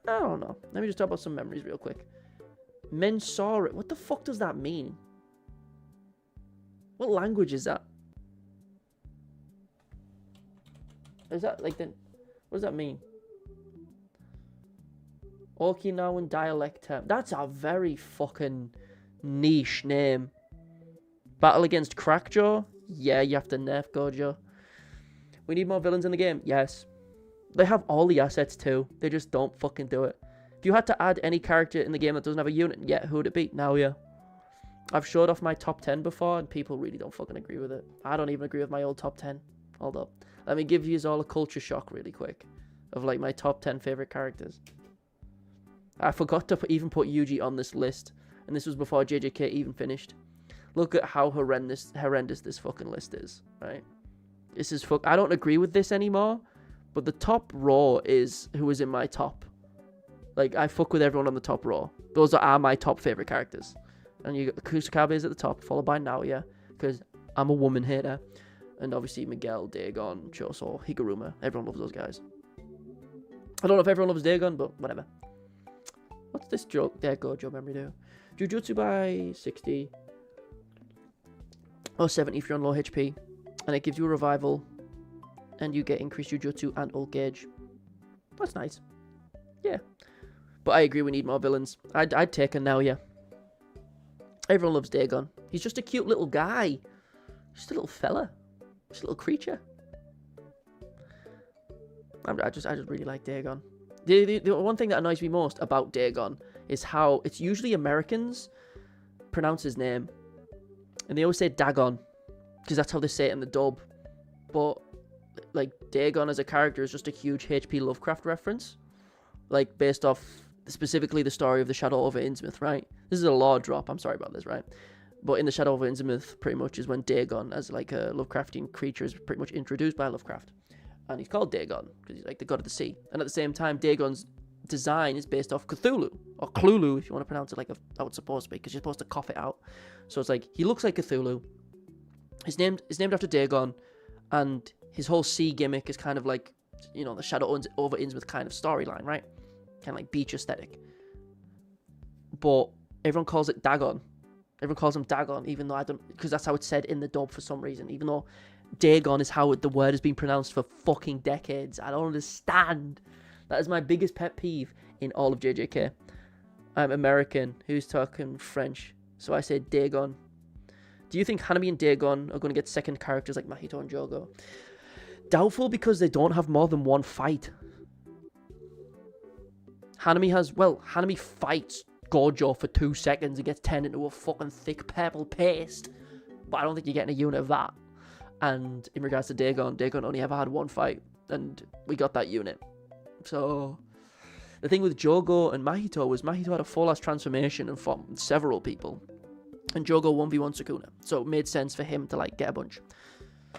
don't know. Let me just talk about some memories real quick. Mensora. What the fuck does that mean? What language is that? Is that, like, the... What does that mean? Okinawan dialect term. That's a very fucking niche name. Battle against Crackjaw? Yeah, you have to nerf Gojo. We need more villains in the game? Yes. They have all the assets too. They just don't fucking do it. If you had to add any character in the game that doesn't have a unit, yeah, who would it be? Naoya. I've showed off my top 10 before and people really don't fucking agree with it. I don't even agree with my old top 10. Hold up. Let me give you all a culture shock really quick. Of, like, my top 10 favorite characters. I forgot to even put Yuji on this list. And this was before JJK even finished. Look at how horrendous this fucking list is. Right? This is I don't agree with this anymore. But the top row is who is in my top Like, I fuck with everyone on the top row. Those are my top favorite characters. And you got the Kusakabe's at the top, followed by Naoya, because I'm a woman hater. And obviously Miguel, Dagon, Choso, Higuruma. Everyone loves those guys. I don't know if everyone loves Dagon, but whatever. What's this joke? There Gojo memory do. Jujutsu by 60. Or 70 if you're on low HP. And it gives you a revival. And you get increased Jujutsu and ult gauge. That's nice. Yeah. But I agree we need more villains. I'd take a Naoya. Everyone loves Dagon. He's just a cute little guy. Just a little fella. Just a little creature. I just really like Dagon. The one thing that annoys me most about Dagon is how it's usually Americans pronounce his name. And they always say Dagon. Because that's how they say it in the dub. But, like, Dagon as a character is just a huge HP Lovecraft reference. Like, based off specifically the story of the Shadow over Innsmouth, right? This is a lore drop. I'm sorry about this, right? But in the Shadow over Innsmouth, pretty much, is when Dagon, as, like, a Lovecraftian creature, is pretty much introduced by Lovecraft. And he's called Dagon, because he's, like, the god of the sea. And at the same time, Dagon's design is based off Cthulhu, or Cthulhu, if you want to pronounce it like how it's supposed to be, because you're supposed to cough it out. So it's like, he looks like Cthulhu. He's named after Dagon, and his whole sea gimmick is kind of like, you know, the Shadow over Innsmouth kind of storyline, right? Kind of like beach aesthetic. But everyone calls it Dagon. Everyone calls him Dagon, even though I don't, because that's how it's said in the dub for some reason. Even though Dagon is how the word has been pronounced for fucking decades. I don't understand. That is my biggest pet peeve in all of JJK. I'm American. Who's talking French? So I say Dagon. Do you think Hanami and Dagon are going to get second characters like Mahito and Jogo? Doubtful, because they don't have more than one fight. Hanami fights Gojo for 2 seconds and gets turned into a fucking thick purple paste. But I don't think you're getting a unit of that. And in regards to Dagon only ever had one fight. And we got that unit. So the thing with Jogo and Mahito was Mahito had a full-ass transformation and fought several people. And Jogo 1v1 Sukuna. So it made sense for him to, like, get a bunch.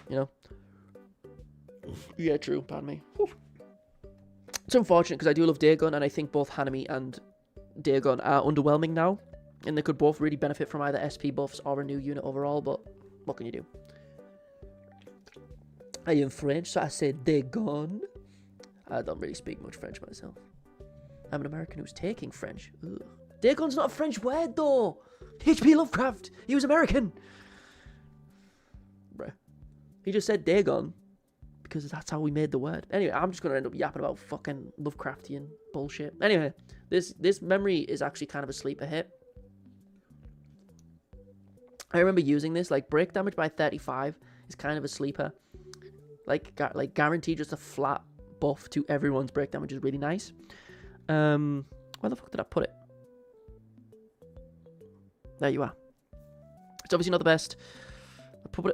You know? Yeah, true. Pardon me. Whew. It's unfortunate because I do love Dagon, and I think both Hanami and Dagon are underwhelming now. And they could both really benefit from either SP buffs or a new unit overall, but what can you do? I am French, so I say Dagon. I don't really speak much French myself. I'm an American who's taking French. Ugh. Dagon's not a French word, though. H.P. Lovecraft. He was American. Bruh. He just said Dagon because that's how we made the word. Anyway, I'm just going to end up yapping about fucking Lovecraftian bullshit. Anyway, this memory is actually kind of a sleeper hit. I remember using this. Like, break damage by 35 is kind of a sleeper. Like guaranteed just a flat buff to everyone's break damage is really nice. Where the fuck did I put it? There you are. It's obviously not the best.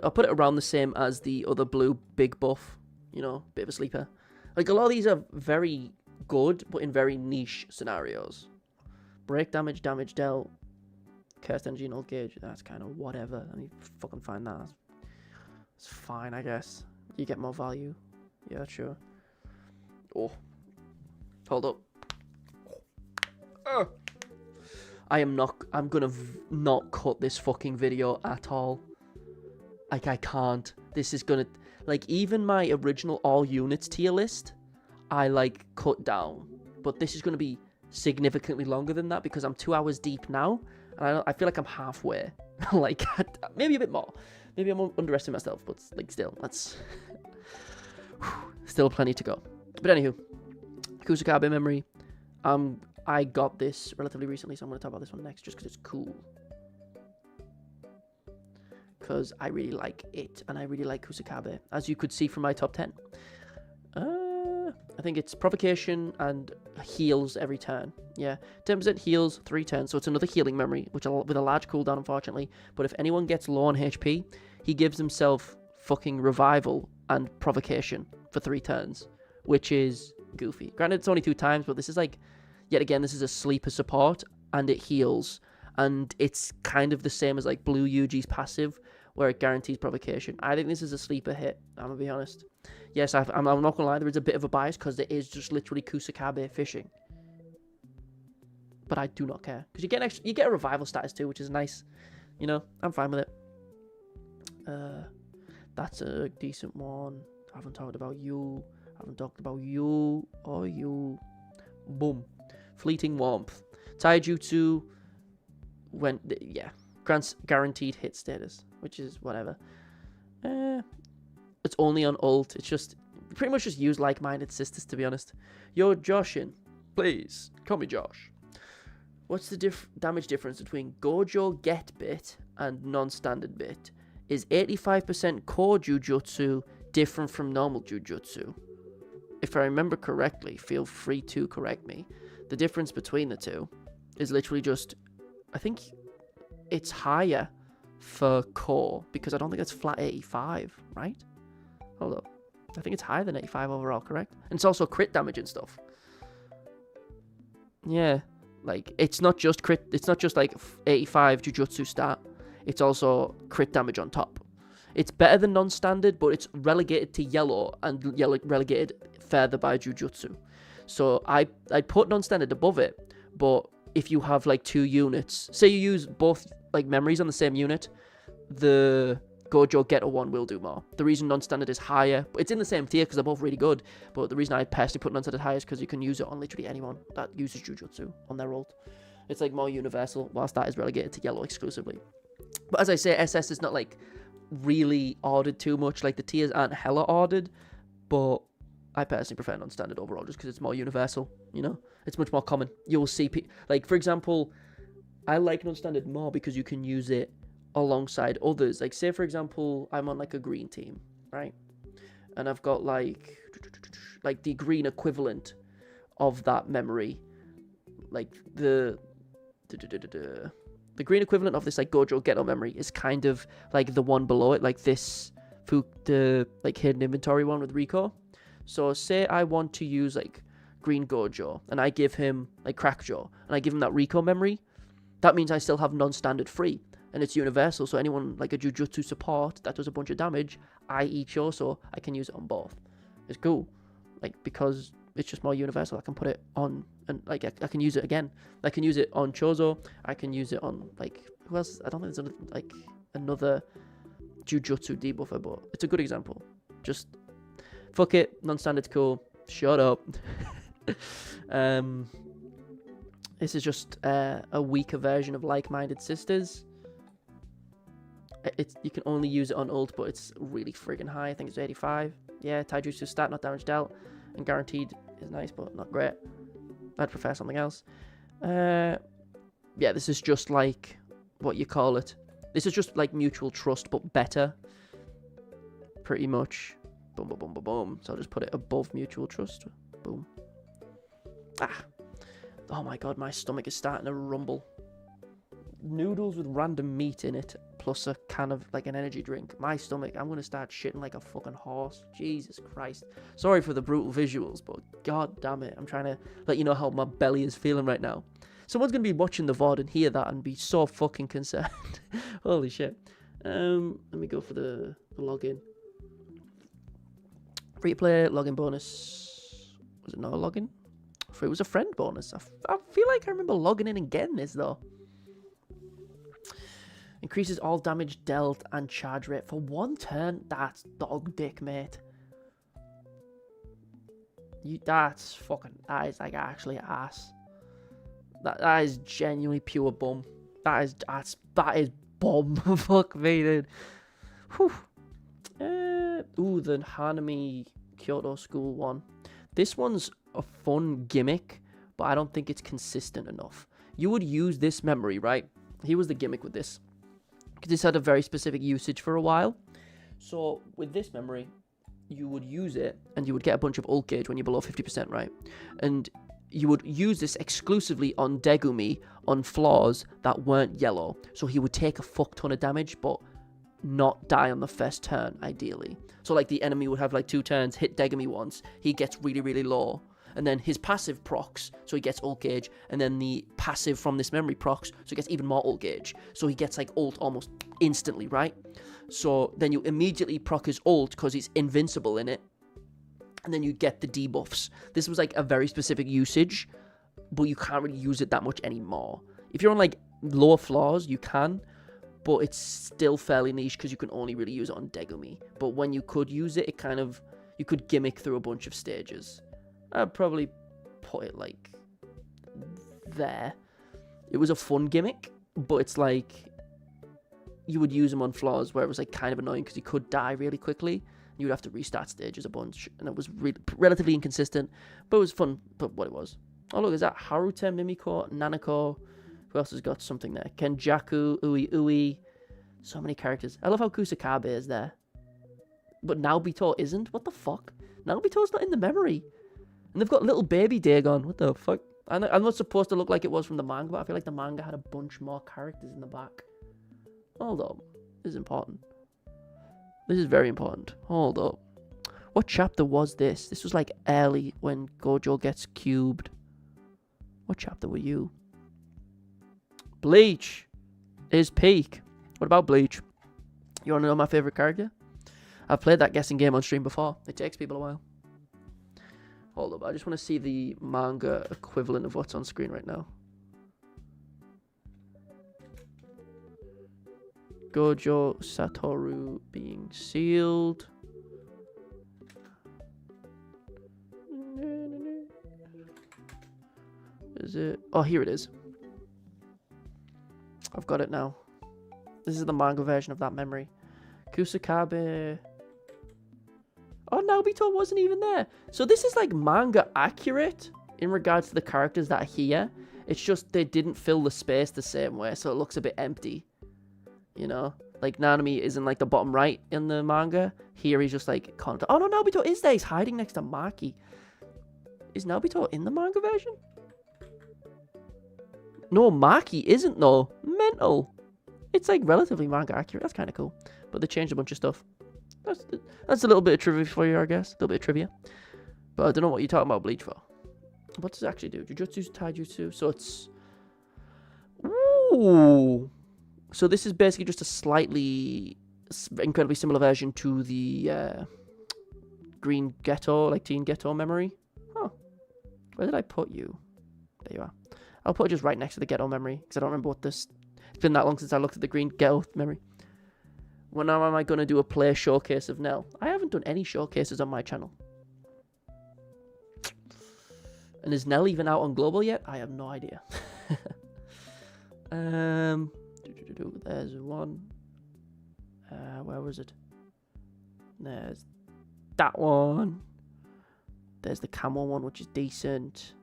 I'll put it around the same as the other blue big buff. You know, bit of a sleeper. Like, a lot of these are very good, but in very niche scenarios. Break damage, damage dealt, cursed energy, null gauge. That's kind of whatever. I mean, fucking find that. It's fine, I guess. You get more value. Yeah, sure. Oh. Hold up. I'm gonna not cut this fucking video at all. Like, I can't. This is gonna, like, even my original all units tier list, I, like, cut down. But this is gonna be significantly longer than that because I'm 2 hours deep now. And I feel like I'm halfway. Like, maybe a bit more. Maybe I'm underestimating myself, but, like, still, that's still plenty to go. But anywho, Kusakabe memory. I got this relatively recently, so I'm going to talk about this one next just because it's cool. Because I really like it, and I really like Kusakabe, as you could see from my top 10. I think it's provocation and heals every turn. Yeah, 10% heals 3 turns, so it's another healing memory, with a large cooldown, unfortunately. But if anyone gets low on HP, he gives himself fucking revival and provocation for 3 turns, which is goofy. Granted, it's only 2 times, but this is like, yet again, this is a sleeper support, and it heals, and it's kind of the same as like Blue Yuji's passive, where it guarantees provocation. I think this is a sleeper hit, I'm gonna be honest. Yes, I'm not gonna lie, there is a bit of a bias, because there is just literally Kusakabe fishing. but I do not care because you get a revival status too, which is nice. You know, I'm fine with it. That's a decent one. I haven't talked about you. I haven't talked about you or you. Boom. Fleeting Warmth. Taijutsu grants guaranteed hit status, which is whatever. It's only on ult. It's just pretty much just use like-minded sisters, to be honest. Yo, Joshin, please call me Josh. What's the damage difference between Gojo Get Bit and non-standard bit? Is 85% core Jujutsu different from normal Jujutsu? If I remember correctly, feel free to correct me. The difference between the two is literally just, I think it's higher for core because I don't think it's flat 85, right? Hold up. I think it's higher than 85 overall, correct? And it's also crit damage and stuff. Yeah, like it's not just crit, it's not just like 85 Jujutsu stat. It's also crit damage on top. It's better than non-standard, but it's relegated to yellow and relegated further by Jujutsu. So I put non-standard above it, but if you have like 2 units, say you use both like memories on the same unit, the Gojo Getter one will do more. The reason non-standard is higher, but it's in the same tier because they're both really good, but the reason I personally put non-standard higher is because you can use it on literally anyone that uses Jujutsu on their ult. It's like more universal, whilst that is relegated to yellow exclusively. But as I say, SS is not like really ordered too much. Like the tiers aren't hella ordered, but I personally prefer non-standard overall just because it's more universal, you know? It's much more common. You'll see, like, for example, I like non-standard more because you can use it alongside others. Like, say, for example, I'm on, like, a green team, right? And I've got, like the green equivalent of that memory. Like, the green equivalent of this, like, Gojo Geto memory is kind of, like, the one below it. Like, this, the, like, hidden inventory one with Rico. So say I want to use like Green Gojo and I give him like Crackjaw and I give him that Rico memory. That means I still have non-standard free and it's universal. So anyone like a Jujutsu support that does a bunch of damage, i.e. Choso, I can use it on both. It's cool. Like because it's just more universal. I can put it on and like I can use it again. I can use it on Choso. I can use it on like who else? I don't think there's another Jujutsu debuffer, but it's a good example. Just fuck it, non-standard's cool. Shut up. This is just a weaker version of like-minded sisters. You can only use it on ult, but it's really friggin' high. I think it's 85. Yeah, Taijutsu stat, not damage dealt, and guaranteed is nice, but not great. I'd prefer something else. Yeah, this is just like what you call it. This is just like mutual trust, but better. Pretty much. Boom, boom, boom, boom, boom. So I'll just put it above mutual trust. Boom. Ah. Oh my god, my stomach is starting to rumble. Noodles with random meat in it, plus a can of, like, an energy drink. My stomach, I'm going to start shitting like a fucking horse. Jesus Christ. Sorry for the brutal visuals, but god damn it. I'm trying to let you know how my belly is feeling right now. Someone's going to be watching the VOD and hear that and be so fucking concerned. Holy shit. Let me go for the login. Free to play, login bonus. Was it not a login? It was a friend bonus. I feel like I remember logging in and getting this, though. Increases all damage dealt and charge rate for 1 turn. That's dog dick, mate. That's fucking... That is, like, actually ass. That is genuinely pure bum. That is bum. Fuck me, dude. Whew. Ooh, the Hanami Kyoto School one. This one's a fun gimmick, but I don't think it's consistent enough. You would use this memory, right? Here was the gimmick with this. Because this had a very specific usage for a while. So, with this memory, you would use it, and you would get a bunch of ult gauge when you're below 50%, right? And you would use this exclusively on Degumi on floors that weren't yellow. So he would take a fuck ton of damage, but not die on the first turn, ideally. So, like, the enemy would have, like, 2 turns, hit Degumi once, he gets really, really low, and then his passive procs, so he gets ult gauge, and then the passive from this memory procs, so he gets even more ult gauge. So he gets, like, ult almost instantly, right? So then you immediately proc his ult, because he's invincible in it, and then you get the debuffs. This was, like, a very specific usage but you can't really use it that much anymore. If you're on like lower floors, you can, but it's still fairly niche because you can only really use it on Degumi. But when you could use it, you could gimmick through a bunch of stages. I'd probably put it like there. It was a fun gimmick, but it's like you would use them on floors where it was like kind of annoying because you could die really quickly. You would have to restart stages a bunch, and it was relatively inconsistent, but it was fun. But what it was. Oh look, is that Harute, Mimiko, Nanako? Who else has got something there? Kenjaku, Ui. So many characters. I love how Kusakabe is there, but Naobito isn't. What the fuck? Naobito's not in the memory, and they've got little baby Dagon. What the fuck? I'm not supposed to look like it was from the manga, but I feel like the manga had a bunch more characters in the back. Hold up, this is important. This is very important. Hold up. What chapter was this? This was like early when Gojo gets cubed. What chapter were you? Bleach is peak. What about Bleach? You want to know my favorite character? I've played that guessing game on stream before. It takes people a while. Hold up. I just want to see the manga equivalent of what's on screen right now. Gojo Satoru being sealed. Is it? Oh, here it is. I've got it now. This is the manga version of that memory. Kusakabe. Oh, Naobito wasn't even there. So this is like manga accurate in regards to the characters that are here. It's just they didn't fill the space the same way, so it looks a bit empty. You know, like Nanami is in like the bottom right in the manga. Here he's just like content. Oh no, Naobito is there. He's hiding next to Maki. Is Naobito in the manga version? No, Maki isn't though. Mental. It's like relatively manga accurate. That's kind of cool. But they changed a bunch of stuff. That's a little bit of trivia for you, I guess. A little bit of trivia. But I don't know what you're talking about Bleach for. What does it actually do? Jujutsu's Taijutsu. So it's... Ooh. So this is basically just a slightly... incredibly similar version to the Green Ghetto, like Teen Ghetto memory. Huh. Where did I put you? There you are. I'll put it just right next to the Ghetto memory. Because I don't remember what this... It's been that long since I looked at the Green Ghetto memory. When am I going to do a play showcase of Nell? I haven't done any showcases on my channel. And is Nell even out on Global yet? I have no idea. There's one. Where was it? There's that one. There's the Camo one, which is decent.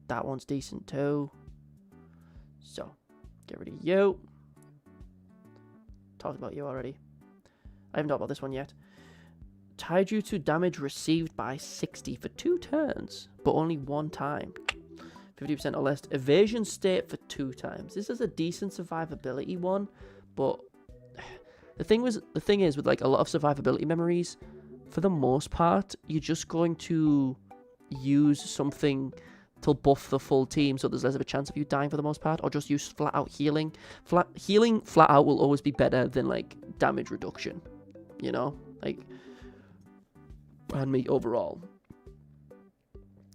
That one's decent too. So, get rid of you. Talked about you already. I haven't talked about this one yet. Taijutsu damage received by 60 for 2 turns, but only 1 time. 50% or less. Evasion state for 2 times. This is a decent survivability one, but the thing is with like a lot of survivability memories, for the most part, you're just going to use something to buff the full team, so there's less of a chance of you dying for the most part, or just use flat out healing. Healing flat out will always be better than like damage reduction, you know, like, and me overall,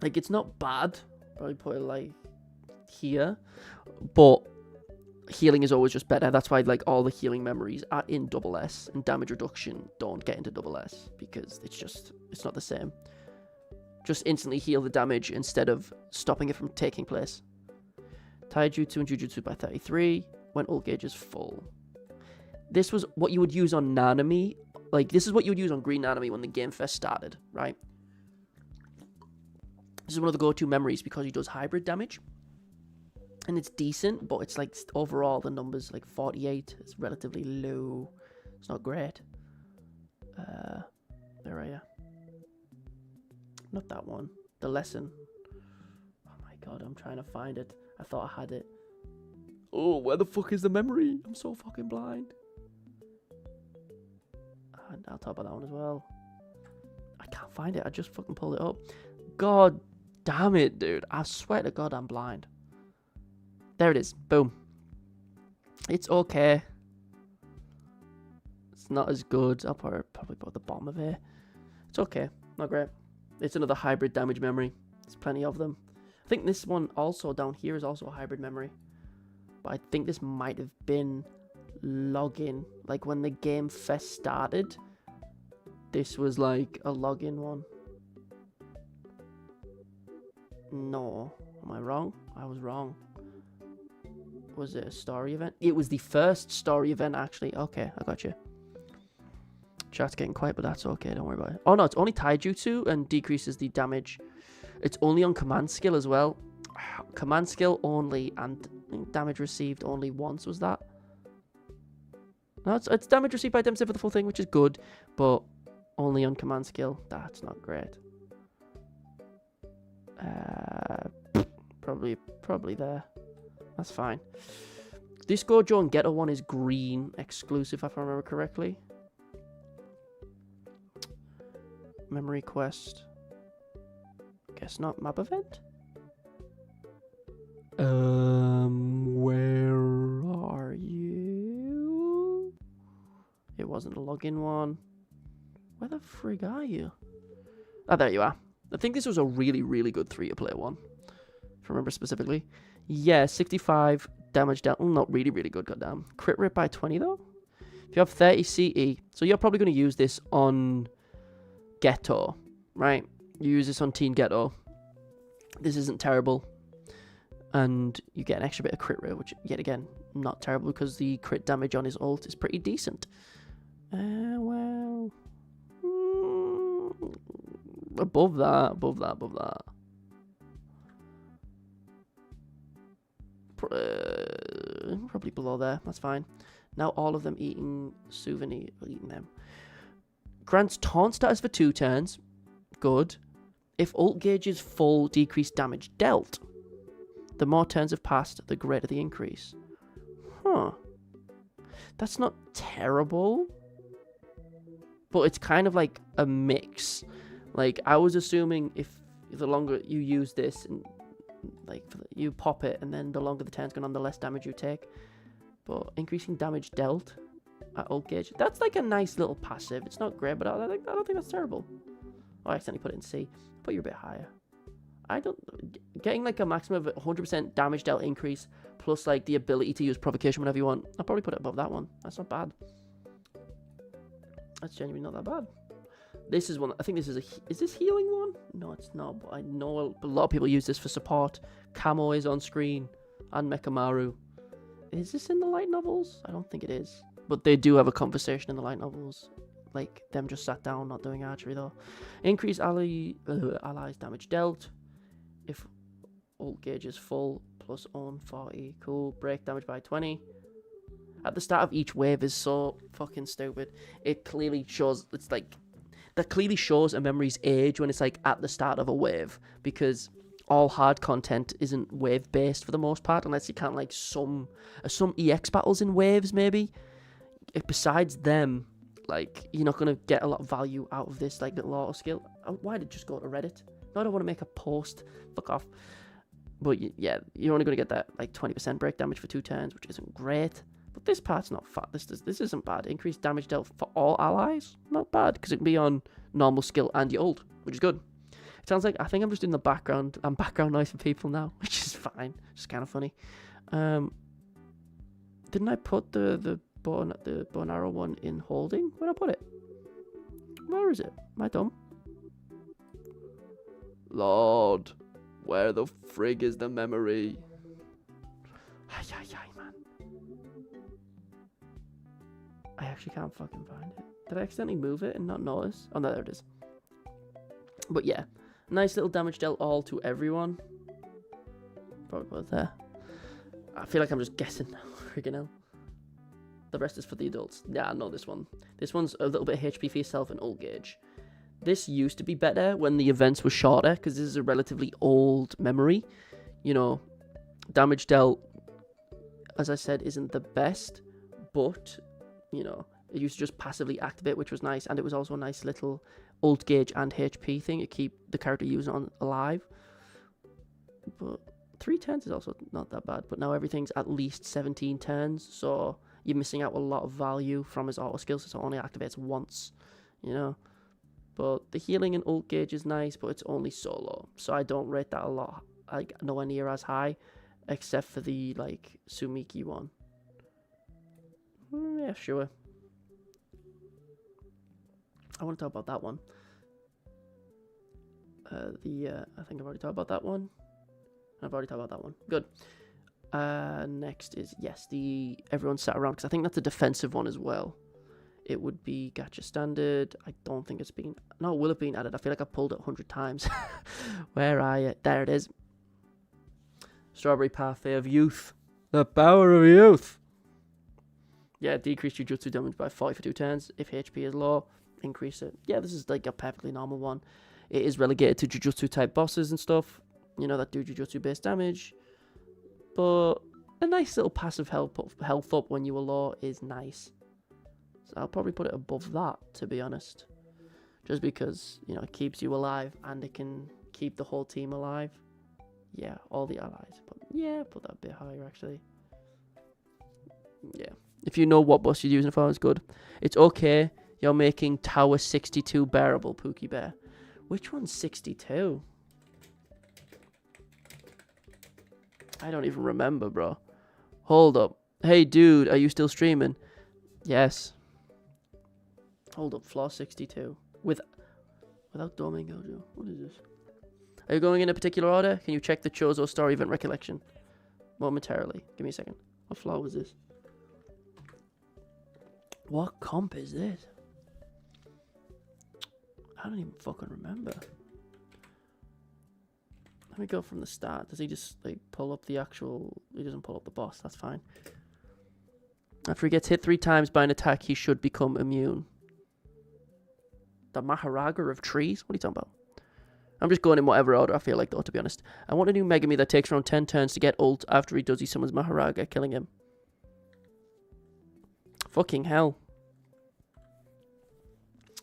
like it's not bad. Probably put it like here, but healing is always just better. That's why like all the healing memories are in double S, and damage reduction don't get into double S because it's not the same. Just instantly heal the damage instead of stopping it from taking place. Taijutsu and Jujutsu by 33 when ult gauge is full. This was what you would use on Nanami. Like, this is what you would use on Green Nanami when the game first started, right? This is one of the go-to memories because he does hybrid damage. And it's decent, but it's like overall the numbers, like 48, it's relatively low. It's not great. Where are you? Not that one. The lesson. Oh my god, I'm trying to find it. I thought I had it. Oh, where the fuck is the memory? I'm so fucking blind. And I'll talk about that one as well. I can't find it. I just fucking pulled it up. God damn it, dude. I swear to God I'm blind. There it is. Boom. It's okay. It's not as good. I'll probably put at the bottom of it. It's okay. Not great. It's another hybrid damage memory. There's plenty of them. I think this one also down here is also a hybrid memory. But I think this might have been login. Like when the game first started, this was like a login one. No. Am I wrong? I was wrong. Was it a story event? It was the first story event, actually. Okay, I got you. Chat's getting quiet, but that's okay. Don't worry about it. Oh, no, it's only taijutsu and decreases the damage. It's only on command skill as well. Command skill only and damage received only once, was that? No, it's damage received by them for the full thing, which is good, but only on command skill. That's not great. Probably there. That's fine. This Gojo and Geto one is green exclusive, if I remember correctly. Memory quest. Guess not. Map event? Where are you? It wasn't a login one. Where the frig are you? Oh, there you are. I think this was a really, really good 3-to-play one. If I remember specifically. Yeah, 65 damage down. Not really, really good, goddamn. Crit rate by 20, though. If you have 30 CE, so you're probably going to use this on Geto, right? You use this on Teen Geto. This isn't terrible. And you get an extra bit of crit rate, which, yet again, not terrible because the crit damage on his ult is pretty decent. Well... above that. Probably below there. That's fine. Now all of them eating them. Grants taunt status for 2 turns. Good. If ult gauge is full, decreased damage dealt. The more turns have passed, the greater the increase. Huh. That's not terrible. But it's kind of like a mix. Like, I was assuming if the longer you use this, and like you pop it, and then the longer the turn's gone on, the less damage you take. But increasing damage dealt at ult gauge, that's like a nice little passive. It's not great, but I don't think that's terrible. Oh, I accidentally put it in C. Put you a bit higher. Getting like a maximum of 100% damage dealt increase plus like the ability to use provocation whenever you want. I'll probably put it above that one. That's not bad. That's genuinely not that bad. This is one. I think this is this healing one? No, it's not. But I know a lot of people use this for support. Camo is on screen and Mekamaru. Is this in the light novels? I don't think it is. But they do have a conversation in the light novels. Like them just sat down, not doing archery though. Increase allies damage dealt. If ult gauge is full, plus on 40. Cool. Break damage by 20. At the start of each wave is so fucking stupid. It clearly shows, it's like, that clearly shows a memory's age when it's like at the start of a wave. Because all hard content isn't wave based for the most part, unless you count like some EX battles in waves maybe. Besides them, like, you're not going to get a lot of value out of this like little auto skill. Why did it just go to Reddit? No, I don't want to make a post. Fuck off. But yeah, you're only going to get that like 20% break damage for 2 turns, which isn't great. But this part's not fat. This isn't bad. Increased damage dealt for all allies, not bad, because it can be on normal skill and your ult, which is good. It sounds like, I think I'm just in the background. I'm background noise for people now, which is fine. It's kind of funny. Didn't I put the bow and arrow one in holding? Where'd I put it? Where is it? Am I dumb? Lord, where the frig is the memory? Ay, man. I actually can't fucking find it. Did I accidentally move it and not notice? Oh, no, there it is. But yeah, nice little damage dealt all to everyone. Probably put it there. I feel like I'm just guessing now. Friggin' hell. The rest is for the adults. Yeah, I know this one. This one's a little bit of HP for yourself and ult gauge. This used to be better when the events were shorter, because this is a relatively old memory. You know, damage dealt, as I said, isn't the best, but, you know, it used to just passively activate, which was nice, and it was also a nice little ult gauge and HP thing to keep the character using on alive. But 3 turns is also not that bad, but now everything's at least 17 turns, so you're missing out a lot of value from his auto skills, so it only activates once, you know. But the healing and ult gauge is nice, but it's only solo, so I don't rate that a lot like nowhere near as high, except for the like Sumiki one. Yeah, sure. I want to talk about that one. I think I've already talked about that one. I've already talked about that one. Good. Next is, yes, the everyone sat around, because I think that's a defensive one as well. It would be Gacha Standard. I don't think it's been... No, will have been added. I feel like I pulled it 100 times. Where are you? There it is. Strawberry Parfait of Youth. The power of youth. Yeah, decrease Jujutsu damage by 40 for 2 turns. If HP is low, increase it. Yeah, this is like a perfectly normal one. It is relegated to Jujutsu type bosses and stuff. You know, that do Jujutsu based damage. But a nice little passive health up when you are low is nice. So I'll probably put it above that, to be honest. Just because, you know, it keeps you alive and it can keep the whole team alive. Yeah, all the allies. But yeah, put that a bit higher, actually. Yeah. If you know what boss you're using for, it's good. It's okay. You're making Tower 62 bearable, Pookie Bear. Which one's 62? I don't even remember, bro. Hold up. Hey, dude, are you still streaming? Yes. Hold up, floor 62. Without Domingo. What is this? Are you going in a particular order? Can you check the Chozo story event recollection? Momentarily. Give me a second. What floor was this? What comp is this? I don't even fucking remember. Let me go from the start. Does he just like pull up the actual... He doesn't pull up the boss. That's fine. After he gets hit 3 times by an attack, he should become immune. The Maharaga of trees? What are you talking about? I'm just going in whatever order I feel like, though, to be honest. I want a new Megami that takes around 10 turns to get ult after he does he summons Maharaga, killing him. Fucking hell.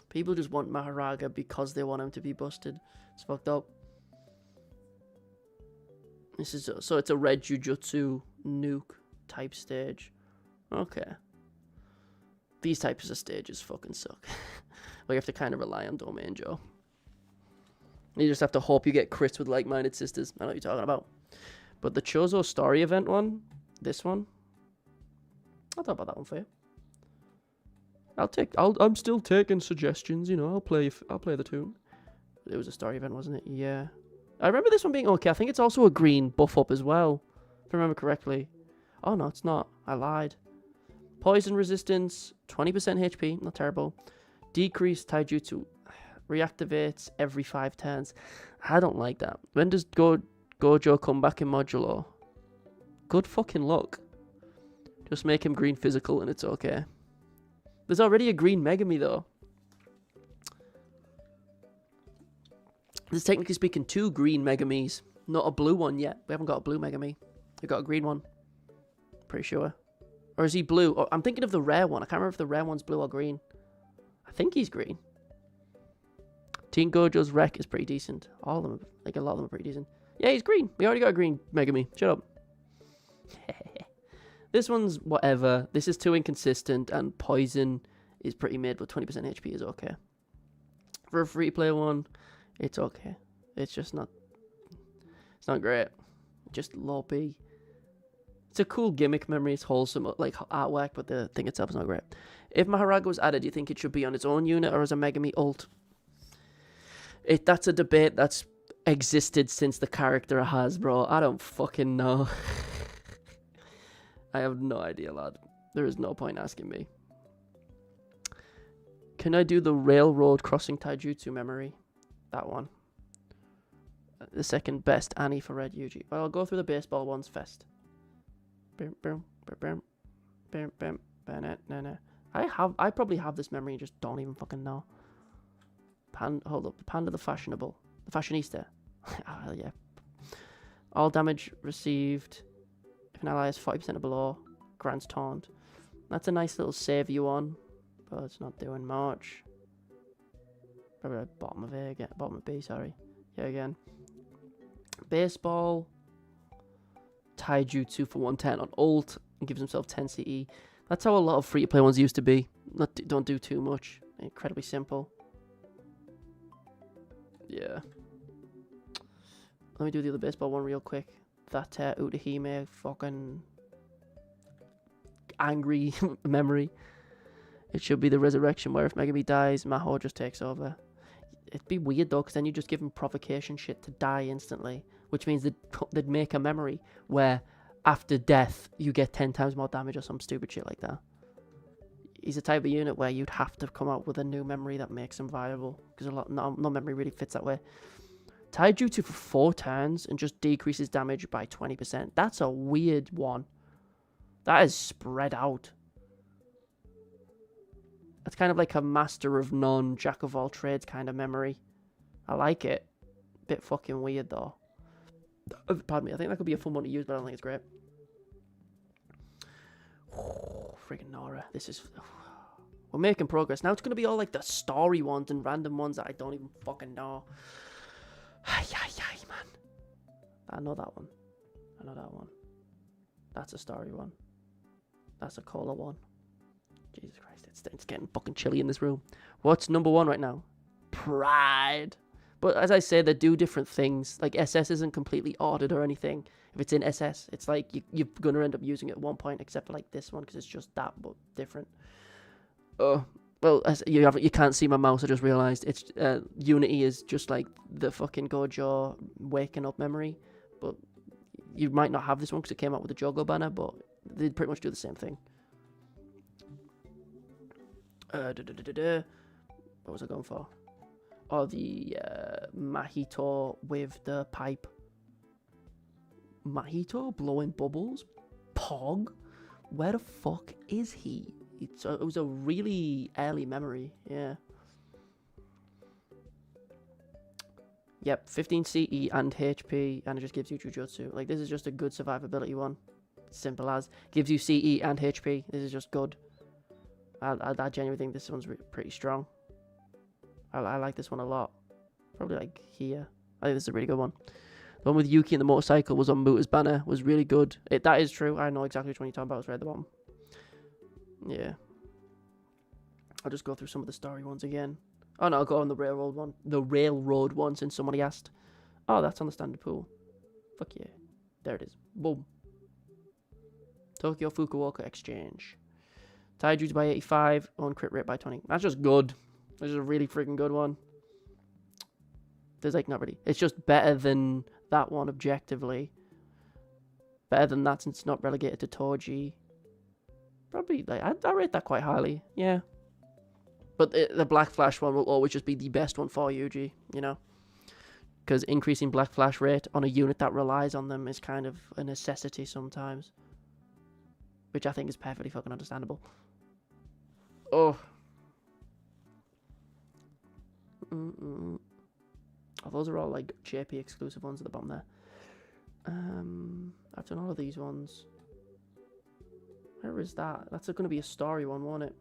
People just want Maharaga because they want him to be busted. It's fucked up. This is so it's a red Jujutsu nuke type stage. Okay. These types of stages fucking suck. Well, you have to kind of rely on Domain Joe. You just have to hope you get crits with like-minded sisters. I know what you're talking about. But the Chozo story event one, this one, I'll talk about that one for you. I'm still taking suggestions. You know, I'll play the tune. It was a story event, wasn't it? Yeah. I remember this one being okay. I think it's also a green buff up as well, if I remember correctly. Oh no, it's not. I lied. Poison resistance, 20% HP, not terrible. Decreased taijutsu, reactivates every 5 turns. I don't like that. When does Gojo come back in Modulo? Good fucking luck. Just make him green physical and it's okay. There's already a green Megami though. There's technically speaking 2 green Megamis, not a blue one yet. We haven't got a blue Megami. We've got a green one. Pretty sure. Or is he blue? Oh, I'm thinking of the rare one. I can't remember if the rare one's blue or green. I think he's green. Teen Gojo's wreck is pretty decent. All of them, like a lot of them are pretty decent. Yeah, he's green. We already got a green Megami. Shut up. This one's whatever. This is too inconsistent, and Poison is pretty mid, but 20% HP is okay. For a free-to-play one, it's okay. It's just not... It's not great. Just low B. It's a cool gimmick memory. It's wholesome, like artwork, but the thing itself is not great. If Maharaga was added, do you think it should be on its own unit or as a Megami ult? That's a debate that's existed since the character has, bro. I don't fucking know. I have no idea, lad. There is no point asking me. Can I do the railroad crossing taijutsu memory? That one. The second best Annie for Red Yuji. Well, I'll go through the baseball ones first. I probably have this memory and just don't even fucking know. Hold up. Panda the Fashionable. The Fashionista. Oh, yeah. All damage received. If an ally is 40% or below, grants taunt. That's a nice little save you on, but it's not doing much. Probably at bottom of A again. Bottom of B, sorry. Yeah, again. Baseball. Taijutsu for 110 on ult and gives himself 10 CE. That's how a lot of free-to-play ones used to be. Don't do too much. Incredibly simple. Yeah. Let me do the other baseball one real quick. That Utahime fucking angry memory. It should be the resurrection where if Megami dies, Maho just takes over. It'd be weird though, because then you just give him provocation shit to die instantly, which means they'd make a memory where after death you get 10 times more damage or some stupid shit like that. He's a type of unit where you'd have to come up with a new memory that makes him viable, because no memory really fits that way. Taijutsu for 4 turns and just decreases damage by 20%. That's a weird one. That is spread out. That's kind of like a master of none, jack of all trades kind of memory. I like it. Bit fucking weird though. Pardon me, I think that could be a fun one to use, but I don't think it's great. Oh, friggin' Nora. This is... We're making progress. Now it's going to be all like the story ones and random ones that I don't even fucking know. Ay, man. I know that one. I know that one. That's a story one. That's a cola one. Jesus Christ, it's getting fucking chilly in this room. What's number 1 right now? Pride. But as I say, they do different things. Like SS isn't completely ordered or anything. If it's in SS, it's like you're going to end up using it at one point, except for like this one, because it's just that, but different. Oh, well, as you can't see my mouse, I just realised. It's Unity is just like the fucking Gojo waking up memory. But you might not have this one because it came out with the Jogo banner, but they pretty much do the same thing. What was I going for? Oh, the Mahito with the pipe. Mahito blowing bubbles? Pog? Where the fuck is he? It was a really early memory, yeah. Yep, 15 CE and HP, and it just gives you Jujutsu. Like, this is just a good survivability one. Simple as. Gives you CE and HP. This is just good. I genuinely think this one's pretty strong. I like this one a lot. Probably like here. I think this is a really good one. The one with Yuki and the motorcycle was on Muta's banner. Was really good. That is true. I know exactly which one you're talking about. It's right at the bottom. Yeah. I'll just go through some of the story ones again. Oh no, I'll go on the railroad one. The railroad one, since somebody asked. Oh, that's on the standard pool. Fuck yeah. There it is. Boom. Tokyo Fukuoka Exchange. Taijutsu by 85. On crit rate by 20. That's just good. This is a really freaking good one. There's like not really. It's just better than that one objectively. Better than that since it's not relegated to Toji. Probably, like, I rate that quite highly. Yeah. But the Black Flash one will always just be the best one for Yuji, you know? Because increasing Black Flash rate on a unit that relies on them is kind of a necessity sometimes. Which I think is perfectly fucking understandable. Oh. Oh, those are all like JP exclusive ones at the bottom there. I've done all of these ones. Where is that? That's going to be a story one, won't it?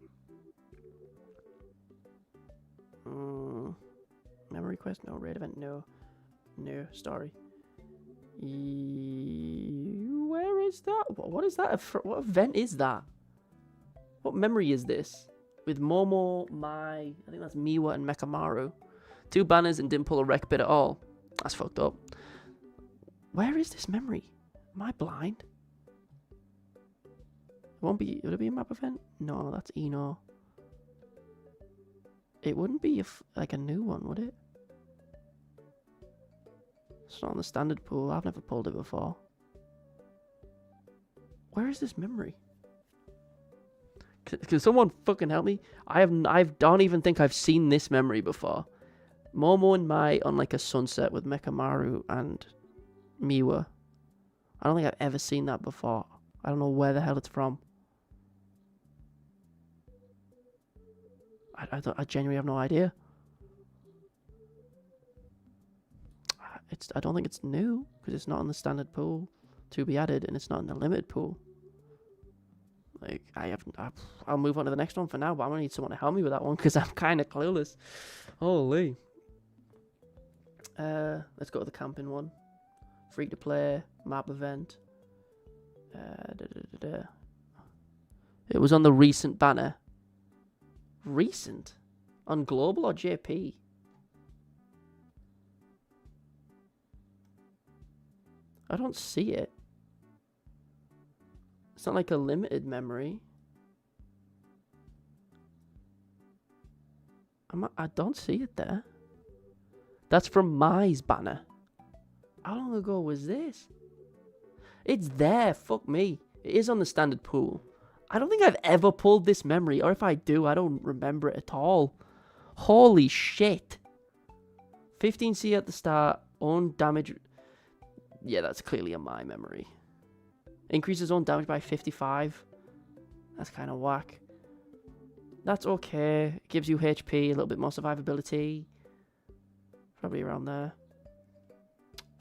Memory quest? No. Raid event? No. No. Story. Where is that? What is that? What event is that? What memory is this? With Momo, Mai, I think that's Miwa and Mekamaru. 2 banners and didn't pull a wreck bit at all. That's fucked up. Where is this memory? Am I blind? It won't be. Would it be a map event? No, that's Eno. It wouldn't be like a new one, would it? It's not on the standard pool. I've never pulled it before. Where is this memory? Can someone fucking help me? I don't even think I've seen this memory before. Momo and Mai on like a sunset with Mekamaru and Miwa. I don't think I've ever seen that before. I don't know where the hell it's from. I genuinely have no idea. I don't think it's new because it's not in the standard pool to be added, and it's not in the limited pool. Like I'll move on to the next one for now, but I'm gonna need someone to help me with that one because I'm kind of clueless. Holy. Let's go to the camping one. Free to play map event. It was on the recent banner. Recent? On global or JP? I don't see it. It's not like a limited memory. I don't see it there. That's from Mai's banner. How long ago was this? It's there. Fuck me. It is on the standard pool. I don't think I've ever pulled this memory, or if I do, I don't remember it at all. Holy shit. 15C at the start. Own damage. Yeah, that's clearly a Mai memory. Increases own damage by 55. That's kind of whack. That's okay. It gives you HP, a little bit more survivability. Probably around there.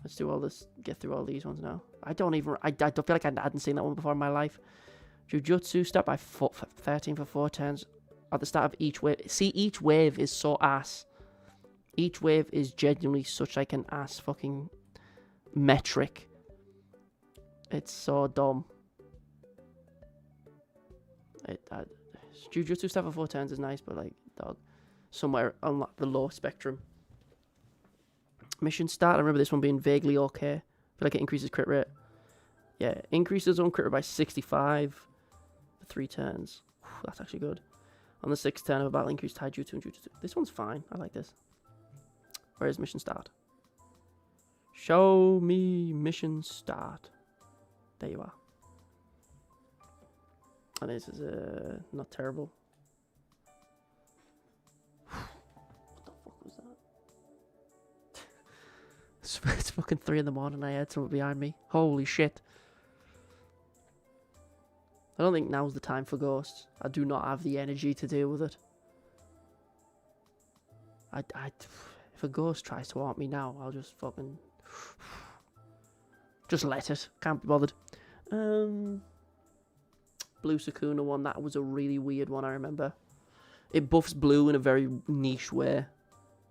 Let's do all this. Get through all these ones now. I don't feel like I hadn't seen that one before in my life. Jujutsu, start by 13 for 4 turns. At the start of each wave. See, each wave is so ass. Each wave is genuinely such like an ass fucking metric. It's so dumb. Jujutsu stuff for 4 turns is nice, but like, dog, somewhere on the low spectrum. Mission start, I remember this one being vaguely okay. I feel like it increases crit rate. Yeah, increases own crit rate by 65 for 3 turns. Whew, that's actually good. On the 6th turn of a battle, increase taijutsu and jutsu. This one's fine, I like this. Where is mission start? Show me mission start. There you are. And this is not terrible. What the fuck was that? It's fucking 3 in the morning. I heard someone behind me. Holy shit. I don't think now's the time for ghosts. I do not have the energy to deal with it. If a ghost tries to haunt me now, I'll just fucking... Just let it. Can't be bothered. Blue Sakuna one, that was a really weird one, I remember. It buffs blue in a very niche way.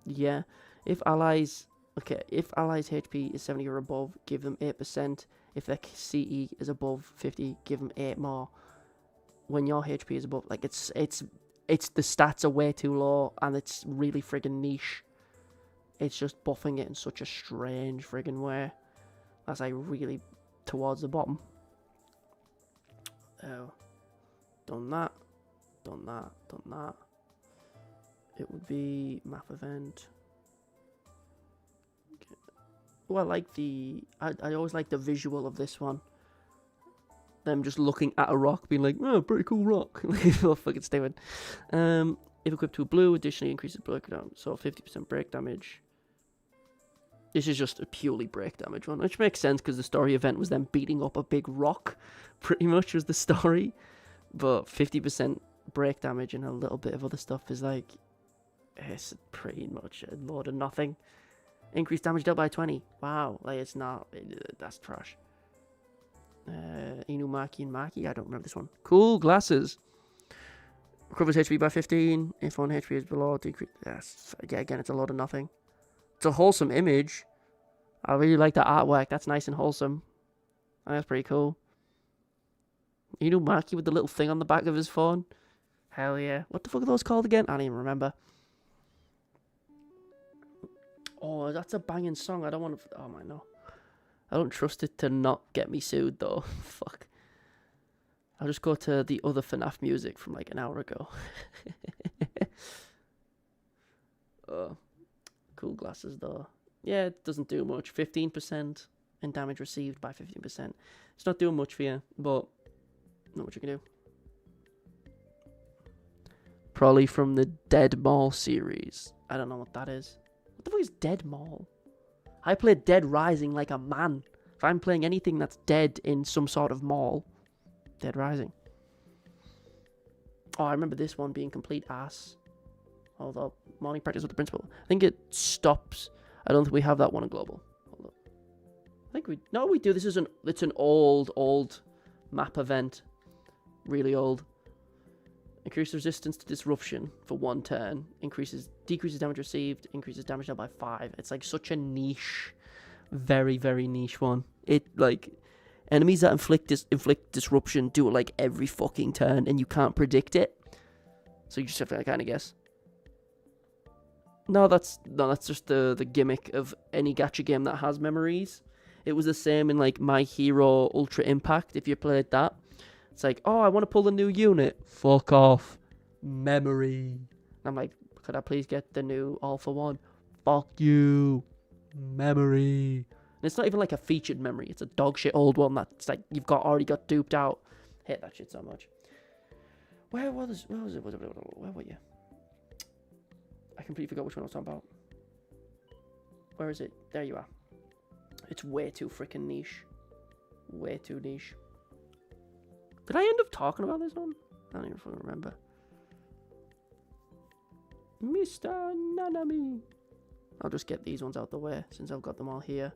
Yeah. If allies HP is 70 or above, give them 8%. If their CE is above 50, give them 8 more. When your HP is above, like, it's the stats are way too low, and it's really friggin' niche. It's just buffing it in such a strange friggin' way. That's like really towards the bottom. Oh, done that. It would be map event. Okay. Well, I like I always like the visual of this one. Them just looking at a rock, being like, "Oh, pretty cool rock." Oh, fucking stupid. If equipped to a blue, additionally increases breakdown, so 50% break damage. This is just a purely break damage one, which makes sense because the story event was them beating up a big rock. Pretty much was the story. But 50% break damage and a little bit of other stuff is like... It's pretty much a load of nothing. Increased damage dealt by 20. Wow, like it's not... that's trash. Inumaki and Maki, I don't remember this one. Cool, glasses. Recovers HP by 15. If one HP is below, decrease... Yes, yeah, again, it's a load of nothing. It's a wholesome image. I really like the artwork. That's nice and wholesome. That's pretty cool. You know Maki with the little thing on the back of his phone? Hell yeah. What the fuck are those called again? I don't even remember. Oh, that's a banging song. I don't want to... Oh, my, no. I don't trust it to not get me sued, though. Fuck. I'll just go to the other FNAF music from like an hour ago. Oh. Cool glasses though. Yeah, it doesn't do much. 15% and damage received by 15%. It's not doing much for you, but not much you can do. Probably from the Dead Mall series. I don't know what that is. What the fuck is Dead Mall? I play Dead Rising like a man. If I'm playing anything that's dead in some sort of mall, Dead Rising. Oh, I remember this one being complete ass. Although, morning practice with the principal. I think it stops. I don't think we have that one in global. Hold up. I think we... No, we do. This is it's an old map event. Really old. Increases resistance to disruption for 1 turn. Decreases damage received. Increases damage dealt by 5. It's like such a niche. Very, very niche one. It, like... Enemies that inflict disruption do it like every fucking turn, and you can't predict it. So you just have to kind of guess. No, that's just the gimmick of any gacha game that has memories. It was the same in like My Hero Ultra Impact. If you played that, it's like, oh, I want to pull a new unit. Fuck off. Memory. And I'm like, could I please get the new All for One? Fuck you. Memory. And it's not even like a featured memory. It's a dog shit old one that's like you've already got duped out. Hate that shit so much. Where was it? Where were you? I completely forgot which one I was talking about. Where is it? There you are. It's way too freaking niche. Way too niche. Did I end up talking about this one? I don't even fucking remember. Mr. Nanami. I'll just get these ones out the way since I've got them all here.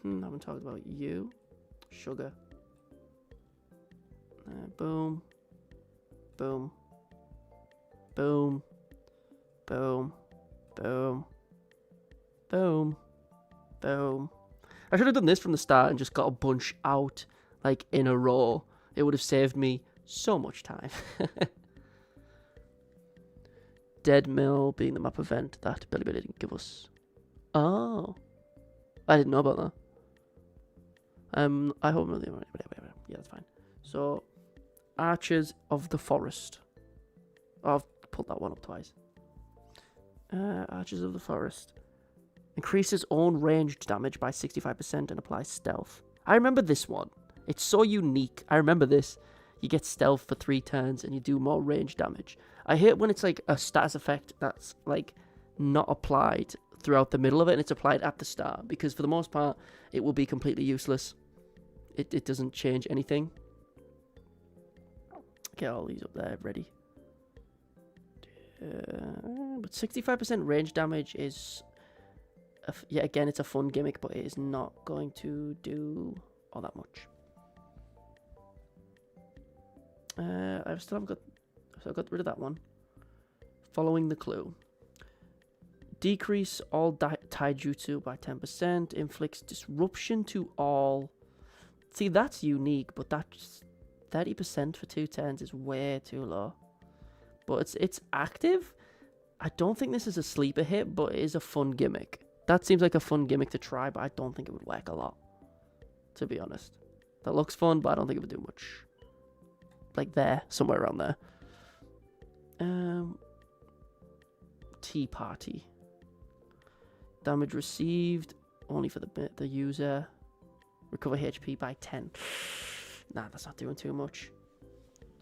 I haven't talked about you. Sugar. Boom. Boom. Boom. Boom. Boom. Boom. Boom. I should have done this from the start and just got a bunch out, like, in a row. It would have saved me so much time. Dead Mill being the map event that Billy didn't give us. Oh. I didn't know about that. I hope... Yeah, that's fine. So, Archers of the Forest. Oh, I've pulled that one up twice. Archers of the Forest. Increases own ranged damage by 65% and applies stealth. I remember this one. It's so unique. I remember this. You get stealth for 3 turns and you do more range damage. I hate when it's like a status effect that's like not applied throughout the middle of it and it's applied at the start. Because for the most part, it will be completely useless. It doesn't change anything. Get all these up there ready. But 65% range damage is... yeah, again, it's a fun gimmick, but it is not going to do all that much. I've got rid of that one. Following the clue. Decrease all taijutsu by 10%. Inflicts disruption to all. See, that's unique, but that's 30% for 2 turns is way too low. But it's active. I don't think this is a sleeper hit, but it is a fun gimmick. That seems like a fun gimmick to try, but I don't think it would work a lot. To be honest. That looks fun, but I don't think it would do much. Like there, somewhere around there. Tea Party. Damage received, only for the user. Recover HP by 10. Nah, that's not doing too much.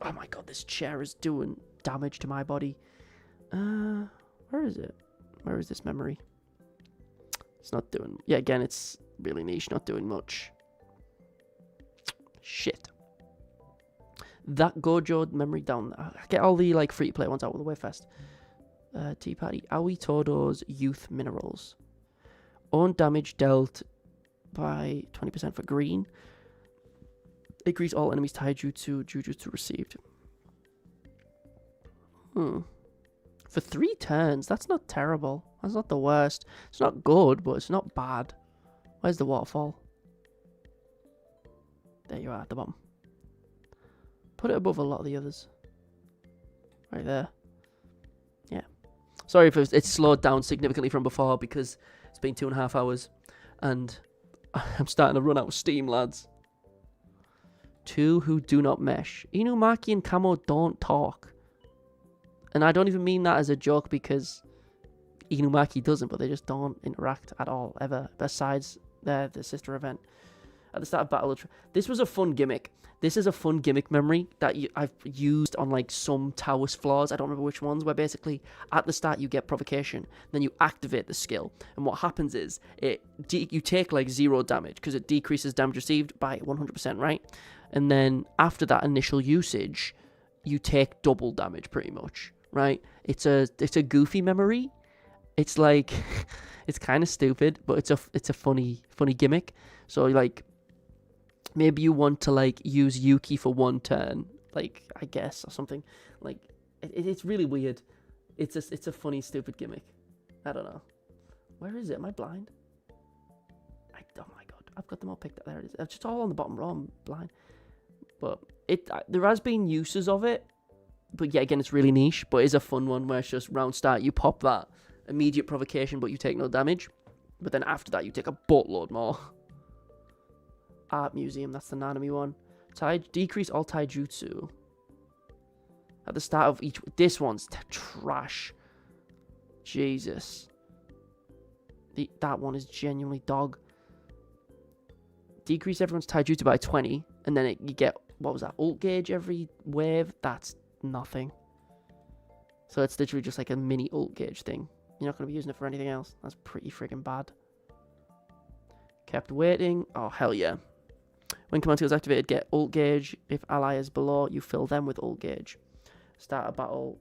Oh my god, this chair is doing damage to my body. Where is it? Where is this memory? It's not doing... Yeah, again, it's really niche, not doing much. Shit. That Gojo memory down. Get all the like free-to-play ones out of the way fast. Tea Party. Aoi Todo's Youth Minerals. Own damage dealt by 20% for green. Increase all enemies taijutsu jujutsu received. For 3 turns, that's not terrible. That's not the worst. It's not good, but it's not bad. Where's the waterfall? There you are at the bottom. Put it above a lot of the others. Right there. Yeah. Sorry if it's slowed down significantly from before because it's been 2.5 hours and I'm starting to run out of steam, lads. 2 who do not mesh. Inumaki and Kamo don't talk. And I don't even mean that as a joke because Inumaki doesn't, but they just don't interact at all, ever, besides the sister event. At the start of Battle of... This was a fun gimmick. This is a fun gimmick memory that I've used on like some Taoist floors. I don't remember which ones, where basically at the start you get provocation, then you activate the skill. And what happens is you take like 0 damage because it decreases damage received by 100%, right? And then after that initial usage, you take double damage pretty much, right? It's a goofy memory. It's like it's kind of stupid, but it's a funny gimmick. So like maybe you want to like use Yuki for 1 turn, like I guess, or something. Like it's really weird. It's a funny stupid gimmick. I don't know. Where is it? Am I blind? Oh my god, I've got them all picked up. There it is. It's just all on the bottom row. I'm blind. But there has been uses of it. But yeah, again, it's really niche. But it's a fun one where it's just round start. You pop that immediate provocation, but you take no damage. But then after that, you take a buttload more. Art Museum, that's the Nanami one. Decrease all taijutsu. At the start of each... This one's trash. Jesus. That one is genuinely dog. Decrease everyone's taijutsu by 20. And then you get... What was that? Ult gauge every wave? That's nothing. So it's literally just like a mini ult gauge thing. You're not going to be using it for anything else. That's pretty freaking bad. Kept waiting. Oh, hell yeah. When command skill is activated, get ult gauge. If ally is below, you fill them with ult gauge. Start a battle,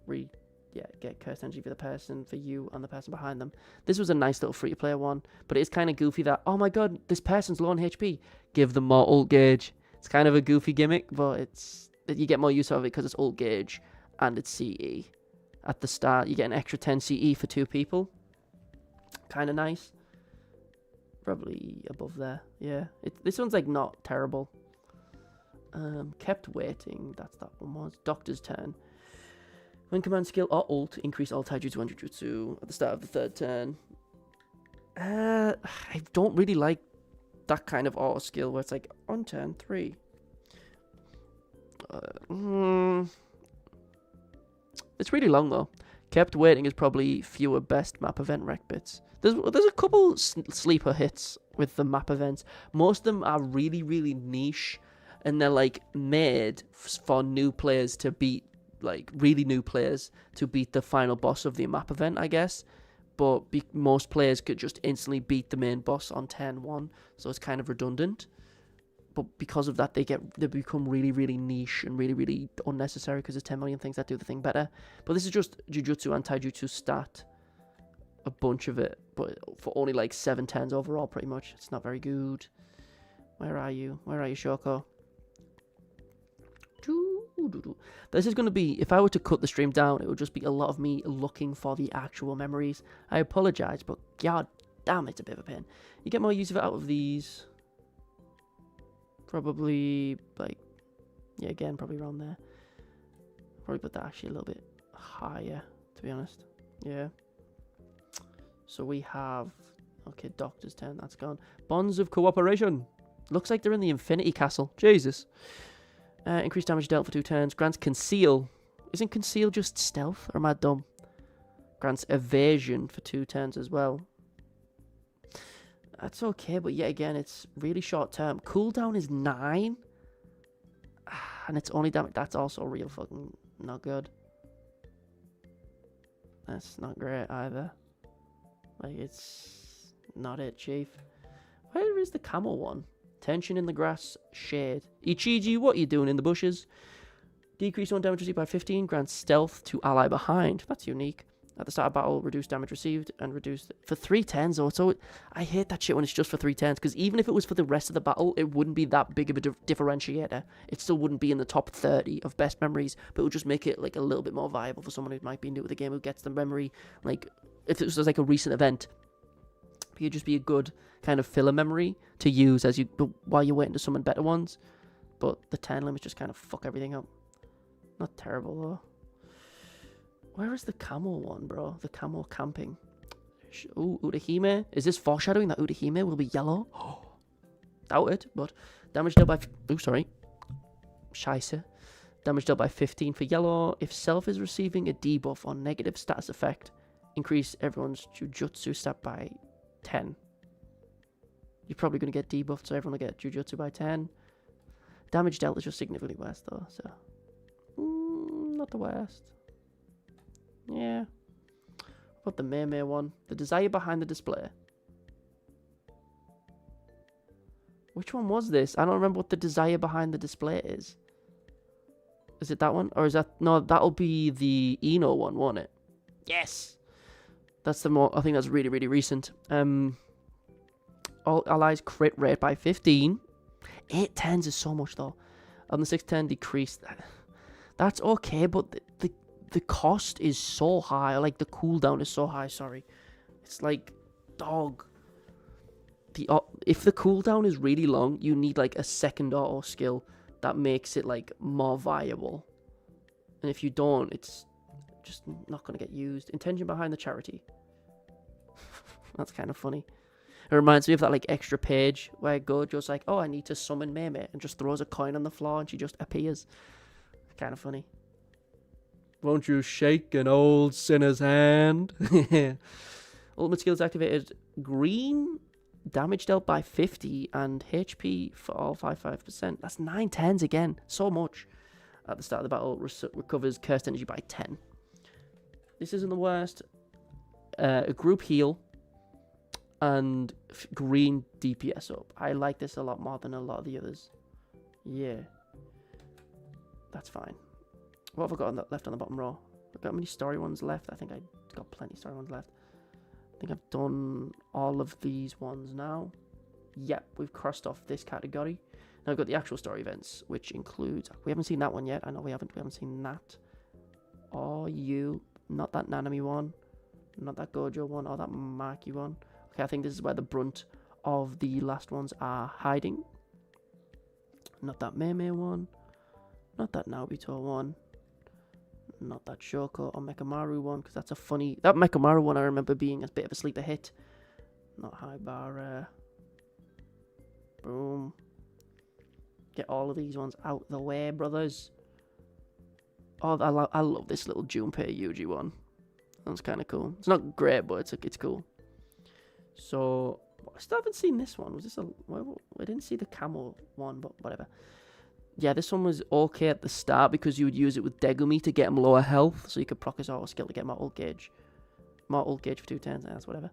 get cursed energy for the person, for you, and the person behind them. This was a nice little free-to-play one, but it's kind of goofy that, oh my god, this person's low on HP. Give them more ult gauge. It's kind of a goofy gimmick, but you get more use out of it because it's ult gauge and it's CE. At the start, you get an extra 10 CE for 2 people. Kind of nice. Probably above there. Yeah. This one's like not terrible. Kept waiting. That one was. Doctor's turn. When command skill or ult, increase all taijutsu and jujutsu at the start of the 3rd turn. I don't really like that kind of auto skill where it's like on turn 3. It's really long though. Kept waiting is probably fewer best map event rec bits. There's a couple sleeper hits with the map events. Most of them are really, really niche, and they're like made for new players to beat, like really new players to beat the final boss of the map event, I guess. But most players could just instantly beat the main boss on turn 1, so it's kind of redundant. But because of that, they become really, really niche and really, really unnecessary because there's 10 million things that do the thing better. But this is just Jujutsu and Taijutsu stat. A bunch of it, but for only like 7 turns overall, pretty much. It's not very good. Where are you? Where are you, Shoko? This is going to be, if I were to cut the stream down, it would just be a lot of me looking for the actual memories. I apologize, but god damn, it's a bit of a pain. You get more use of it out of these. Probably, like, yeah, again, probably around there. Probably put that actually a little bit higher, to be honest. Yeah. So we have, okay, Doctor's turn, that's gone. Bonds of Cooperation. Looks like they're in the Infinity Castle. Jesus. Increased damage dealt for 2 turns. Grants Conceal. Isn't Conceal just stealth? Or am I dumb? Grants Evasion for 2 turns as well. That's okay, but yet again, it's really short term. Cooldown is 9. And it's only damage. That's also real fucking not good. That's not great either. Like, it's not it, chief. Where is the camel one? Tension in the grass, shade. Ichiji, what are you doing in the bushes? Decrease 1 damage received by 15. Grants stealth to ally behind. That's unique. At the start of battle, reduce damage received and reduce... For 3 turns, though. So I hate that shit when it's just for 3 turns. Because even if it was for the rest of the battle, it wouldn't be that big of a differentiator. It still wouldn't be in the top 30 of best memories. But it would just make it like a little bit more viable for someone who might be new to the game, who gets the memory. Like, if it was like a recent event, it could just be a good kind of filler memory to use as you while you're waiting to summon better ones. But the turn limits just kind of fuck everything up. Not terrible, though. Where is the camel one, bro? The camel camping. Ooh, Urahime. Is this foreshadowing that Urahime will be yellow? Doubt it, but damage dealt by... Oh, sorry. Scheisse. Damage dealt by 15 for yellow. If self is receiving a debuff on negative status effect, increase everyone's Jujutsu stat by 10. You're probably going to get debuffed, so everyone will get Jujutsu by 10. Damage dealt is just significantly worse, though, so... not the worst. Yeah. What the Mei one? The desire behind the display. Which one was this? I don't remember what the desire behind the display is. Is it that one? Or is that... No, that'll be the Eno one, won't it? Yes! That's the more... I think that's really, really recent. All allies crit rate by 15. 8 turns is so much, though. On the 6th turn, decreased. That's okay, but the cost is so high. Like, the cooldown is so high, sorry. It's like, dog. If the cooldown is really long, you need, like, a second auto skill that makes it, like, more viable. And if you don't, it's just not going to get used. Intention behind the charity. That's kind of funny. It reminds me of that like extra page where Gojo's like, oh, I need to summon Meme, and just throws a coin on the floor and she just appears. Kind of funny. Won't you shake an old sinner's hand? Ultimate skills activated. Green, damage dealt by 50 and HP for all 55%. That's 9 10s again. So much. At the start of the battle, recovers cursed energy by 10. This isn't the worst. A group heal and green DPS up. I like this a lot more than a lot of the others. Yeah. That's fine. What have I got left on the bottom row? I've got many story ones left. I think I got plenty of story ones left. I think I've done all of these ones now. Yep, we've crossed off this category. Now I've got the actual story events, which includes... We haven't seen that one yet. I know we haven't seen that. Or you. Not that Nanami one. Not that Gojo one or that Maki one. Okay, I think this is where the brunt of the last ones are hiding. Not that Meme one. Not that Naobito one. Not that Shoko or Mekamaru one, because that's a funny... That Mekamaru one I remember being a bit of a sleeper hit. Not Haibara. Boom. Get all of these ones out the way, brothers. Oh, I love this little Junpei Yuji one. That's kind of cool. It's not great, but it's cool. So, I still haven't seen this one. Was this a... Well, I didn't see the camo one, but whatever. Yeah, this one was okay at the start because you would use it with Degumi to get him lower health, so you could proc his auto skill to get more ult gauge. More ult gauge for 2 turns, that's whatever.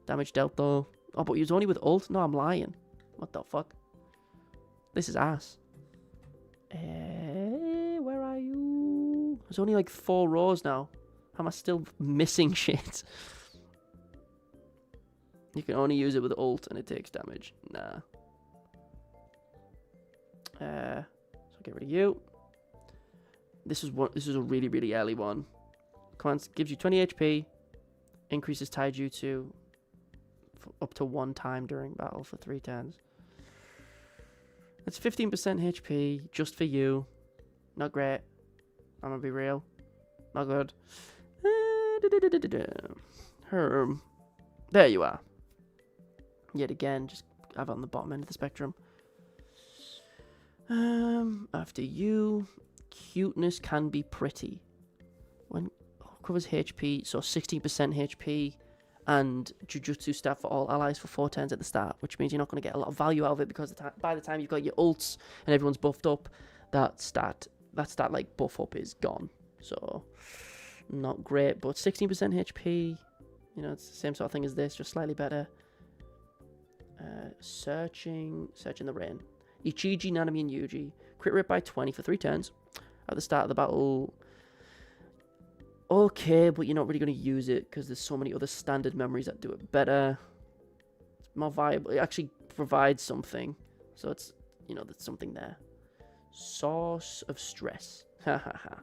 Damage dealt though. Oh, but he was only with ult? No, I'm lying. What the fuck? This is ass. Where are you? There's only like 4 rows now. How am I still missing shit? You can only use it with ult and it takes damage. Nah. So get rid of you. This is a really, really early one. Commands gives you 20 HP, increases taijutsu up to 1 time during battle for 3 turns. It's 15% HP just for you. Not great. I'm gonna be real. Not good. Herm. There you are. Yet again, just have it on the bottom end of the spectrum. After you, cuteness can be pretty. When covers HP, so 16% HP, and Jujutsu staff for all allies for 4 turns at the start, which means you're not going to get a lot of value out of it because by the time you've got your ults and everyone's buffed up, that stat like buff up is gone. So not great, but 16% HP. You know, it's the same sort of thing as this, just slightly better. Searching the rain. Ichiji, Nanami, and Yuji. Crit rate by 20 for 3 turns. At the start of the battle. Okay, but you're not really going to use it because there's so many other standard memories that do it better. It's more viable. It actually provides something. So it's, you know, there's something there. Source of stress. Hahaha.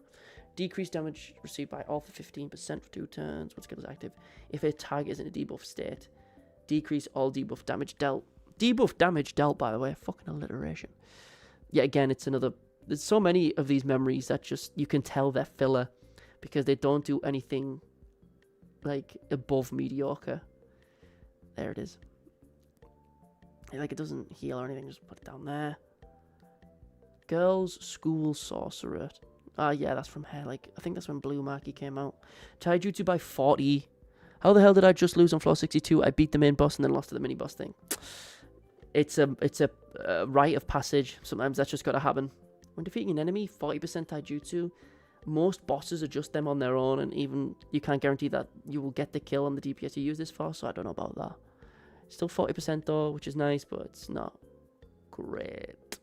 Decreased damage received by all for 15% for 2 turns. What skill is active? If a target is in a debuff state. Decrease all debuff damage dealt. Debuff damage dealt, by the way. Fucking alliteration. Yeah, again, it's another... There's so many of these memories that just... You can tell they're filler. Because they don't do anything, like, above mediocre. There it is. Like, it doesn't heal or anything. Just put it down there. Girls' School Sorcerer. Ah, yeah, that's from her. Like, I think that's when Blue Maki came out. Taijutsu by 40. How the hell did I just lose on floor 62? I beat the main boss and then lost to the mini boss thing. It's a rite of passage. Sometimes that's just got to happen. When defeating an enemy, 40% taijutsu. Most bosses are just them on their own, and even you can't guarantee that you will get the kill on the DPS you use this for, so I don't know about that. Still 40% though, which is nice, but it's not great.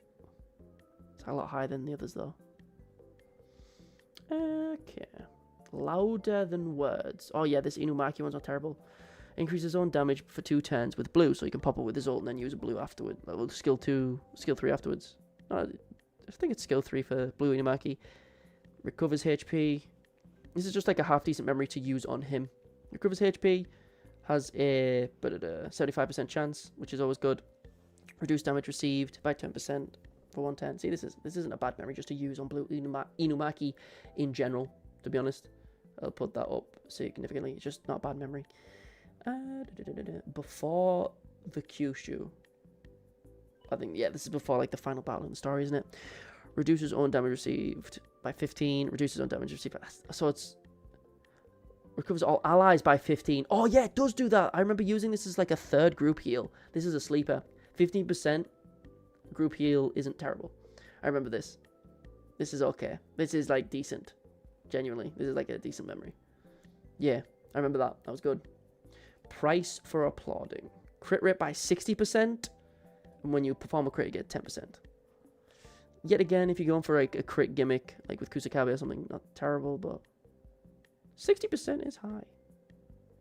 It's a lot higher than the others though. Okay. Louder than words. Oh yeah, this Inumaki one's not terrible. Increases own damage for 2 turns with blue, so you can pop it with his ult and then use a blue afterward. Well, skill 3 afterwards. No, I think it's skill 3 for blue Inumaki. Recovers HP. This is just like a half decent memory to use on him. Recovers HP. Has a 75% chance, which is always good. Reduced damage received by 10% for 110. See, this isn't a bad memory just to use on blue Inumaki in general, to be honest. I'll put that up significantly. It's just not a bad memory. Before the Kyushu. I think, yeah, this is before like the final battle in the story, isn't it? Reduces own damage received by 15. Reduces own damage received by... So it's... Recovers all allies by 15. Oh, yeah, it does do that. I remember using this as like a third group heal. This is a sleeper. 15% group heal isn't terrible. I remember this. This is okay. This is like decent. Genuinely. This is like a decent memory. Yeah, I remember that. That was good. Price for applauding. Crit rate by 60%. And when you perform a crit, you get 10%. Yet again, if you're going for like a crit gimmick, like with Kusakabe or something, not terrible, but 60% is high.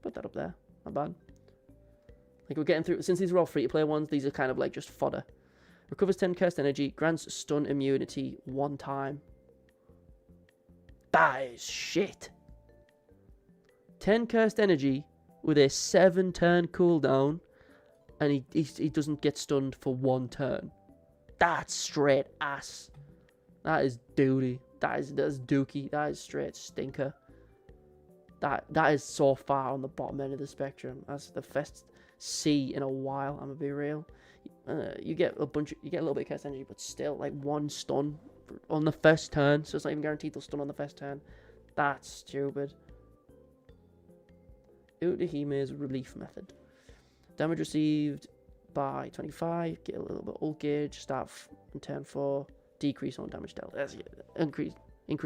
Put that up there. Not bad. Like we're getting through, since these are all free-to-play ones, these are kind of like just fodder. Recovers 10 cursed energy, grants stun immunity 1 time. That is shit. 10 cursed energy with a 7-turn cooldown, and he doesn't get stunned for 1 turn. That's straight ass. That is duty. That's dookie. That is straight stinker. That is so far on the bottom end of the spectrum. That's the first C in a while. I'm gonna be real. You get a little bit of cast energy, but still like 1 stun on the first turn. So it's not even guaranteed they'll stun on the first turn. That's stupid. Utahime's relief method. Damage received by 25. Get a little bit ult gauge. Start in turn 4. Decrease on damage dealt. That's increase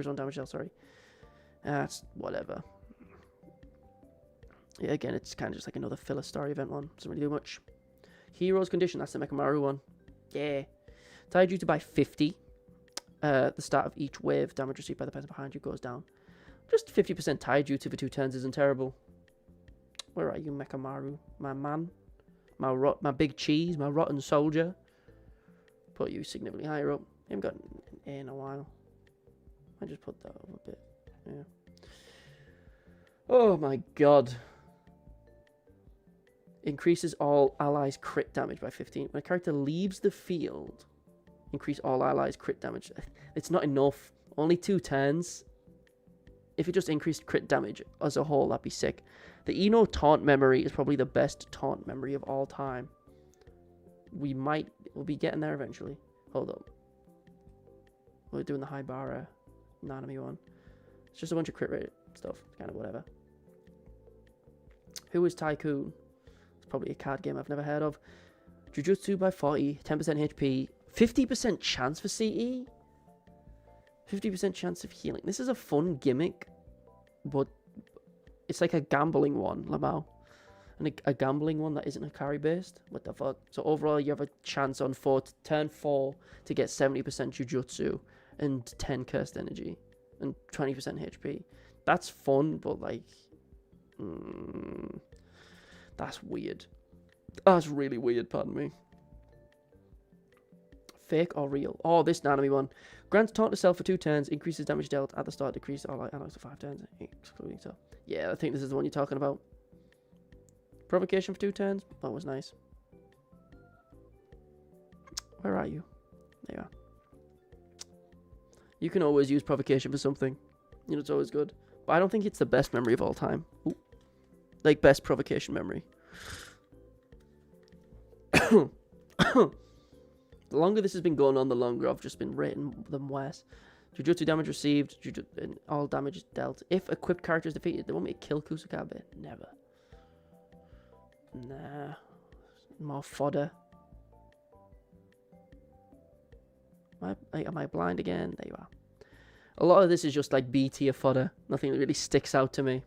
on damage dealt. Sorry. That's whatever. Yeah, again, it's kind of just like another filler story event one. Doesn't really do much. Hero's Condition, that's the Mekamaru one. Yeah. Taijutsu by 50. The start of each wave, damage received by the person behind you goes down. Just 50% Taijutsu for 2 turns isn't terrible. Where are you, Mekamaru? My man? My big cheese? My rotten soldier? Put you significantly higher up. I haven't got an A in a while. I just put that up a bit. Yeah. Oh my god. Increases all allies' crit damage by 15. When a character leaves the field, increase all allies' crit damage. It's not enough. Only 2 turns. If it just increased crit damage as a whole, that'd be sick. The Ino taunt memory is probably the best taunt memory of all time. We'll be getting there eventually. Hold up. We're doing the Haibara Nanami one. It's just a bunch of crit rate stuff. Kind of whatever. Who is Tycoon? Probably a card game I've never heard of. Jujutsu by 40, 10% HP, 50% chance for CE, 50% chance of healing. This is a fun gimmick, but it's like a gambling one, Lamau. And a gambling one that isn't Hikari based. What the fuck? So overall, you have a chance on turn 4 to get 70% Jujutsu and 10 cursed energy and 20% HP. That's fun, but like... that's weird. That's really weird, pardon me. Fake or real? Oh, this Nanami one. Grants taunt to self for 2 turns, increases damage dealt at the start, decreases all allies for 5 turns, excluding self. Yeah, I think this is the one you're talking about. Provocation for 2 turns? That was nice. Where are you? There you are. You can always use provocation for something. You know, it's always good. But I don't think it's the best memory of all time. Ooh. Like, best provocation memory. The longer this has been going on, the longer I've just been rating them worse. Jujutsu damage received, and all damage dealt. If equipped character is defeated, they want me to kill Kusakabe? Never. Nah. More fodder. Am I blind again? There you are. A lot of this is just like B tier fodder. Nothing that really sticks out to me.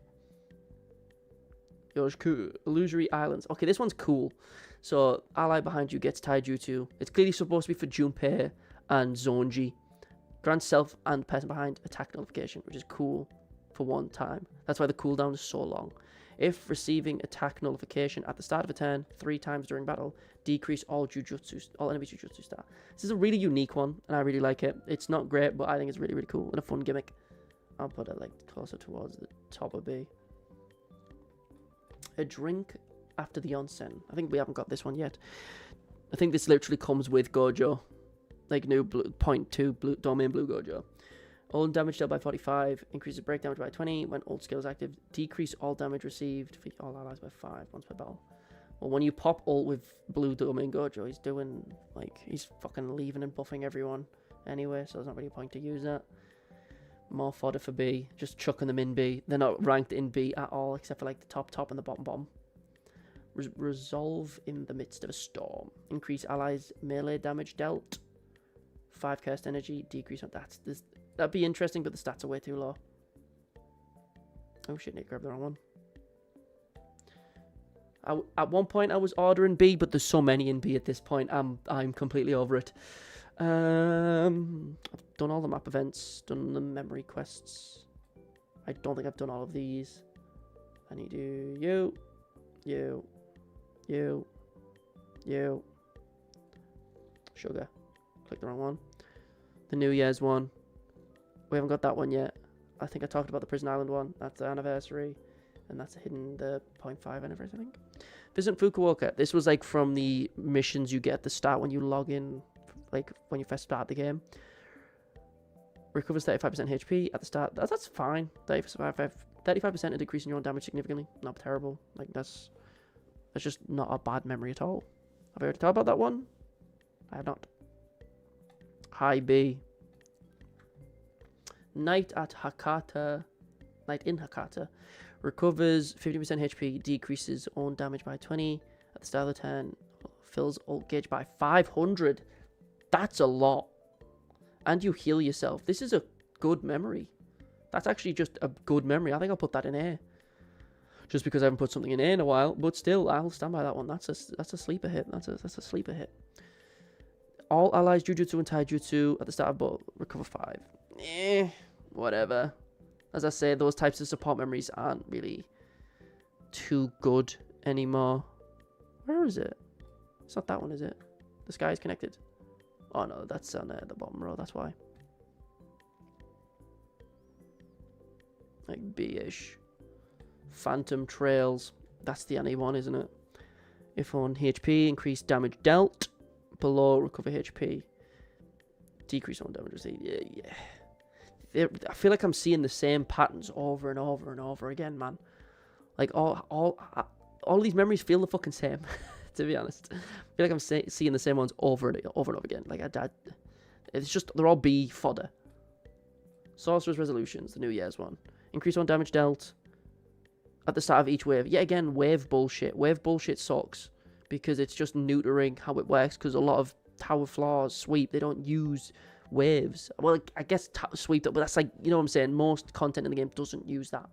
Illusory Islands. Okay, this one's cool. So, ally behind you gets Taijutsu. It's clearly supposed to be for Junpei and Zonji. Grants self and person behind attack nullification, which is cool for 1 time. That's why the cooldown is so long. If receiving attack nullification at the start of a turn 3 times during battle, decrease all enemy Jujutsu stat. This is a really unique one, and I really like it. It's not great, but I think it's really, really cool and a fun gimmick. I'll put it like closer towards the top of B. A drink after the onsen. I think we haven't got this one yet. I think this literally comes with Gojo. Like new point 2 domain blue Gojo. Old damage dealt by 45. Increases break damage by 20 when old skill is active. Decrease all damage received for all allies by 5 once per battle. Well, when you pop ult with Blue Domain Gojo, he's doing, like, he's fucking leaving and buffing everyone anyway, so there's not really a point to use that. More fodder for B, just chucking them in B. They're not ranked in B at all, except for, like, the top and the bottom. Resolve in the midst of a storm. Increase allies' melee damage dealt. 5 cursed energy, decrease on that. That'd be interesting, but the stats are way too low. Oh shit, Nick grabbed the wrong one. At one point I was ordering B, but there's so many in B at this point. I'm completely over it. I've done all the map events, done the memory quests. I don't think I've done all of these. I need to you. Sugar. Click the wrong one. The New Year's one. We haven't got that one yet. I think I talked about the Prison Island one. That's the anniversary. And that's hidden the 0.5 anniversary, I think. Visit Fukuoka. This was like from the missions you get at the start when you log in, like when you first start the game. Recovers 35% HP at the start. That's fine. 35% of decreasing your own damage significantly. Not terrible. Like that's just not a bad memory at all. Have I already talked about that one? I have not. High B. Night at Hakata. Night in Hakata. Recovers 50% HP, decreases own damage by 20 at the start of the turn, fills ult gauge by 500. That's a lot. And you heal yourself. This is a good memory. That's actually just a good memory. I think I'll put that in A. Just because I haven't put something in A in a while, but still, I'll stand by that one. That's a sleeper hit. That's a sleeper hit. All allies Jujutsu and Taijutsu at the start of both recover 5. Whatever. As I say, those types of support memories aren't really too good anymore. Where is it? It's not that one, is it? The sky is connected. Oh no, that's on the bottom row, that's why. Like B-ish. Phantom Trails. That's the only one, isn't it? If on HP, increase damage dealt. Below, recover HP. Decrease on damage. Yeah. I feel like I'm seeing the same patterns over and over again, man. Like all these memories feel the fucking same, to be honest. I feel like I'm seeing the same ones over and over again. Like it's just they're all B fodder. Sorcerer's Resolutions, the New Year's one. Increase on damage dealt at the start of each wave. Yet again, wave bullshit. Wave bullshit sucks because it's just neutering how it works. Because a lot of tower floors, sweep, they don't use waves. Well, I guess sweep, but that's like, you know what I'm saying, most content in the game doesn't use that.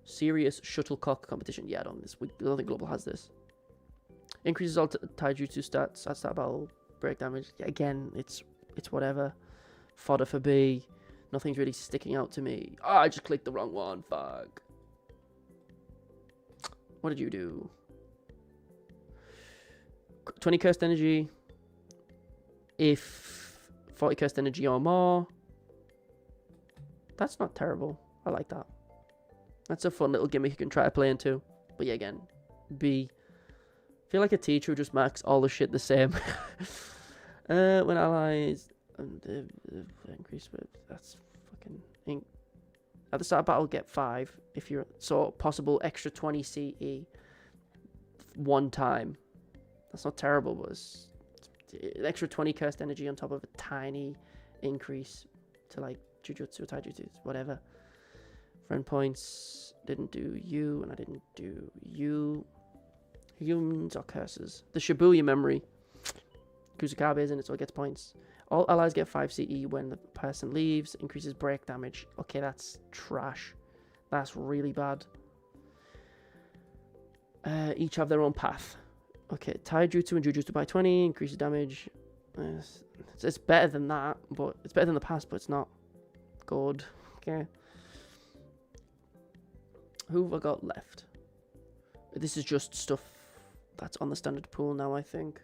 Serious shuttlecock competition. Yeah, I don't think Global has this. Increases all Taijutsu stats at start battle, break damage. Yeah, again, it's whatever. Fodder for B. Nothing's really sticking out to me. Oh, I just clicked the wrong one. Fuck. What did you do? 20 cursed energy. If 40 cursed energy or more. That's not terrible. I like that. That's a fun little gimmick you can try to play into. But yeah, again, B. I feel like a teacher who just marks all the shit the same. When allies increase with that's fucking at the start of battle get 5 if you're so possible extra 20 CE one time. That's not terrible, but it's an extra 20 cursed energy on top of a tiny increase to like Jujutsu or Taijutsu, whatever. Friend points, didn't do you, and I didn't do you. Humans or curses. The Shibuya memory. Kusakabe is in it, so it gets points. All allies get 5 CE when the person leaves. Increases break damage. Okay, that's trash. That's really bad. Each have their own path. Okay, Taijutsu and Jujutsu by 20. Increases damage. It's better than that, but it's better than the past, but it's not good. Okay. Who have I got left? This is just stuff that's on the standard pool now, I think.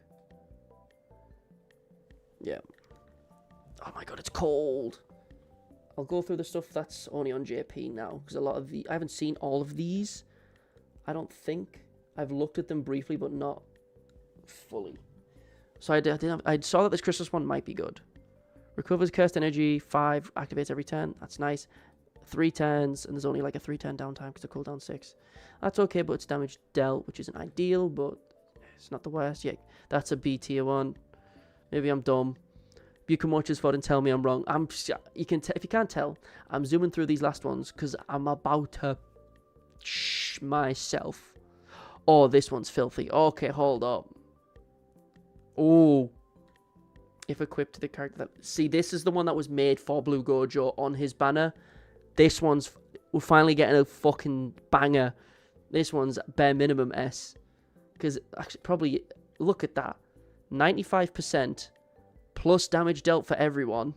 Yeah. Oh my god, it's cold. I'll go through the stuff that's only on JP now, because a lot of I haven't seen all of these. I don't think. I've looked at them briefly, but not fully. So I saw that this Christmas one might be good. Recovers cursed energy, 5, activates every turn. That's nice. 3 turns, and there's only like a 3-turn downtime because of cooldown 6. That's okay, but it's damage dealt, which isn't ideal, but it's not the worst. Yeah, that's a B tier one. Maybe I'm dumb. You can watch this VOD and tell me I'm wrong. You can if you can't tell, I'm zooming through these last ones because I'm about to myself. Oh, this one's filthy. Okay, hold up. Oh. If equipped to the character see, this is the one that was made for Blue Gojo on his banner. This one's, we're finally getting a fucking banger. This one's bare minimum S. Because actually, probably, look at that. 95% plus damage dealt for everyone.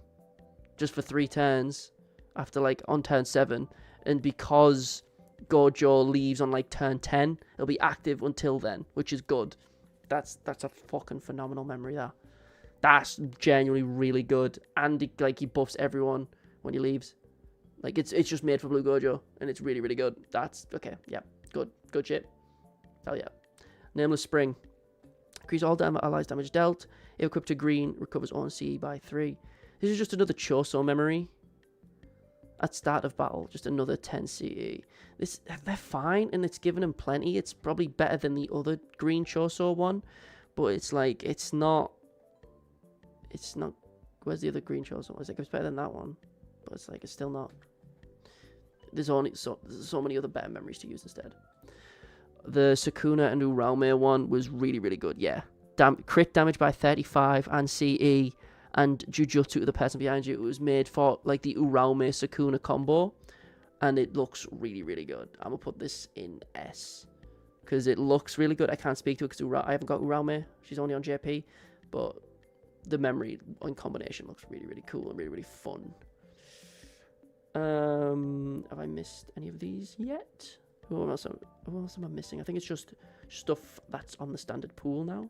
Just for 3 turns. After like on turn 7. And because Gojo leaves on like turn 10, it'll be active until then, which is good. That's a fucking phenomenal memory, that. That's genuinely really good. And he buffs everyone when he leaves. Like, it's just made for Blue Gojo, and it's really, really good. That's, okay, yeah, good shit. Hell yeah. Nameless Spring. Increase all allies damage dealt. If equipped to green, recovers on CE by 3. This is just another Choso memory. At start of battle, just another 10 CE. They're fine, and it's given them plenty. It's probably better than the other green Choso one, but it's like, it's not, where's the other green Choso? It's like, it's better than that one, but it's like, it's still not. There's so many other better memories to use instead. The Sukuna and Uraume one was really, really good, yeah. Crit damage by 35 and CE, and Jujutsu to the person behind you. It was made for like the Uraume Sukuna combo, and it looks really, really good. I'm gonna put this in S because it looks really good. I can't speak to it because I haven't got Uraume. She's only on JP, but the memory in combination looks really, really cool and really, really fun. Have I missed any of these yet? What else am I missing? I think it's just stuff that's on the standard pool now.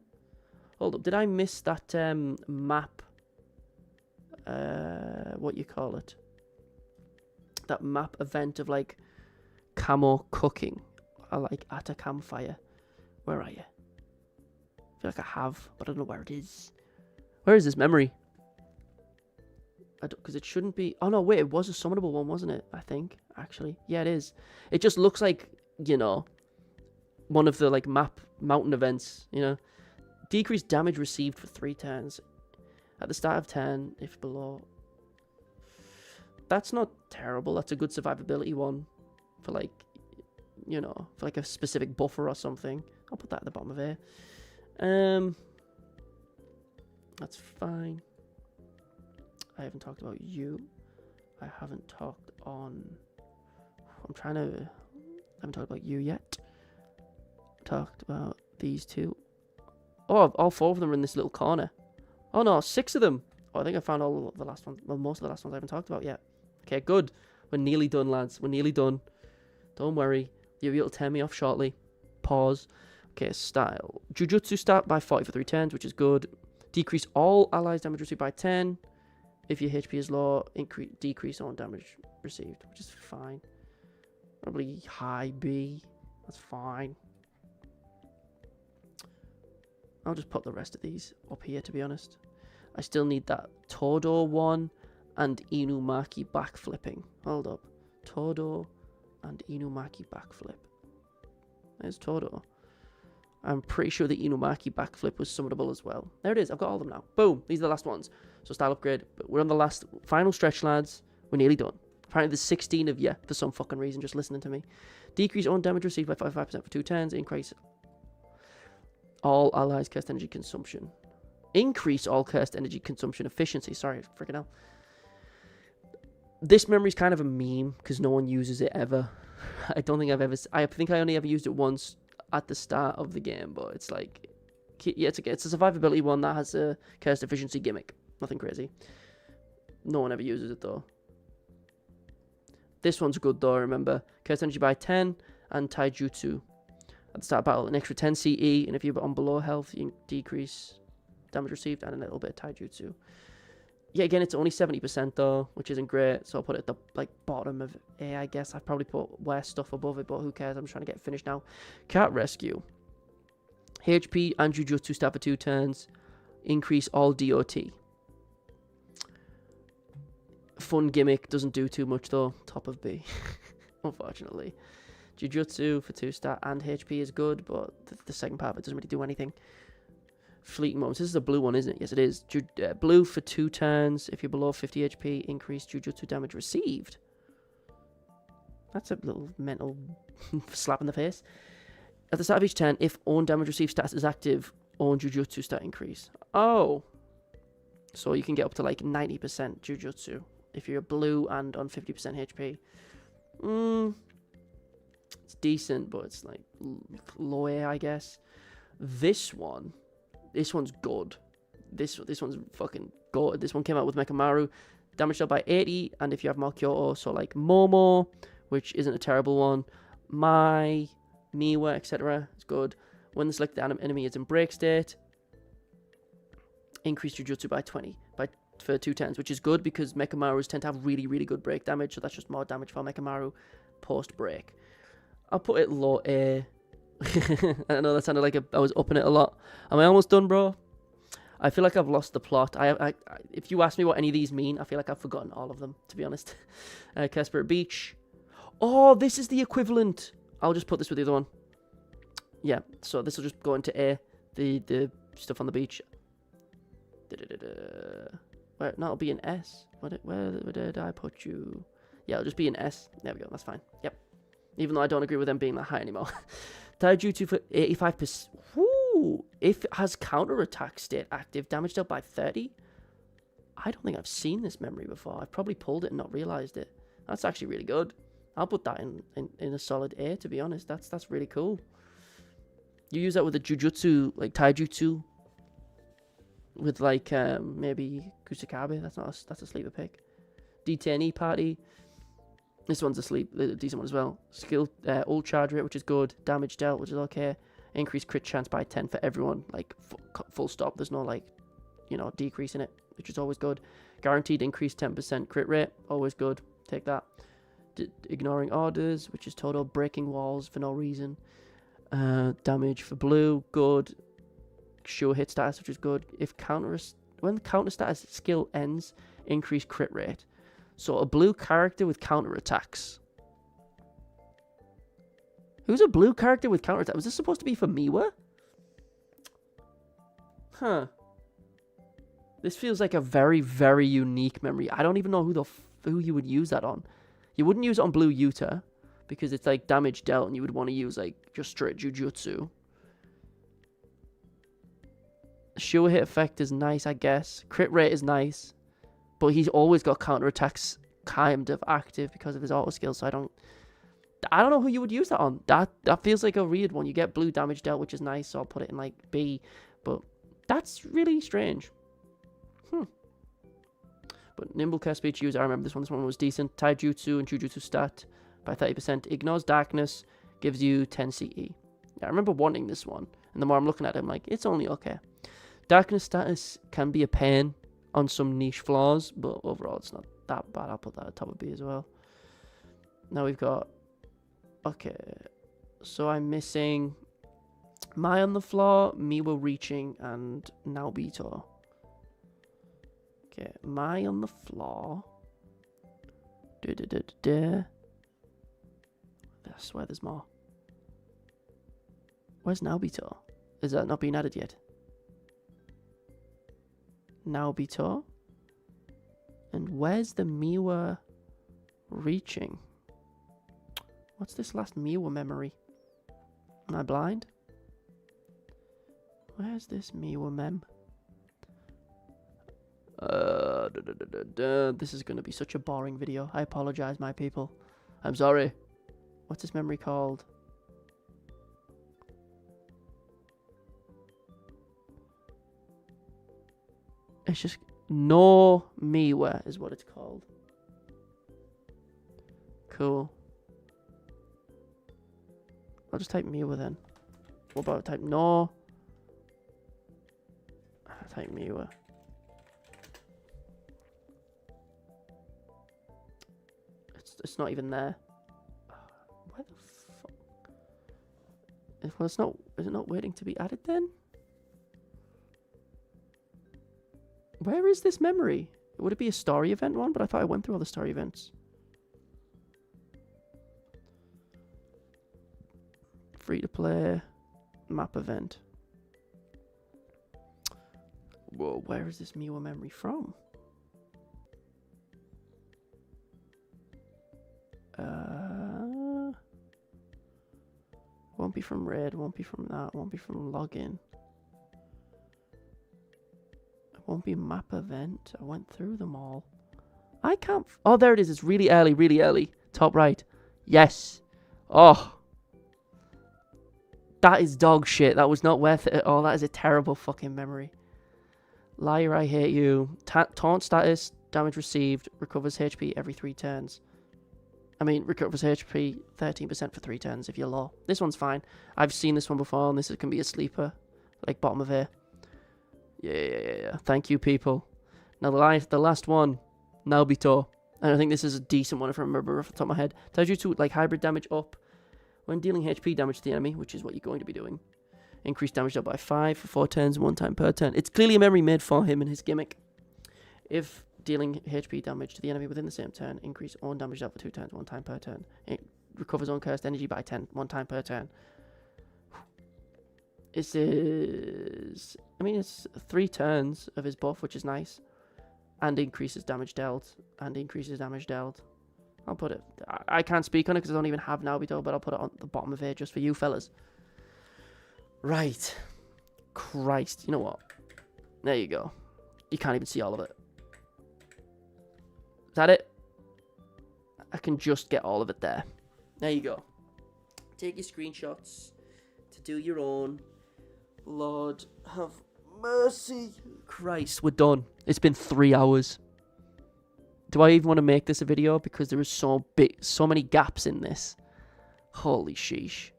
Hold up, did I miss that map? What you call it? That map event of like camo cooking, or like at a campfire. Where are you? I feel like I have, but I don't know where it is. Where is this memory? Because it shouldn't be. Oh no, wait, it was a summonable one, wasn't it? I think actually, yeah, it is. It just looks like, you know, one of the like mountain events. You know, decreased damage received for 3 turns at the start of turn if below. That's not terrible. That's a good survivability one for like, you know, for like a specific buffer or something. I'll put that at the bottom of here. That's fine. I haven't talked about you. I haven't talked on. I haven't talked about you yet. Talked about these two. Oh, all 4 of them are in this little corner. Oh no, 6 of them. Oh, I think I found all of the last ones. Well, most of the last ones I haven't talked about yet. Okay, good. We're nearly done, lads. We're nearly done. Don't worry. You'll be able to turn me off shortly. Pause. Okay, style. Jujutsu start by 40 for 3 turns, which is good. Decrease all allies damage received by 10. If your HP is low, decrease on damage received, which is fine. Probably high B. That's fine. I'll just put the rest of these up here, to be honest. I still need that Todo one and Inumaki backflipping. Hold up. Todo and Inumaki backflip. There's Todo. I'm pretty sure the Inumaki backflip was summonable as well. There it is. I've got all of them now. Boom. These are the last ones. So style upgrade. But we're on the last final stretch, lads. We're nearly done. Apparently there's 16 of you for some fucking reason just listening to me. Decrease on damage received by 55% for 2 turns. Increase all allies' cursed energy consumption. Increase all cursed energy consumption efficiency. Sorry, freaking hell. This memory's kind of a meme because no one uses it ever. I don't think I've ever. I think I only ever used it once at the start of the game, but it's like, yeah, it's a survivability one that has a cursed efficiency gimmick. Nothing crazy. No one ever uses it though. This one's good though. Remember, cursed energy by 10 and taijutsu at the start of battle, an extra 10 CE, and if you're on below health, you decrease damage received and a little bit of taijutsu. Yeah, again, it's only 70% though, which isn't great. So I'll put it at the bottom of A, I guess. I'd probably put worse stuff above it, but who cares? I'm trying to get finished now. Cat Rescue. HP and Jujutsu start for 2 turns. Increase all DOT. Fun gimmick, doesn't do too much though. Top of B, unfortunately. Jujutsu for 2-star and HP is good, but the second part of it doesn't really do anything. Fleeting moments. This is a blue one, isn't it? Yes, it is. Blue for 2 turns. If you're below 50 HP, increase Jujutsu damage received. That's a little mental slap in the face. At the start of each turn, if own damage received status is active, own Jujutsu stat increase. Oh. So you can get up to like 90% Jujutsu if you're blue and on 50% HP. It's decent, but it's like low A, I guess. This one's good. This one's fucking good. This one came out with Mekamaru. Damage dealt by 80, and if you have more Kyoto, so like Momo, which isn't a terrible one, Mai, Miwa, etc. It's good. When the selected enemy is in break state, increase Jujutsu by 20 for 2 turns, which is good because Mekamarus tend to have really, really good break damage, so that's just more damage for Mekamaru post-break. I'll put it low A. I know that sounded like I was upping it a lot. Am I almost done, bro? I feel like I've lost the plot. If you ask me what any of these mean, I feel like I've forgotten all of them, to be honest. Casper Beach. Oh, this is the equivalent. I'll just put this with the other one. Yeah, so this will just go into A, the stuff on the beach. Where? No, it'll be an S. Where did I put you? Yeah, it'll just be an S. There we go, that's fine. Yep. Even though I don't agree with them being that high anymore. Taijutsu for 85%. Woo! If it has counter-attack state active, damage dealt by 30. I don't think I've seen this memory before. I've probably pulled it and not realized it. That's actually really good. I'll put that in a solid A, to be honest. That's really cool. You use that with a Jujutsu, like Taijutsu. With like maybe Kusakabe. That's a sleeper pick. D10E party. This one's a decent one as well. Skill, ult charge rate, which is good. Damage dealt, which is okay. Increased crit chance by 10 for everyone. Like, full stop. There's no, like, decrease in it, which is always good. Guaranteed increased 10% crit rate. Always good. Take that. Ignoring orders, which is total. Breaking walls for no reason. Damage for blue. Good. Sure hit status, which is good. When the counter status skill ends, increase crit rate. So a blue character with counter attacks. Who's a blue character with counter attack? Was this supposed to be for Miwa? Huh. This feels like a very, very unique memory. I don't even know who you would use that on. You wouldn't use it on blue Yuta because it's like damage dealt, and you would want to use like just straight Jujutsu. Sure hit effect is nice, I guess. Crit rate is nice. But he's always got counterattacks kind of active because of his auto skills, so I don't know who you would use that on. That feels like a weird one. You get blue damage dealt, which is nice, so I'll put it in like B. But that's really strange. But Nimble Curse Speech user, I remember this one was decent. Taijutsu and Jujutsu stat by 30%. Ignores darkness, gives you 10 CE. Yeah, I remember wanting this one. And the more I'm looking at it, I'm like, it's only okay. Darkness status can be a pain on some niche flaws, but overall it's not that bad. I'll put that at top of B as well. Now we've got... Okay. So I'm missing... Mai on the floor, Miwa reaching, and Naobito. Okay, Mai on the floor. I swear there's more. Where's Naobito? Is that not being added yet? Naobito? And where's the Miwa reaching? What's this last Miwa memory? Am I blind? Where's this Miwa mem? This is going to be such a boring video. I apologize, my people. I'm sorry. What's this memory called? It's just No Miwa is what it's called. Cool. I'll just type Miwa then. What about type No? I'll type Miwa. It's not even there. Where the fuck? Well, it's not. Is it not waiting to be added then? Where is this memory? Would it be a story event one? But I thought I went through all the story events. Free to play. Map event. Whoa, where is this Miwa memory from? Won't be from Raid, won't be from that, won't be from login. It won't be map event. I went through them all. I can't. Oh, there it is. It's really early, really early. Top right. Yes. Oh. That is dog shit. That was not worth it at all. That is a terrible fucking memory. Liar, I hate you. Taunt status, damage received, recovers HP every 3 turns. I mean, recovers HP 13% for 3 turns if you're low. This one's fine. I've seen this one before, and this can be a sleeper. Like, bottom of here. Yeah. Thank you, people. Now, the last one. Naobito. And I think this is a decent one if I remember off the top of my head. Tells you to, like, hybrid damage up when dealing HP damage to the enemy, which is what you're going to be doing. Increase damage up by 5 for 4 turns, 1 time per turn. It's clearly a memory made for him and his gimmick. If dealing HP damage to the enemy within the same turn, increase own damage up for 2 turns, 1 time per turn. It recovers own cursed energy by 1 time per turn. This is... I mean, it's 3 turns of his buff, which is nice. And increases damage dealt. And increases damage dealt. I'll put it... I can't speak on it because I don't even have Naobito, but I'll put it on the bottom of here just for you fellas. Right. Christ. You know what? There you go. You can't even see all of it. Is that it? I can just get all of it there. There you go. Take your screenshots to do your own. Lord have mercy. Christ, we're done. It's been 3 hours. Do I even want to make this a video? Because there is so many gaps in this. Holy sheesh.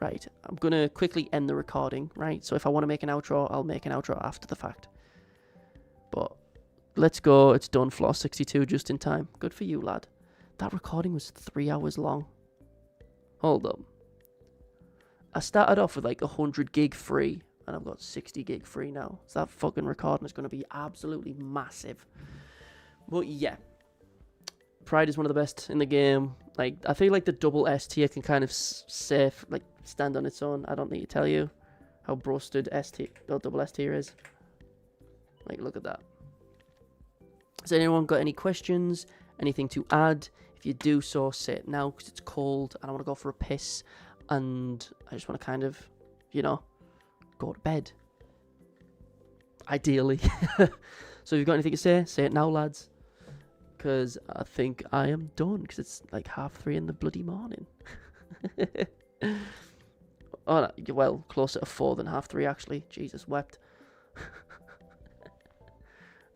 Right, I'm going to quickly end the recording, right? So if I want to make an outro, I'll make an outro after the fact. But let's go. It's done, floor 62, just in time. Good for you, lad. That recording was 3 hours long. Hold up. I started off with like 100 gig free, and I've got 60 gig free now. So that fucking recording is going to be absolutely massive. But yeah. Pride is one of the best in the game. Like, I feel like the double S tier can kind of stand on its own. I don't need to tell you how busted double S tier is. Like, look at that. Has anyone got any questions? Anything to add? If you do so, say it now, because it's cold and I want to go for a piss. And I just want to kind of, you know, go to bed. Ideally. So if you've got anything to say it now, lads. Because I think I am done. Because it's like 3:30 in the bloody morning. Oh, no, well, closer to 4 than 3:30 actually. Jesus wept.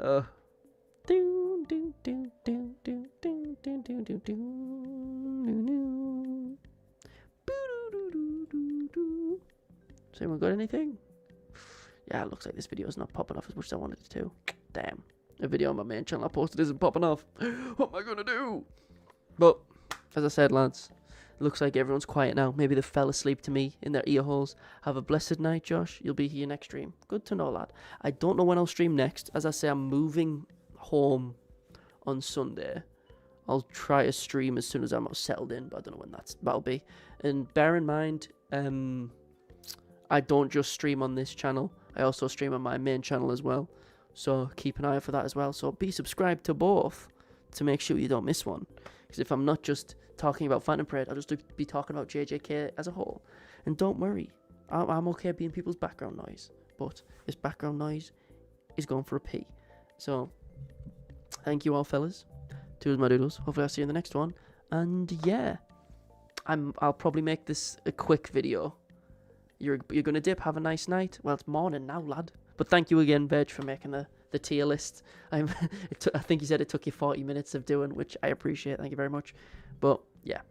So anyone got anything? Yeah, it looks like this video is not popping off as much as I wanted it to. Damn. A video on my main channel I posted isn't popping off. What am I gonna do? But, as I said, lads, it looks like everyone's quiet now. Maybe they fell asleep to me in their ear holes. Have a blessed night, Josh. You'll be here next stream. Good to know, lad. I don't know when I'll stream next. As I say, I'm moving home on Sunday. I'll try to stream as soon as I'm settled in, but I don't know when that'll be. And bear in mind, I don't just stream on this channel. I also stream on my main channel as well. So keep an eye out for that as well. So be subscribed to both to make sure you don't miss one. Because if I'm not just talking about Phantom Parade, I'll just be talking about JJK as a whole. And don't worry, I'm okay being people's background noise. But this background noise is going for a pee. So thank you all, fellas. Toodles my doodles. Hopefully I'll see you in the next one. And yeah, I'll probably make this a quick video. You're gonna dip. Have a nice night. Well, it's morning now, lad. But thank you again, Veg, for making the tier list. I think you said it took you 40 minutes of doing, which I appreciate. Thank you very much. But yeah,